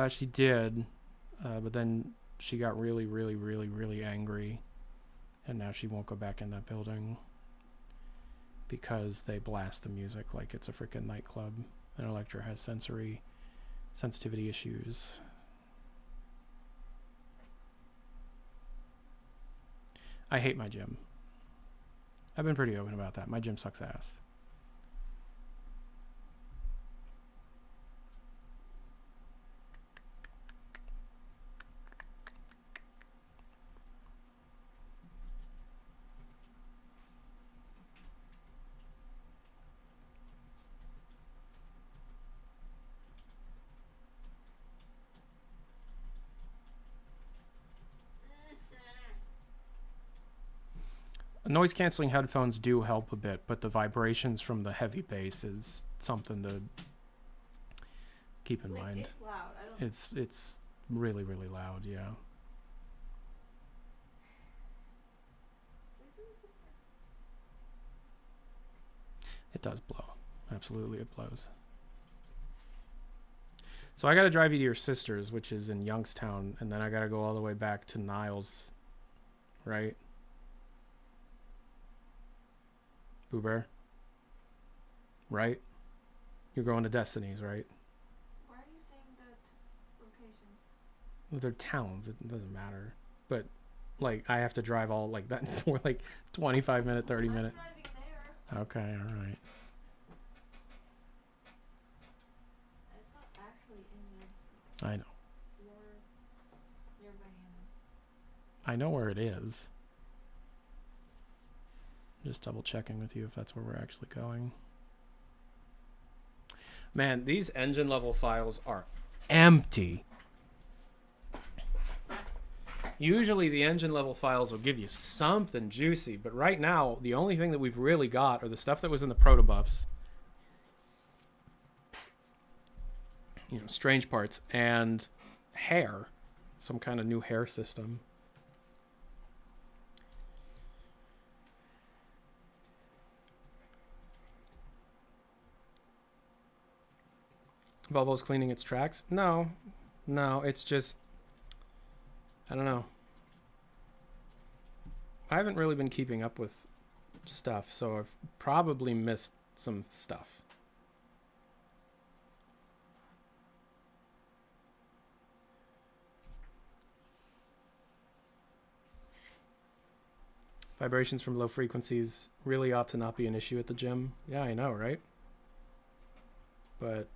She did, but then she got really, really, really, really angry, and now she won't go back in that building because they blast the music like it's a freaking nightclub, and Electra has sensitivity issues. I hate my gym. I've been pretty open about that. My gym sucks ass. Noise canceling headphones do help a bit, but the vibrations from the heavy bass is something to keep in mind. It's loud. I don't. It's really, really loud, yeah. It does blow. Absolutely, it blows. So I got to drive you to your sister's, which is in Youngstown, and then I got to go all the way back to Niles, right? Boo Bear? Right? You're going to Destiny's, right? Why are you saying that locations? Well, they're towns. It doesn't matter. But, like, I have to drive all like that for like 25 minute, 30 minute. I'm driving there. Okay, all right. It's not actually in the I know. near Vienna. I know where it is. Just double checking with you if that's where we're actually going. Man, these engine level files are empty. Usually the engine level files will give you something juicy, but right now the only thing that we've really got are the stuff that was in the protobuffs. You know, strange parts and hair. Some kind of new hair system. Volvo's cleaning its tracks? No, it's just, I don't know. I haven't really been keeping up with stuff, so I've probably missed some stuff. Vibrations from low frequencies really ought to not be an issue at the gym. Yeah, I know, right? But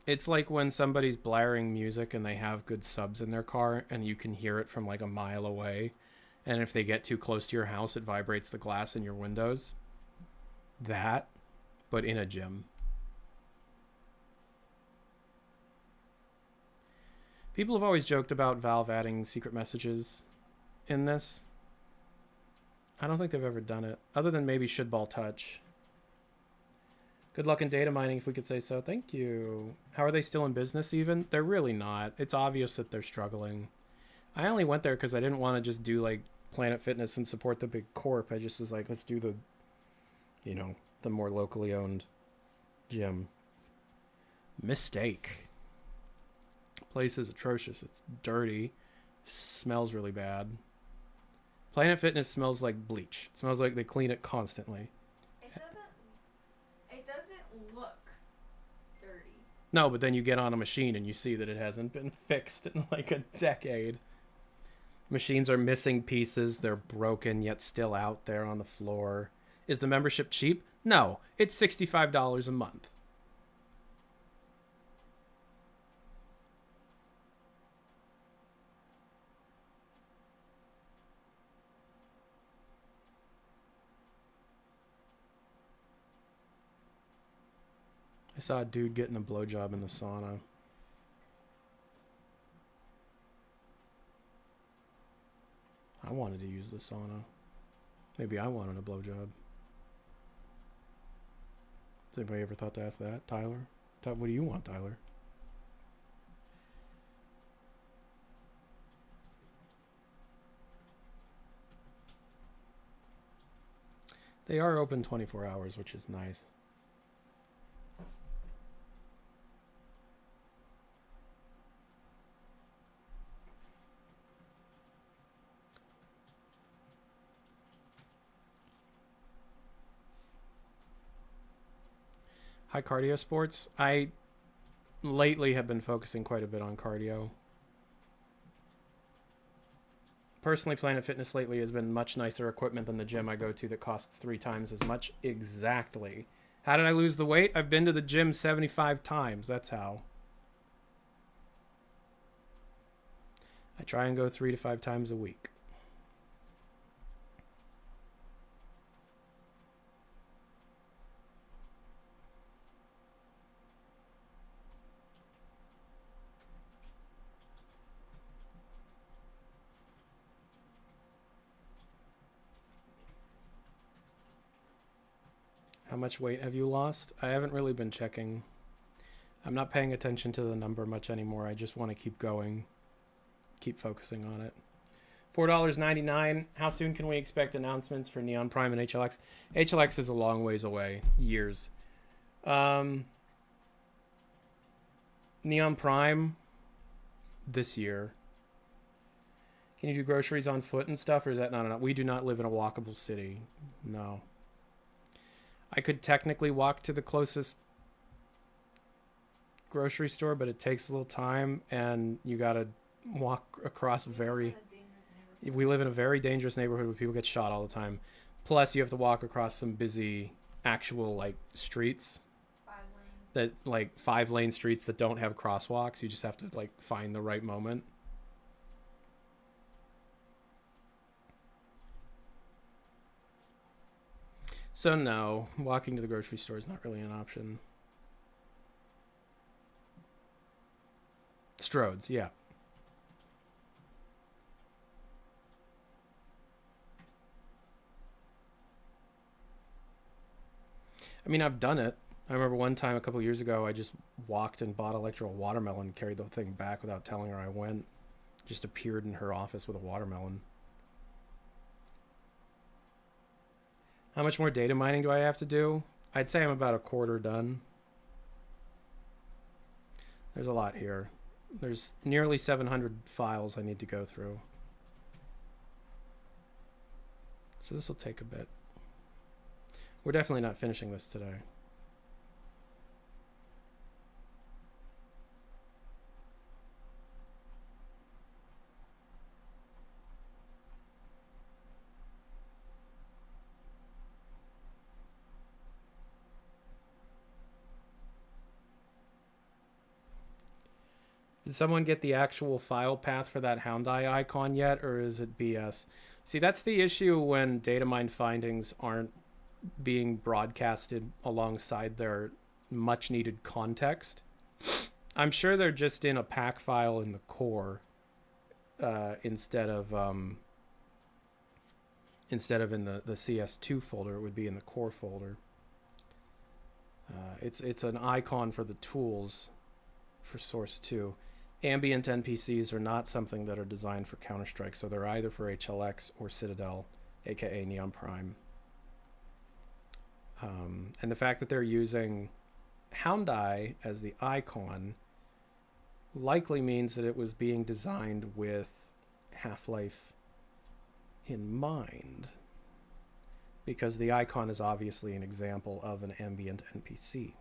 it's like when somebody's blaring music and they have good subs in their car and you can hear it from like a mile away. And if they get too close to your house, it vibrates the glass in your windows. That, but in a gym. People have always joked about Valve adding secret messages in this. I don't think they've ever done it, other than maybe Shouldball Touch. Good luck in data mining, if we could say so. Thank you. How are they still in business even? They're really not. It's obvious that they're struggling. I only went there because I didn't want to just do like Planet Fitness and support the big corp. I just was like, let's do the, you know, the more locally owned gym. Mistake. Place is atrocious. It's dirty. Smells really bad. Planet Fitness smells like bleach. It smells like they clean it constantly. It doesn't look dirty. No, but then you get on a machine and you see that it hasn't been fixed in like a decade. Machines are missing pieces. They're broken yet still out there on the floor. Is the membership cheap? No, it's $65 a month. I saw a dude getting a blowjob in the sauna. I wanted to use the sauna. Maybe I wanted a blowjob. Has anybody ever thought to ask that? Tyler? What do you want, Tyler? They are open 24 hours, which is nice. High cardio sports. I lately have been focusing quite a bit on cardio. Personally, Planet Fitness lately has been much nicer equipment than the gym I go to that costs 3 times as much. Exactly. How did I lose the weight? I've been to the gym 75 times. That's how. I try and go 3 to 5 times a week. How much weight have you lost? I haven't really been checking. I'm not paying attention to the number much anymore. I just want to keep going. Keep focusing on it. $4.99. How soon can we expect announcements for Neon Prime and HLX? HLX is a long ways away. Years. Neon Prime this year. Can you do groceries on foot and stuff, or is that not enough? We do not live in a walkable city. No. I could technically walk to the closest grocery store, but it takes a little time, and you gotta walk across we live in a very dangerous neighborhood where people get shot all the time. Plus, you have to walk across some busy, actual, like, streets. 5-lane streets that don't have crosswalks. You just have to, like, find the right moment. So no, walking to the grocery store is not really an option. Strodes, yeah. I mean, I've done it. I remember one time a couple years ago, I just walked and bought Electra a watermelon, carried the thing back without telling her I went. Just appeared in her office with a watermelon. How much more data mining do I have to do? I'd say I'm about a quarter done. There's a lot here. There's nearly 700 files I need to go through. So this will take a bit. We're definitely not finishing this today. Did someone get the actual file path for that Houndai icon yet, or is it BS? See, that's the issue when data mine findings aren't being broadcasted alongside their much needed context. I'm sure they're just in a pack file in the core instead of in the CS2 folder. It would be in the core folder. It's an icon for the tools for source 2. Ambient NPCs are not something that are designed for Counter-Strike, so they're either for HLX or Citadel, aka Neon Prime. And the fact that they're using Houndai as the icon likely means that it was being designed with Half-Life in mind, because the icon is obviously an example of an ambient NPC.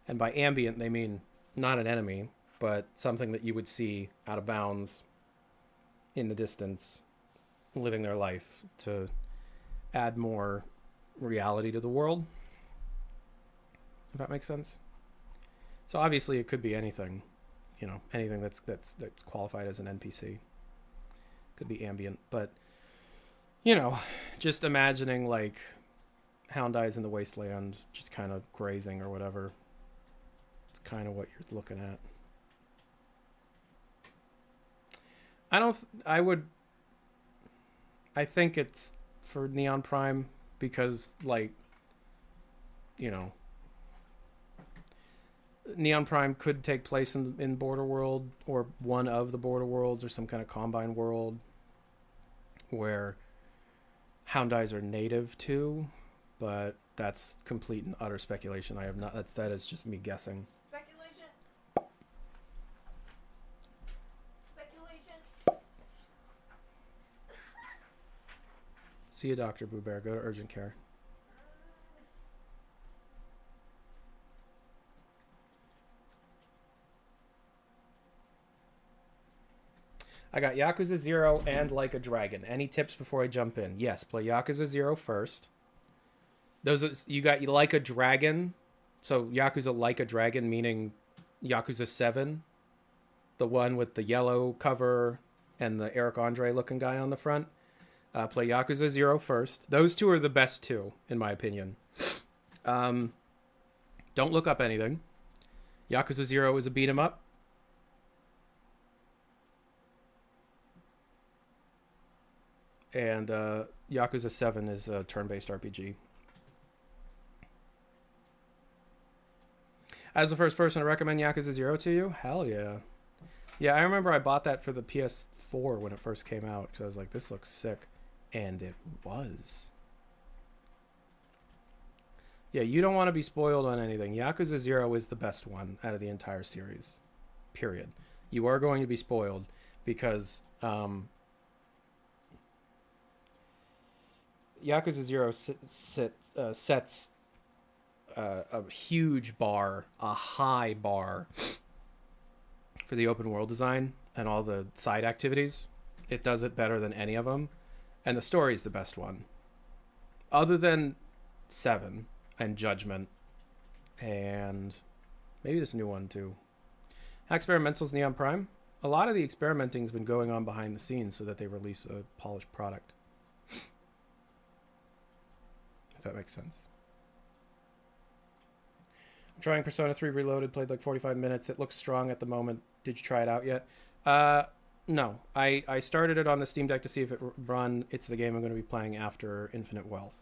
And by ambient, they mean not an enemy, but something that you would see out of bounds in the distance, living their life to add more reality to the world. If that makes sense. So obviously it could be anything, you know, anything that's qualified as an NPC. Could be ambient, but you know, just imagining like Houndai's in the wasteland, just kind of grazing or whatever. It's kind of what you're looking at. I think it's for Neon Prime because, like, you know, Neon Prime could take place in Border World or one of the Border Worlds or some kind of Combine world where Houndais are native to, but that's complete and utter speculation. I have not. That is just me guessing. See a doctor, Boo Bear. Go to urgent care. I got Yakuza 0 and Like a Dragon. Any tips before I jump in? Yes, play Yakuza 0 first. You got Like a Dragon. So Yakuza Like a Dragon, meaning Yakuza 7. The one with the yellow cover and the Eric Andre looking guy on the front. Play Yakuza 0 first. Those two are the best two, in my opinion. Don't look up anything. Yakuza 0 is a beat 'em up. And Yakuza 7 is a turn-based RPG. As the first person to recommend Yakuza 0 to you? Hell yeah. Yeah, I remember I bought that for the PS4 when it first came out because I was like, this looks sick. And it was. Yeah, you don't want to be spoiled on anything. Yakuza 0 is the best one out of the entire series. Period. You are going to be spoiled because Yakuza 0 sets a huge bar, a high bar for the open world design and all the side activities. It does it better than any of them. And the story is the best one. Other than 7 and Judgment and maybe this new one too. How experimental's Neon Prime? A lot of the experimenting has been going on behind the scenes so that they release a polished product. If that makes sense. I'm trying Persona 3 Reloaded, played like 45 minutes. It looks strong at the moment. Did you try it out yet? No. I started it on the Steam Deck to see if it run. It's the game I'm going to be playing after Infinite Wealth.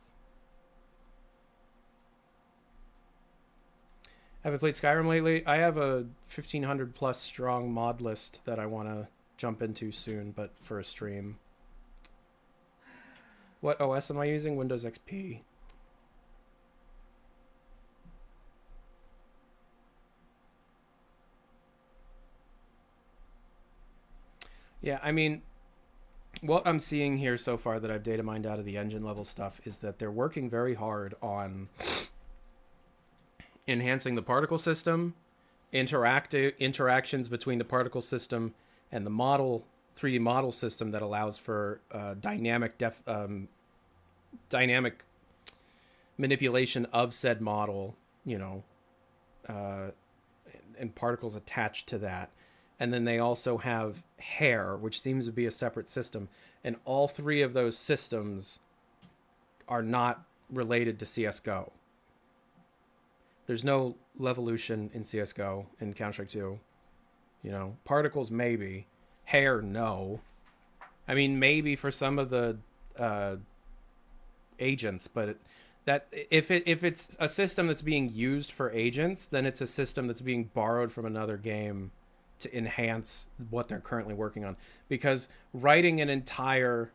Haven't played Skyrim lately. I have a 1,500 plus strong mod list that I want to jump into soon, but for a stream. What OS am I using? Windows XP. Yeah, I mean, what I'm seeing here so far that I've data mined out of the engine level stuff is that they're working very hard on enhancing the particle system, interactions between the particle system and the model 3D model system that allows for dynamic manipulation of said model, you know, and particles attached to that. And then they also have hair, which seems to be a separate system. And all three of those systems are not related to CSGO. There's no Levolution in CSGO in Counter-Strike 2. You know, particles maybe, hair no. I mean, maybe for some of the agents, but if it's a system that's being used for agents, then it's a system that's being borrowed from another game to enhance what they're currently working on. Because writing an entire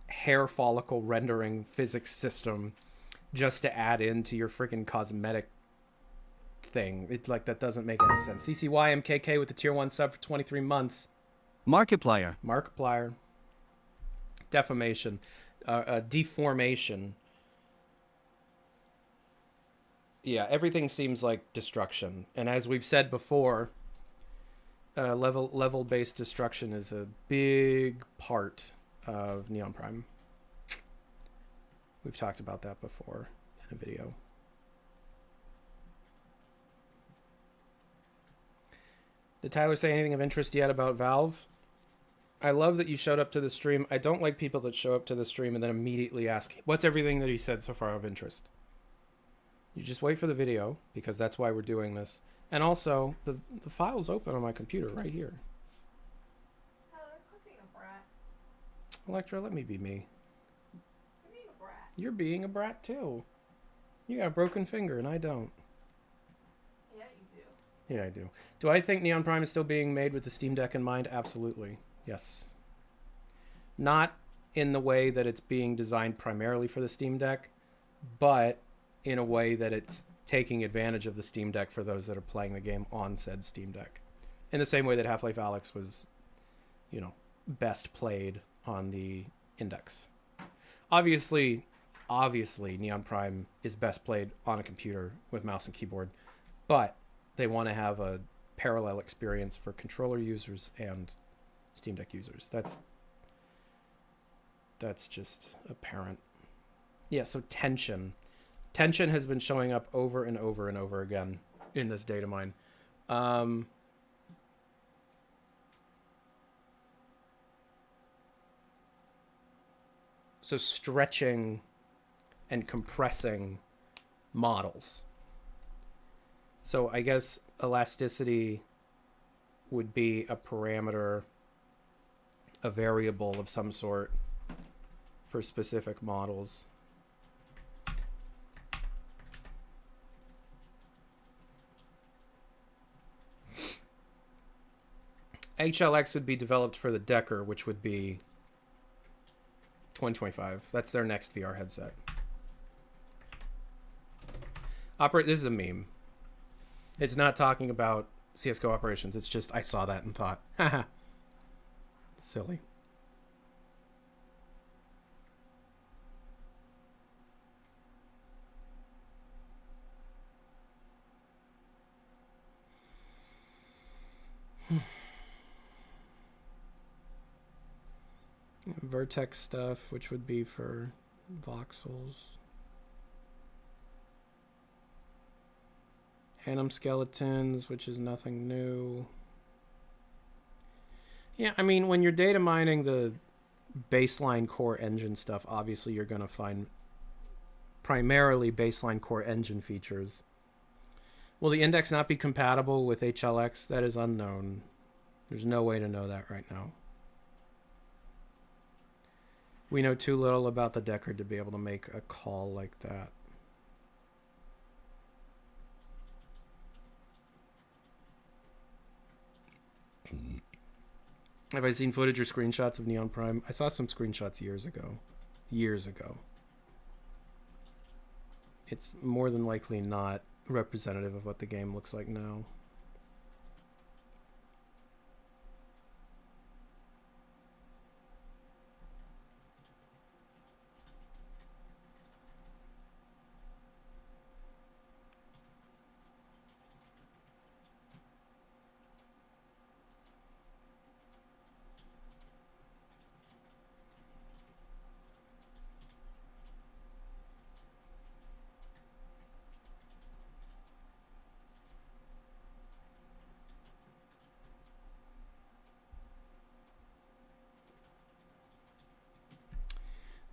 hair follicle rendering physics system just to add into your freaking cosmetic thing, it's like, that doesn't make any sense. CCY MKK with the tier 1 sub for 23 months. Markiplier. Markiplier. Deformation. Deformation. Yeah, everything seems like destruction. And as we've said before, level-based destruction is a big part of Neon Prime. We've talked about that before in a video. Did Tyler say anything of interest yet about Valve? I love that you showed up to the stream. I don't like people that show up to the stream and then immediately ask, what's everything that he said so far of interest? You just wait for the video, because that's why we're doing this. And also, the file's open on my computer right here. Tyler, quit being a brat. Electra, let me be me. You're being a brat. You're being a brat too. You got a broken finger and I don't. Yeah, you do. Yeah, I do. Do I think Neon Prime is still being made with the Steam Deck in mind? Absolutely. Yes. Not in the way that it's being designed primarily for the Steam Deck, but in a way that it's taking advantage of the Steam Deck for those that are playing the game on said Steam Deck. In the same way that Half-Life Alyx was, you know, best played on the Index. Obviously, Neon Prime is best played on a computer with mouse and keyboard, but they want to have a parallel experience for controller users and Steam Deck users. That's just apparent. Yeah, so tension. Tension has been showing up over and over and over again in this data mine. So stretching and compressing models. So I guess elasticity would be a parameter, a variable of some sort for specific models. HLX would be developed for the Decker, which would be 2025. That's their next VR headset. This is a meme. It's not talking about CSGO operations. It's just I saw that and thought, haha, silly. Vertex stuff, which would be for voxels. Anim skeletons, which is nothing new. Yeah, I mean, when you're data mining the baseline core engine stuff, obviously you're going to find primarily baseline core engine features. Will the index not be compatible with HLX? That is unknown. There's no way to know that right now. We know too little about the Decker to be able to make a call like that. Have I seen footage or screenshots of Neon Prime? I saw some screenshots years ago. Years ago. It's more than likely not representative of what the game looks like now.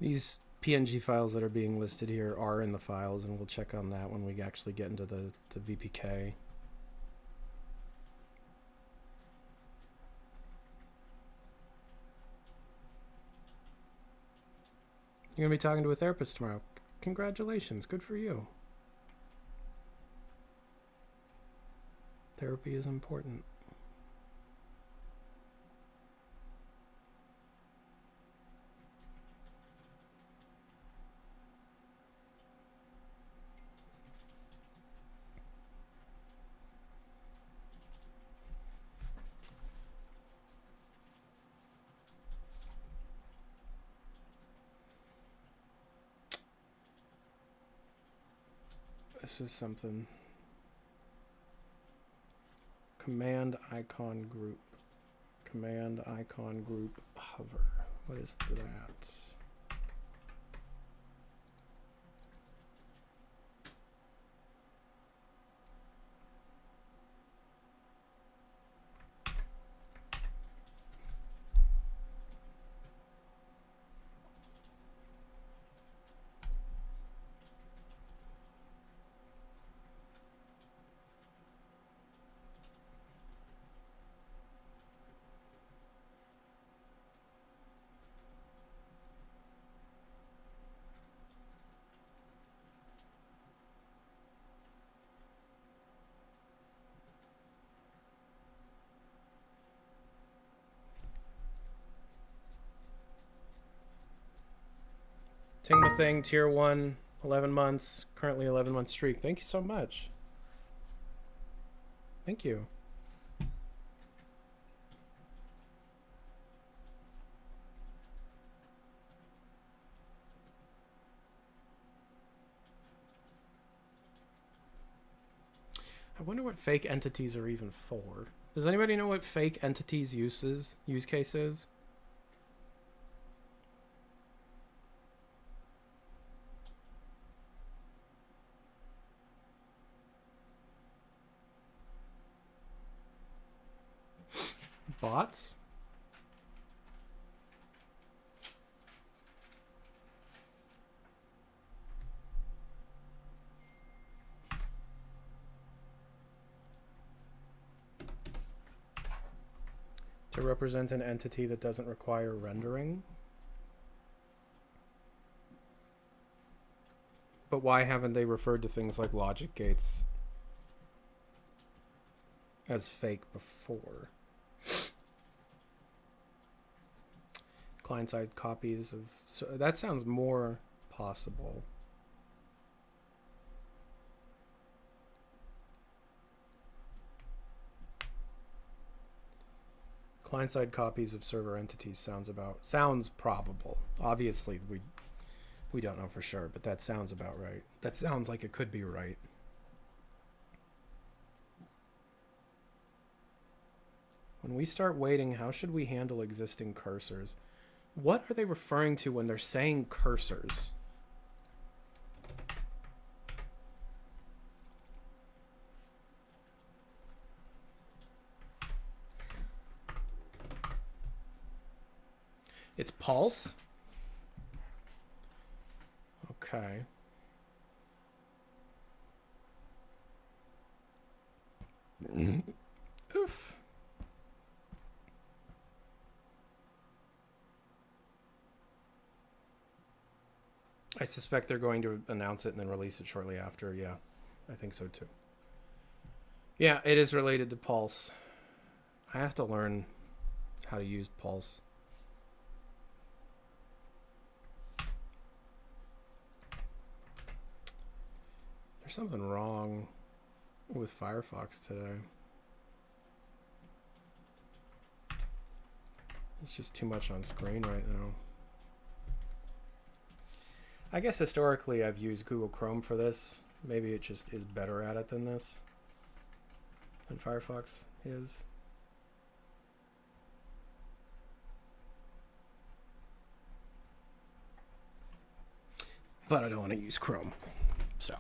These PNG files that are being listed here are in the files, and we'll check on that when we actually get into the VPK. You're going to be talking to a therapist tomorrow. Congratulations. Good for you. Therapy is important. This is something. Command icon group. Command icon group hover. What is that? Ting the Thing, tier 1, 11 months, currently 11-month streak. Thank you so much. Thank you. I wonder what fake entities are even for. Does anybody know what fake entities use case is? Bots? To represent an entity that doesn't require rendering? But why haven't they referred to things like logic gates as fake before? Client-side copies of... So that sounds more possible. Client-side copies of server entities sounds probable. Obviously, we don't know for sure, but that sounds about right. That sounds like it could be right. When we start waiting, how should we handle existing cursors? What are they referring to when they're saying cursors? It's pulse? Okay. Oof. I suspect they're going to announce it and then release it shortly after. Yeah, I think so too. Yeah, it is related to Pulse. I have to learn how to use Pulse. There's something wrong with Firefox today. It's just too much on screen right now. I guess historically I've used Google Chrome for this. Maybe it just is better at it than this. Than Firefox is. But I don't want to use Chrome. So,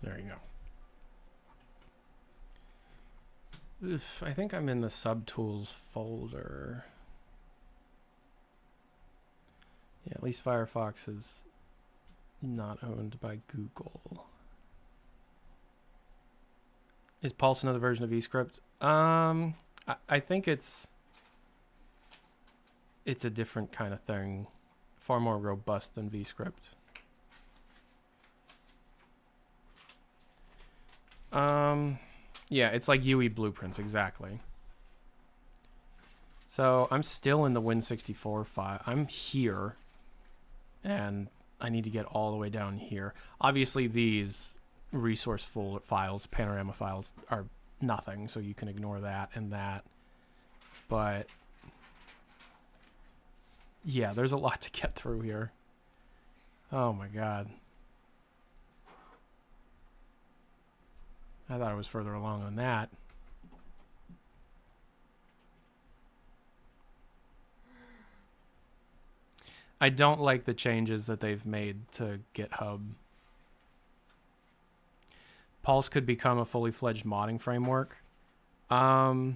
there you go. Oof, I think I'm in the subtools folder. Yeah, at least Firefox is not owned by Google. Is Pulse another version of eScript? I think it's a different kind of thing. Far more robust than vScript. Yeah, it's like UE blueprints, exactly. So I'm still in the Win64 file. I'm here. And I need to get all the way down here. Obviously, these resource files, panorama files, are nothing, so you can ignore that and that. But yeah, there's a lot to get through here. Oh my god. I thought I was further along than that. I don't like the changes that they've made to GitHub. Pulse could become a fully fledged modding framework. I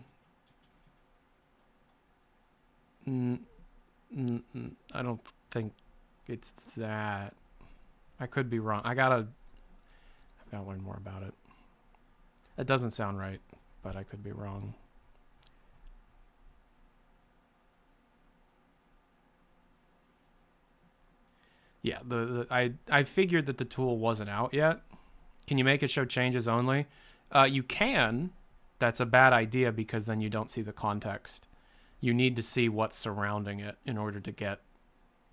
don't think it's that. I could be wrong. I've gotta learn more about it. It doesn't sound right, but I could be wrong. Yeah, I figured that the tool wasn't out yet. Can you make it show changes only? You can. That's a bad idea because then you don't see the context. You need to see what's surrounding it in order to get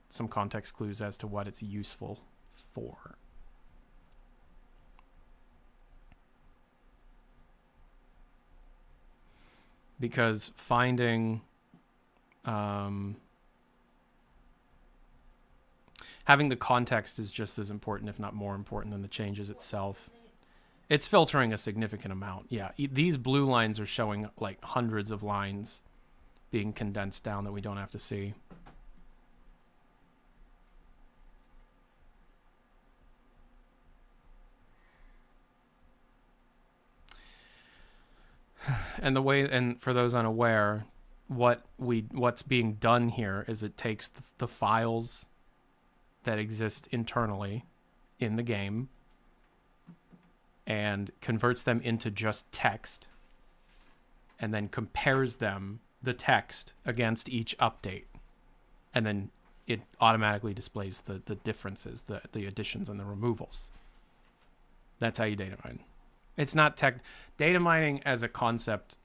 some context clues as to what it's useful for. Because finding... having the context is just as important, if not more important, than the changes itself. It's filtering a significant amount. Yeah, these blue lines are showing like hundreds of lines being condensed down that we don't have to see. And for those unaware, what's being done here is it takes the files that exist internally in the game and converts them into just text and then compares the text against each update and then it automatically displays the differences, the additions and the removals. That's how you data mine. It's not data mining as a concept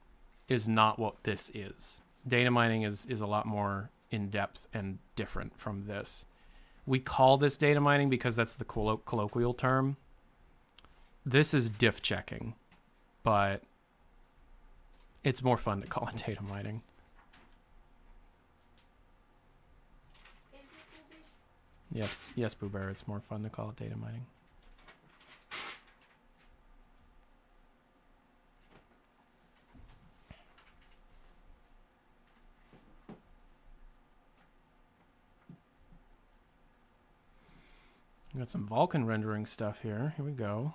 is not what this is. Data mining is a lot more in-depth and different from this. We call this data mining because that's the colloquial term. This is diff checking, but it's more fun to call it data mining. Yes, Boo Bear, it's more fun to call it data mining. We got some Vulkan rendering stuff here. Here we go.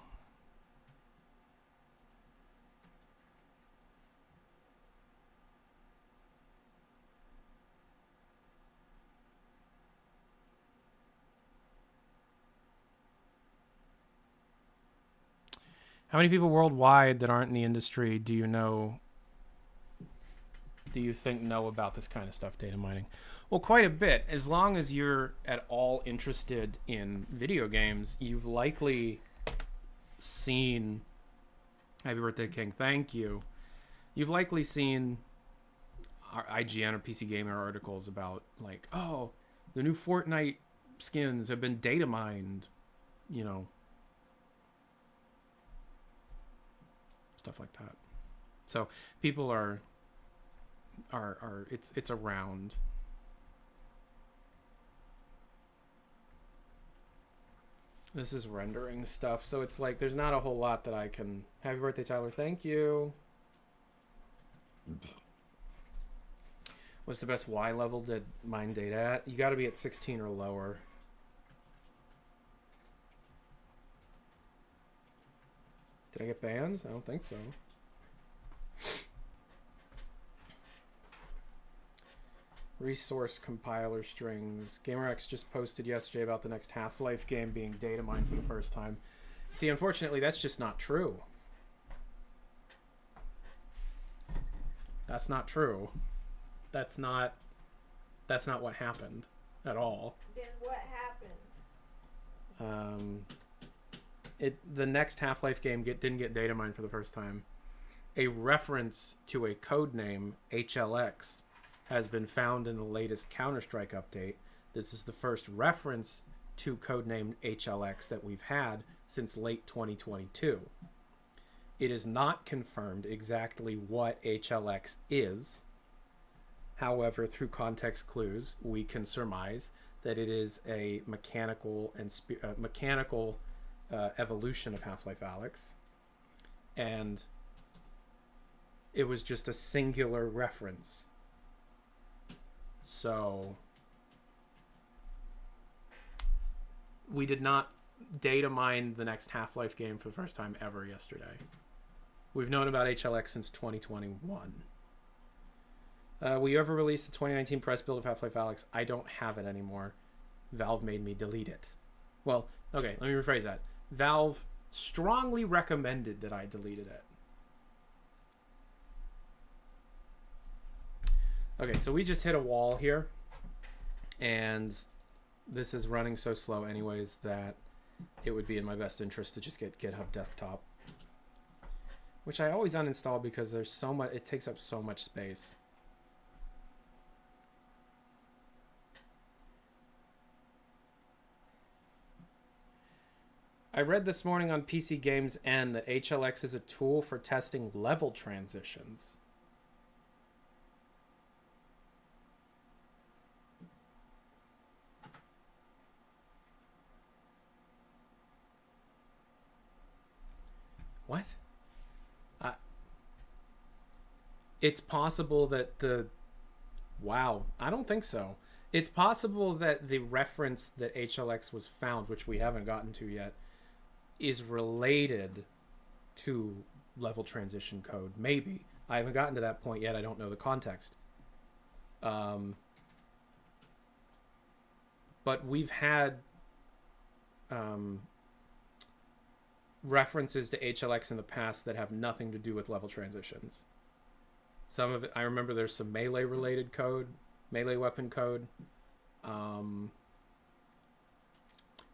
How many people worldwide that aren't in the industry do you think know about this kind of stuff, data mining? Well, quite a bit. As long as you're at all interested in video games, you've likely seen Happy Birthday King, thank you. You've likely seen our IGN or PC Gamer articles about like, oh, the new Fortnite skins have been data mined, you know, stuff like that. So people are it's around. This is rendering stuff, so it's like there's not a whole lot that I can. Happy birthday, Tyler. Thank you. What's the best Y level to mine data at? You got to be at 16 or lower. Did I get banned? I don't think so. Resource compiler strings. GamerX just posted yesterday about the next Half-Life game being data mined for the first time. See, unfortunately, that's just not true. That's not true. That's not what happened at all. Then what happened? The next Half-Life game didn't get data mined for the first time. A reference to a code name, HLX, has been found in the latest Counter-Strike update. This is the first reference to codename HLX that we've had since late 2022. It is not confirmed exactly what HLX is. However, through context clues, we can surmise that it is a mechanical evolution of Half-Life Alyx, and it was just a singular reference. So we did not data mine the next Half-Life game for the first time ever yesterday. We've known about HLX since 2021. Will you ever release the 2019 press build of Half-Life Alyx? I don't have it anymore. Valve made me delete it. Well, okay, let me rephrase that. Valve strongly recommended that I deleted it. Okay, so we just hit a wall here, and this is running so slow anyways that it would be in my best interest to just get GitHub Desktop, which I always uninstall because there's so much, it takes up so much space. I read this morning on PC Games N that HLX is a tool for testing level transitions. What? It's possible that wow, I don't think so. It's possible that the reference that HLX was found, which we haven't gotten to yet, is related to level transition code. Maybe. I haven't gotten to that point yet. I don't know the context. But we've had references to HLX in the past that have nothing to do with level transitions. Some of it, I remember there's some melee related code, melee weapon code,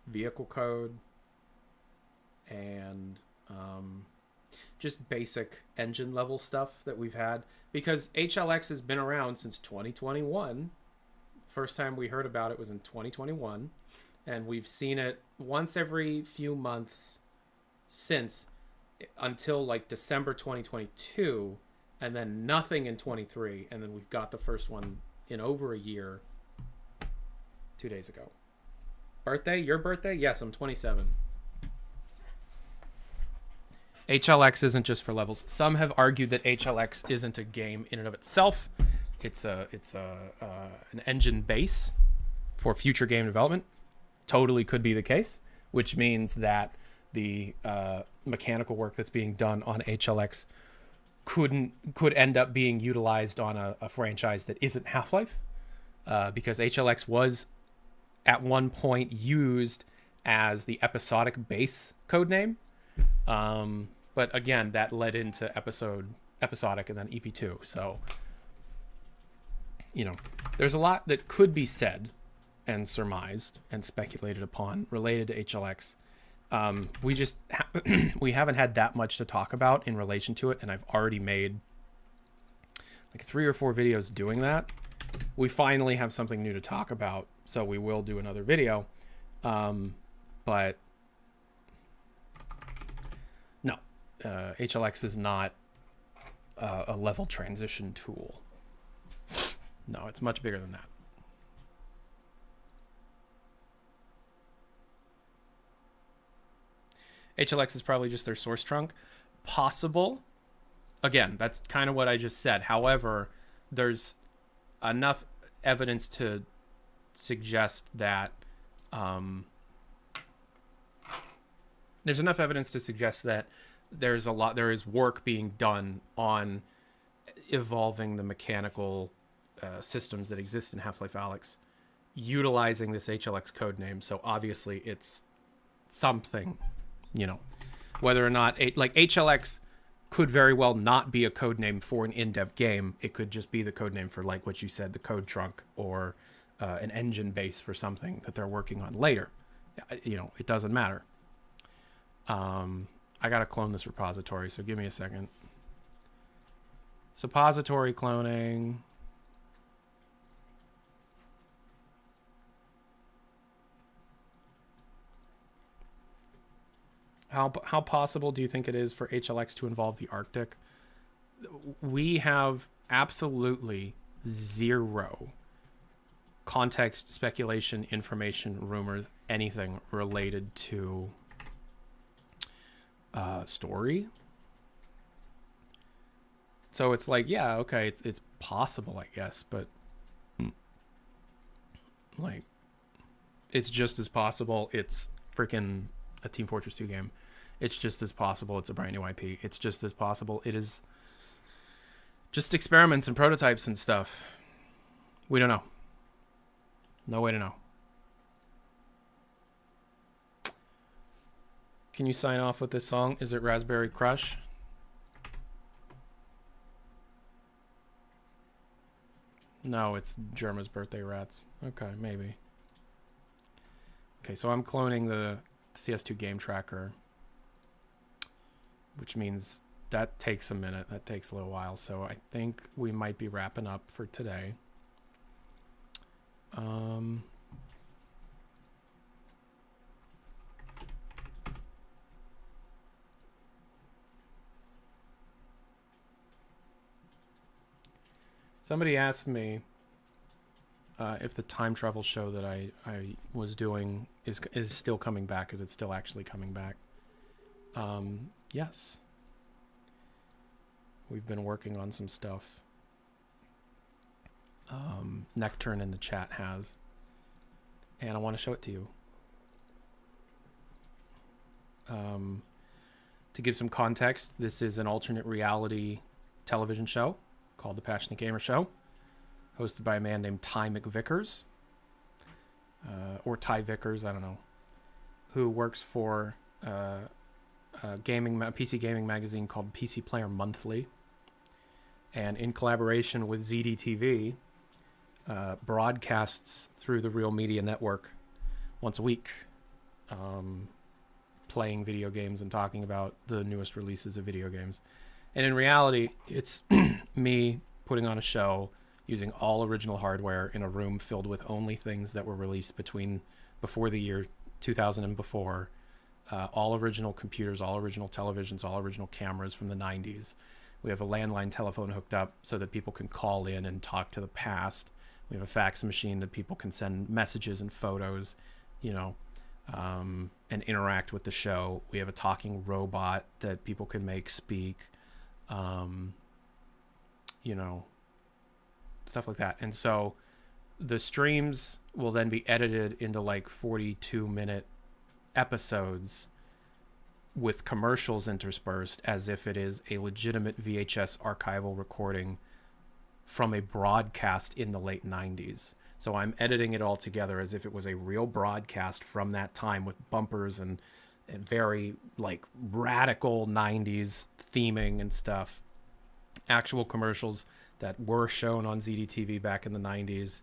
vehicle code, and just basic engine level stuff that we've had, because HLX has been around since 2021. First time we heard about it was in 2021, and we've seen it once every few months since, until like December 2022, and then nothing in 23, and then we've got the first one in over a year 2 days ago. Birthday? Your birthday? Yes, I'm 27. HLX isn't just for levels. Some have argued that HLX isn't a game in and of itself. It's an engine base for future game development. Totally could be the case, which means that the mechanical work that's being done on HLX could end up being utilized on a franchise that isn't Half-Life, because HLX was at one point used as the episodic base codename. But again, that led into episodic and then EP2. So, you know, there's a lot that could be said and surmised and speculated upon related to HLX. We just we haven't had that much to talk about in relation to it, and I've already made like 3 or 4 videos doing that. We finally have something new to talk about, so we will do another video. But no, HLX is not a level transition tool. No, it's much bigger than that. HLX is probably just their source trunk. Possible. Again, that's kind of what I just said. However, there's enough evidence to suggest that there is work being done on evolving the mechanical systems that exist in Half-Life Alyx, utilizing this HLX codename. So obviously it's something, you know, whether or not HLX could very well not be a codename for an in-depth game. It could just be the codename for, like what you said, the code trunk, or an engine base for something that they're working on later. You know, it doesn't matter. I gotta clone this repository, so give me a second. Suppository cloning. How possible do you think it is for HLX to involve the Arctic? We have absolutely zero context, speculation, information, rumors, anything related to story. So it's like, yeah, okay, it's possible, I guess, but like, it's just as possible it's freaking a Team Fortress 2 game. It's just as possible it's a brand new IP. It's just as possible it is just experiments and prototypes and stuff. We don't know. No way to know. Can you sign off with this song? Is it Raspberry Crush? No, it's Germa's Birthday Rats. Okay, maybe. Okay, so I'm cloning the CS2 game tracker, which means that takes a minute. That takes a little while. So I think we might be wrapping up for today. Somebody asked me if the time travel show that I was doing is still coming back. Is it still actually coming back? Yes. We've been working on some stuff. Necturne in the chat has. And I want to show it to you. To give some context, this is an alternate reality television show called The Passionate Gamer Show, hosted by a man named Ty McVickers, or Ty Vickers, I don't know, who works for a PC gaming magazine called PC Player Monthly. And in collaboration with ZDTV, broadcasts through the Real Media Network once a week, playing video games and talking about the newest releases of video games. And in reality, it's me putting on a show using all original hardware in a room filled with only things that were released before the year 2000 and before. All original computers, all original televisions, all original cameras from the 90s. We have a landline telephone hooked up so that people can call in and talk to the past. We have a fax machine that people can send messages and photos, and interact with the show. We have a talking robot that people can make speak, stuff like that. And so the streams will then be edited into like 42-minute episodes with commercials interspersed as if it is a legitimate VHS archival recording from a broadcast in the late 90s. So I'm editing it all together as if it was a real broadcast from that time with bumpers and very like radical 90s theming and stuff. Actual commercials that were shown on ZDTV back in the 90s.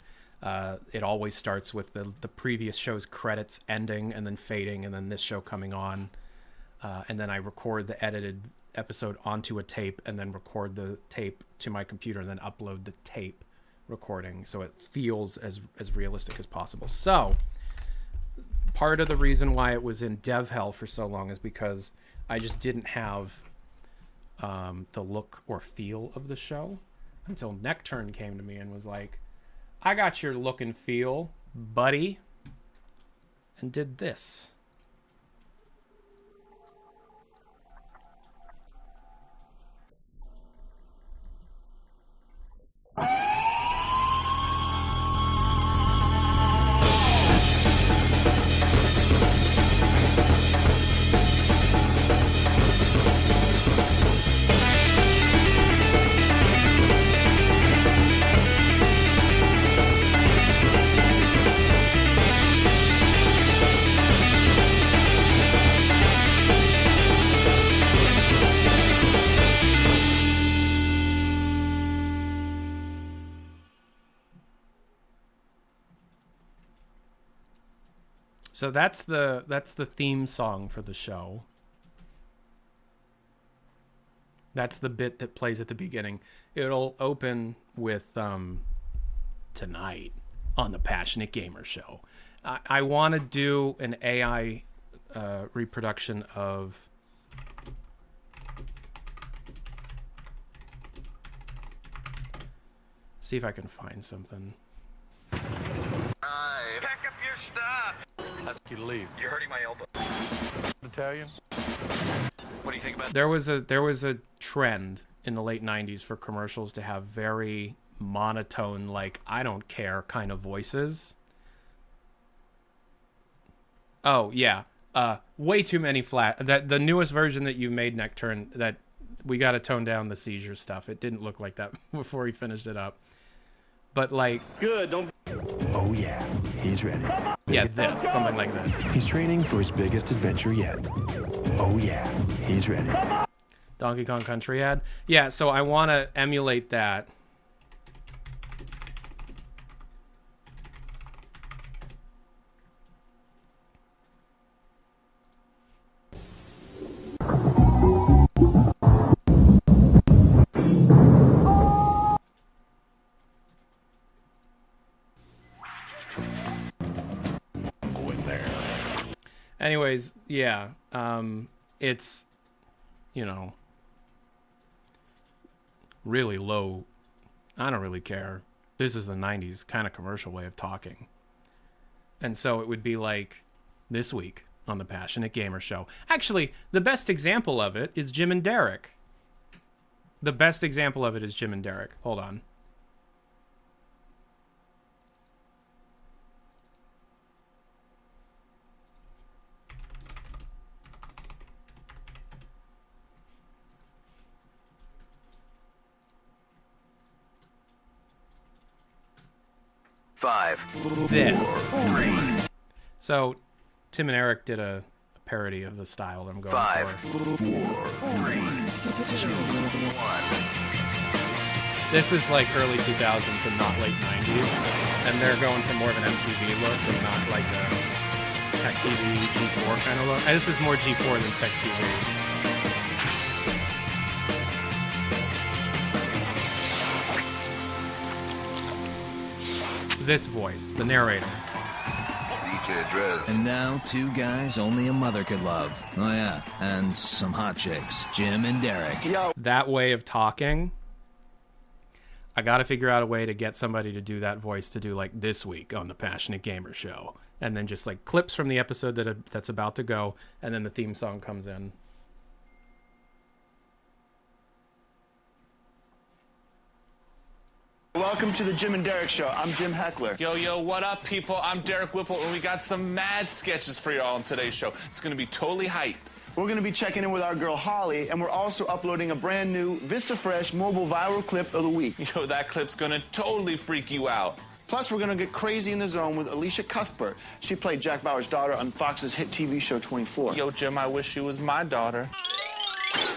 It always starts with the previous show's credits ending and then fading and then this show coming on. And then I record the edited episode onto a tape and then record the tape to my computer and then upload the tape recording so it feels as realistic as possible. So part of the reason why it was in dev hell for so long is because I just didn't have the look or feel of the show until Necturne came to me and was like, I got your look and feel, buddy, and did this. So that's the theme song for the show. That's the bit that plays at the beginning. It'll open with tonight on the Passionate Gamer Show. I want to do an AI reproduction of see if I can find something. Pack up your stuff. Ask you to leave. You're hurting my elbow. Italian. What do you think about? There was a trend in the late 90s for commercials to have very monotone, like I don't care kind of voices. Oh yeah, way too many flat. That the newest version that you made, Necturne, that we got to tone down the seizure stuff. It didn't look like that before he finished it up. But like, Good. Don't. Oh yeah, he's ready. yeah, this something like this. He's training for his biggest adventure yet. Oh yeah, he's ready. Donkey Kong Country ad. Yeah, so I want to emulate that. Anyways, yeah, it's, you know, really low. I don't really care. This is the 90s kind of commercial way of talking. And so it would be like this week on the Passionate Gamer Show. Actually, the best example of it is Jim and Derek. The best example of it is Jim and Derek. Hold on. This. So, Tim and Eric did a parody of the style that I'm going for. 5, 4, 3, 2, 1. This is like early 2000s and not late 90s, and they're going for more of an MTV look and not like a Tech TV G4 kind of look. And this is more G4 than Tech TV. This voice, the narrator. And now, two guys only a mother could love. Oh yeah, and some hot chicks, Jim and Derek. That way of talking, I gotta figure out a way to get somebody to do that voice to do like this week on the Passionate Gamer Show. And then just like clips from the episode that's about to go, and then the theme song comes in. Welcome to the Jim and Derek Show. I'm Jim Heckler. Yo, what up, people? I'm Derek Whipple, and we got some mad sketches for y'all on today's show. It's going to be totally hype. We're going to be checking in with our girl Holly, and we're also uploading a brand new Vista Fresh mobile viral clip of the week. Yo, that clip's going to totally freak you out. Plus, we're going to get crazy in the zone with Alicia Cuthbert. She played Jack Bauer's daughter on Fox's hit TV show 24. Yo, Jim, I wish she was my daughter.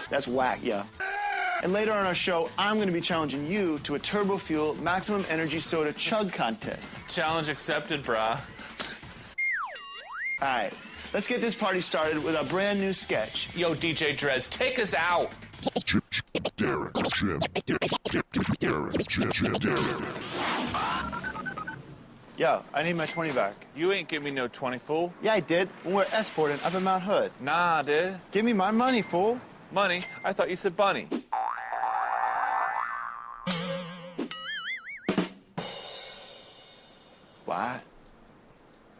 That's whack, yeah. And later on our show, I'm going to be challenging you to a Turbo Fuel Maximum Energy Soda Chug Contest. Challenge accepted, brah. All right, let's get this party started with a brand new sketch. Yo, DJ Drez, take us out. Yo, I need my 20 back. You ain't give me no 20, fool. Yeah, I did. When we're escorting up in Mount Hood. Nah, dude. Give me my money, fool. Money? I thought you said bunny. What?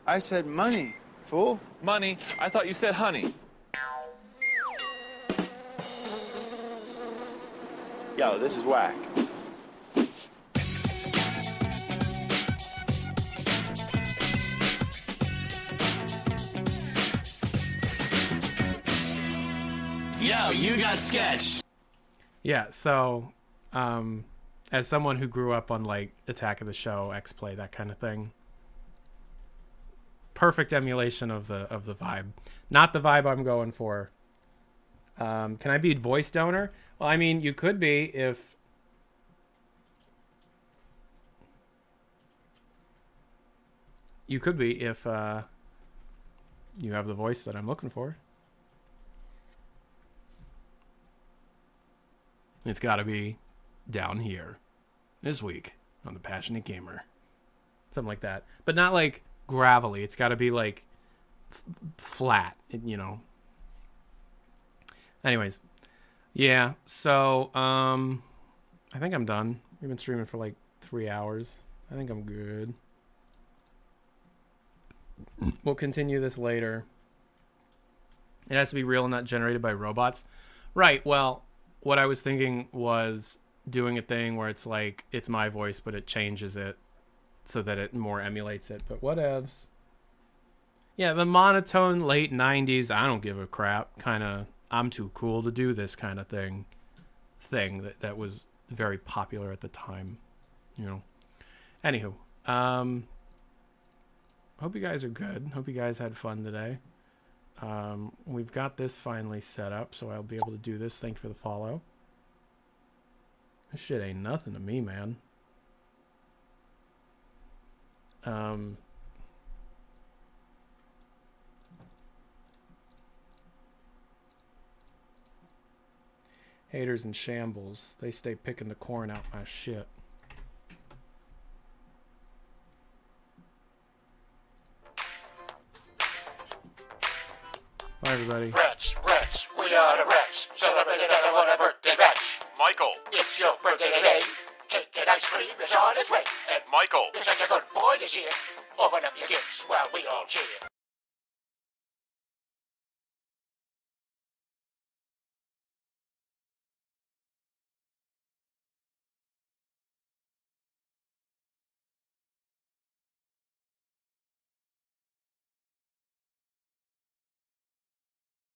I said money, fool. Money? I thought you said honey. Yo, this is whack. Yo, you got sketched. Yeah, so as someone who grew up on like Attack of the Show, X-Play, that kind of thing, perfect emulation of the vibe. Not the vibe I'm going for. Can I be a voice donor? Well, I mean, you could be if you have the voice that I'm looking for. It's got to be down here this week on the Passionate Gamer. Something like that. But not like gravelly. It's got to be like flat, you know. Anyways, yeah. So, I think I'm done. We've been streaming for like 3 hours. I think I'm good. We'll continue this later. It has to be real and not generated by robots. Right, well, what I was thinking was doing a thing where it's like, it's my voice, but it changes it so that it more emulates it. But whatevs. Yeah, the monotone late 90s, I don't give a crap, kind of, I'm too cool to do this kind of thing that was very popular at the time, you know. Anywho, hope you guys are good. Hope you guys had fun today. We've got this finally set up, so I'll be able to do this. Thank you for the follow. This shit ain't nothing to me, man. Haters in shambles. They stay picking the corn out my shit. Bye, everybody. Rats, we are the rats. Celebrate another one of birthday batch. Michael. It's your birthday today. Take an ice cream, it's on its way. And Michael. You're such a good boy this year. Open up your gifts while we all cheer.